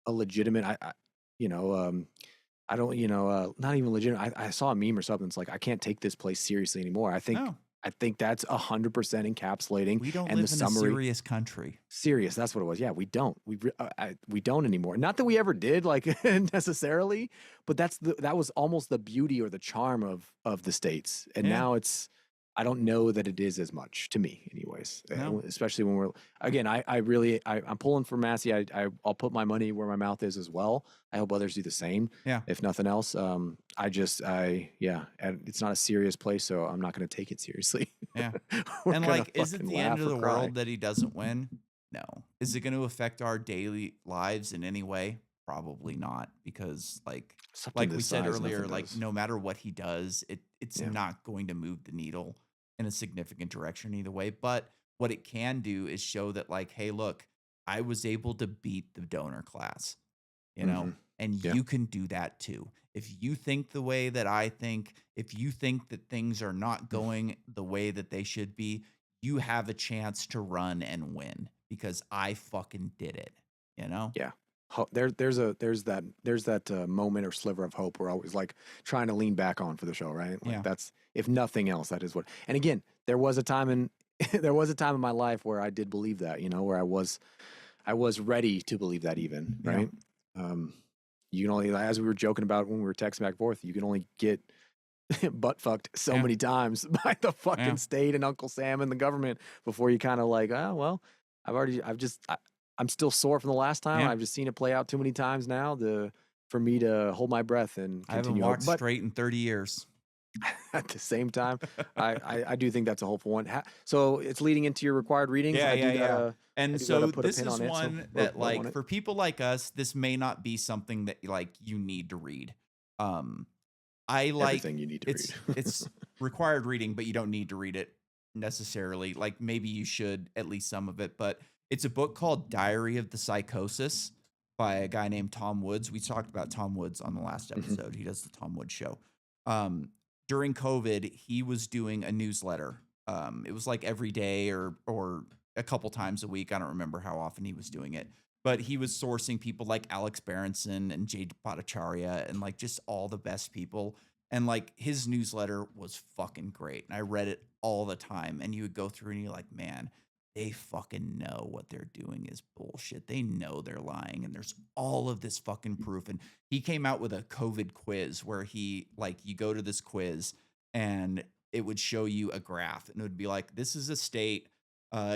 a legitimate, I don't, not even legitimate. I saw a meme or something. It's like, I can't take this place seriously anymore. No, I think that's 100% encapsulating. we don't And the live in a summary, serious country. serious. That's what it was. Yeah, we don't. We don't anymore. Not that we ever did, like necessarily, but that was almost the beauty or the charm of the States. And Yeah. now I don't know that it is as much to me, anyways. No. Especially when we're again. I'm pulling for Massey. I'll put my money where my mouth is as well. I hope others do the same. Yeah. If nothing else, and it's not a serious place, so I'm not going to take it seriously. Yeah. We're And gonna like, is it fucking the end laugh of or the cry. world that he doesn't win? No. Is it going to affect our daily lives in any way? Probably not, because Something like this we said size, earlier, nothing like does. no matter what he does, it's Yeah. not going to move the needle in a significant direction either way. But what it can do is show that like, hey, look, I was able to beat the donor class, you know, Mhm. and Yeah. you can do that too. If you think the way that I think, if you think that things are not going the way that they should be, you have a chance to run and win because I fucking did it, you know? Yeah. There's that moment or sliver of hope we're always like trying to lean back on for the show, right? Like Yeah. that's, if nothing else, that is what. And again, there was a time in there was a time in my life where I did believe that, where I was ready to believe that even, Yeah. right? You can only, as we were joking about when we were texting back and forth, you can only get butt fucked so Yeah. many times by the fucking Yeah. state and Uncle Sam and the government before you kind of like, oh well, I'm still sore from the last time. Yeah. I've just seen it play out too many times now for me to hold my breath and I haven't continue hope. walked But straight in 30 years. at the same time, I do think that's a hopeful one. So it's leading into your required readings. Yeah, I do yeah, yeah. gotta, And do so gotta put a this pin is on it. one Or that vote on like it. for people like us, this may not be something that like you need to read. I like Everything you need to read. it's required reading, but you don't need to read it necessarily. Like maybe you should at least some of it, but it's a book called Diary of the Psychosis by a guy named Tom Woods. We talked about Tom Woods on the last Mhm. episode. He does the Tom Woods show. During COVID, he was doing a newsletter. It was like every day or a couple times a week. I don't remember how often he was doing it, but he was sourcing people like Alex Berenson and Jade Bhattacharya and like just all the best people. And like his newsletter was fucking great. And I read it all the time. And you would go through and you're like, man, they fucking know what they're doing is bullshit. They know they're lying. And there's all of this fucking proof. And he came out with a COVID quiz where he like you go to this quiz and it would show you a graph and it would be like, this is a state.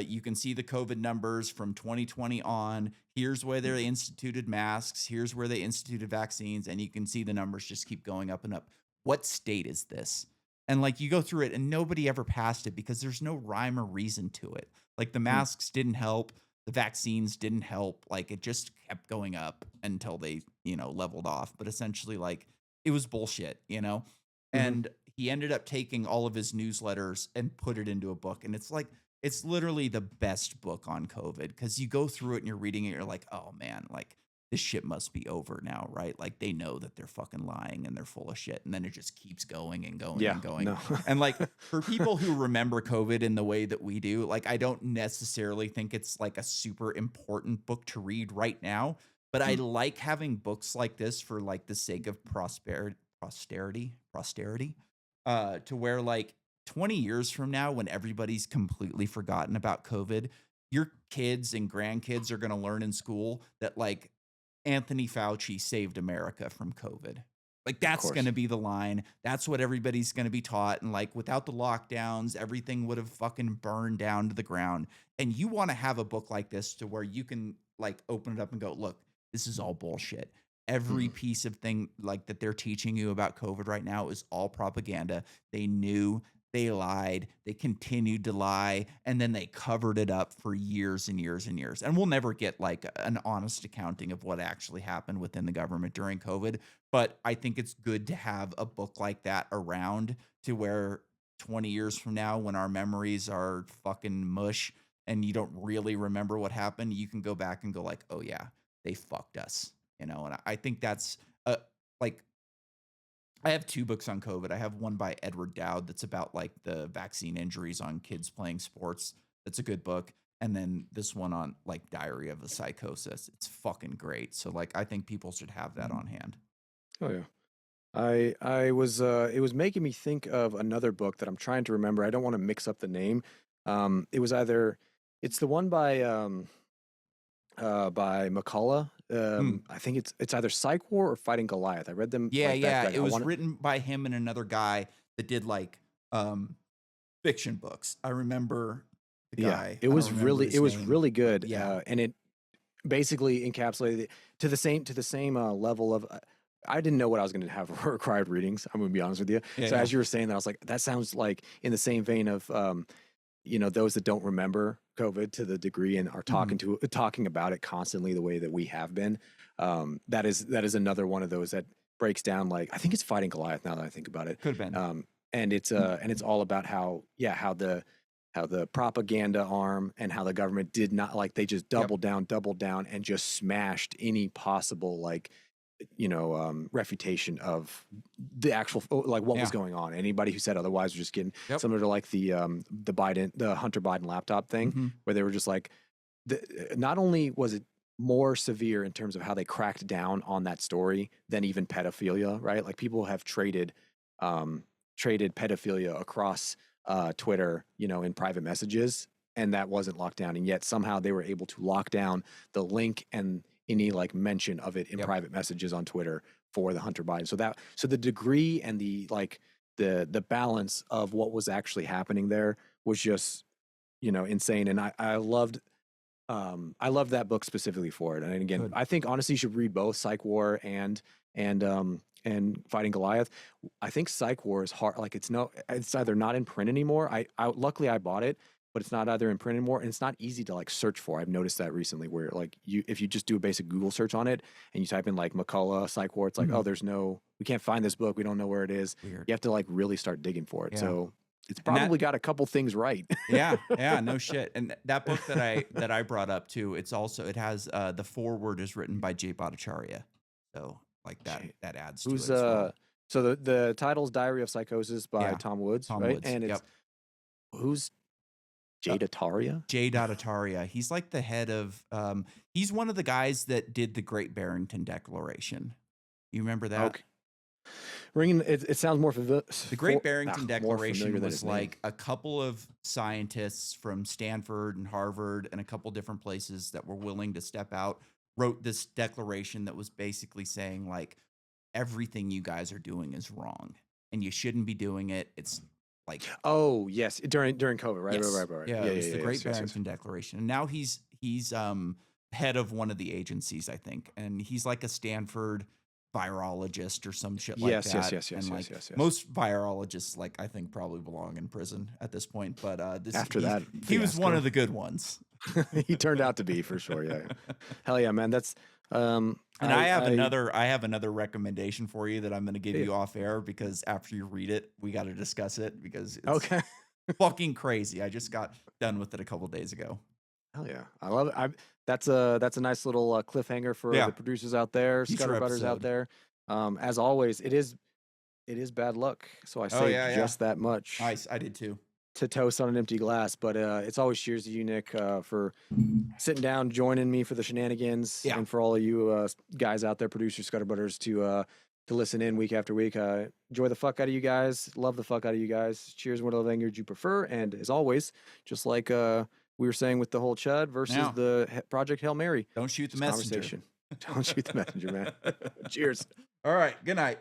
You can see the COVID numbers from 2020 on. Here's where they instituted masks. Here's where they instituted vaccines. And you can see the numbers just keep going up and up. What state is this? And like you go through it and nobody ever passed it because there's no rhyme or reason to it. Like the masks didn't help. The vaccines didn't help. Like it just kept going up until they, leveled off. But essentially, like it was bullshit, Mhm. And he ended up taking all of his newsletters and put it into a book. And it's like, it's literally the best book on COVID because you go through it and you're reading it. You're like, oh man, like this shit must be over now, right? Like they know that they're fucking lying and they're full of shit. And then it just keeps going and going Yeah. and going. No. And like for people who remember COVID in the way that we do, like I don't necessarily think it's like a super important book to read right now, but I like having books like this for like the sake of posterity, to where like 20 years from now, when everybody's completely forgotten about COVID, your kids and grandkids are going to learn in school that like Anthony Fauci saved America from COVID. Like that's course. going to be the line. That's what everybody's going to be taught. And like without the lockdowns, everything would have fucking burned down to the ground. And you want to have a book like this to where you can like open it up and go, look, this is all bullshit. Every piece of thing like that they're teaching you about COVID right now is all propaganda. They knew, they lied, they continued to lie, and then they covered it up for years and years and years. And we'll never get like an honest accounting of what actually happened within the government during COVID. But I think it's good to have a book like that around to where 20 years from now, when our memories are fucking mush and you don't really remember what happened, you can go back and go like, oh yeah, they fucked us. And I think that's like I have 2 books on COVID. I have one by Edward Dowd that's about like the vaccine injuries on kids playing sports. That's a good book. And then this one on like Diary of a Psychosis. It's fucking great. So like I think people should have that on hand. Oh yeah. I was it was making me think of another book that I'm trying to remember. I don't want to mix up the name. It was either it's the one by McCullough. I think it's either Psych War or Fighting Goliath. I read them. Yeah, like, yeah. back. It was written by him and another guy that did like fiction books. I remember the guy. It was really good. Yeah. And it basically encapsulated it to the same level of. I didn't know what I was going to have for required readings. I'm going to be honest with you. Yeah, so as you were saying that, I was like, that sounds like in the same vein of, those that don't remember COVID to the degree and are talking about it constantly the way that we have been. That is another one of those that breaks down. Like, I think it's Fighting Goliath now that I think about it. Could have been. And it's all about how the propaganda arm and how the government did not, like, they just doubled down and just smashed any possible refutation of the actual what was going on. Anybody who said otherwise was just getting similar to like the Hunter Biden laptop thing, where they were just like, not only was it more severe in terms of how they cracked down on that story than even pedophilia, right? Like people have traded pedophilia across Twitter, in private messages, and that wasn't locked down, and yet somehow they were able to lock down the link and any like mention of it in private messages on Twitter for the Hunter Biden. So the degree and the the balance of what was actually happening there was just, insane. And I loved that book specifically for it. And again, I think honestly you should read both Psych War and Fighting Goliath. I think Psych War is hard. Like it's either not in print anymore. I luckily I bought it, but it's not either in print anymore, and it's not easy to like search for. I've noticed that recently, where like if you just do a basic Google search on it and you type in like McCullough Psych War, it's like, oh, we can't find this book. We don't know where it is. Weird. You have to like really start digging for it. Yeah. So it's probably got a couple things right. yeah, no shit. And that book that I brought up too, it has the foreword is written by Jay Bhattacharya. So like that adds to it as well. So the title's Diary of Psychosis by Tom Woods, right? Woods. And it's who's Jay Bhattacharya? Jay Bhattacharya. He's like the head of. He's one of the guys that did the Great Barrington Declaration. You remember that? Okay. It sounds more familiar. The Great Barrington Declaration was like a couple of scientists from Stanford and Harvard and a couple different places that were willing to step out, wrote this declaration that was basically saying like everything you guys are doing is wrong and you shouldn't be doing it. It's like, oh yes, during COVID, right? Yes. Right. Yeah, it was the Great Barrington Declaration, and now he's head of one of the agencies, I think, and he's like a Stanford virologist or some shit like that. Yes. Most virologists, like I think, probably belong in prison at this point. But he was one of the good ones. He turned out to be for sure. Yeah. Hell yeah, man. That's and I have another recommendation for you that I'm going to give you off air, because after you read it, we got to discuss it because it's fucking crazy. I just got done with it a couple days ago. Hell yeah, I love it. That's a nice little cliffhanger for the producers out there, Scutterbutters out there. As always, it is bad luck. So I say just that much. Nice, I did too. To toast on an empty glass, but it's always cheers to you, Nick, for sitting down, joining me for the shenanigans, and for all of you guys out there, producers, Scutterbutters, to listen in week after week. Enjoy the fuck out of you guys, love the fuck out of you guys. Cheers, whatever language you prefer, and as always, just like we were saying with the whole Chud versus the Project Hail Mary. Don't shoot the messenger. Don't shoot the messenger, man. Cheers. All right. Good night.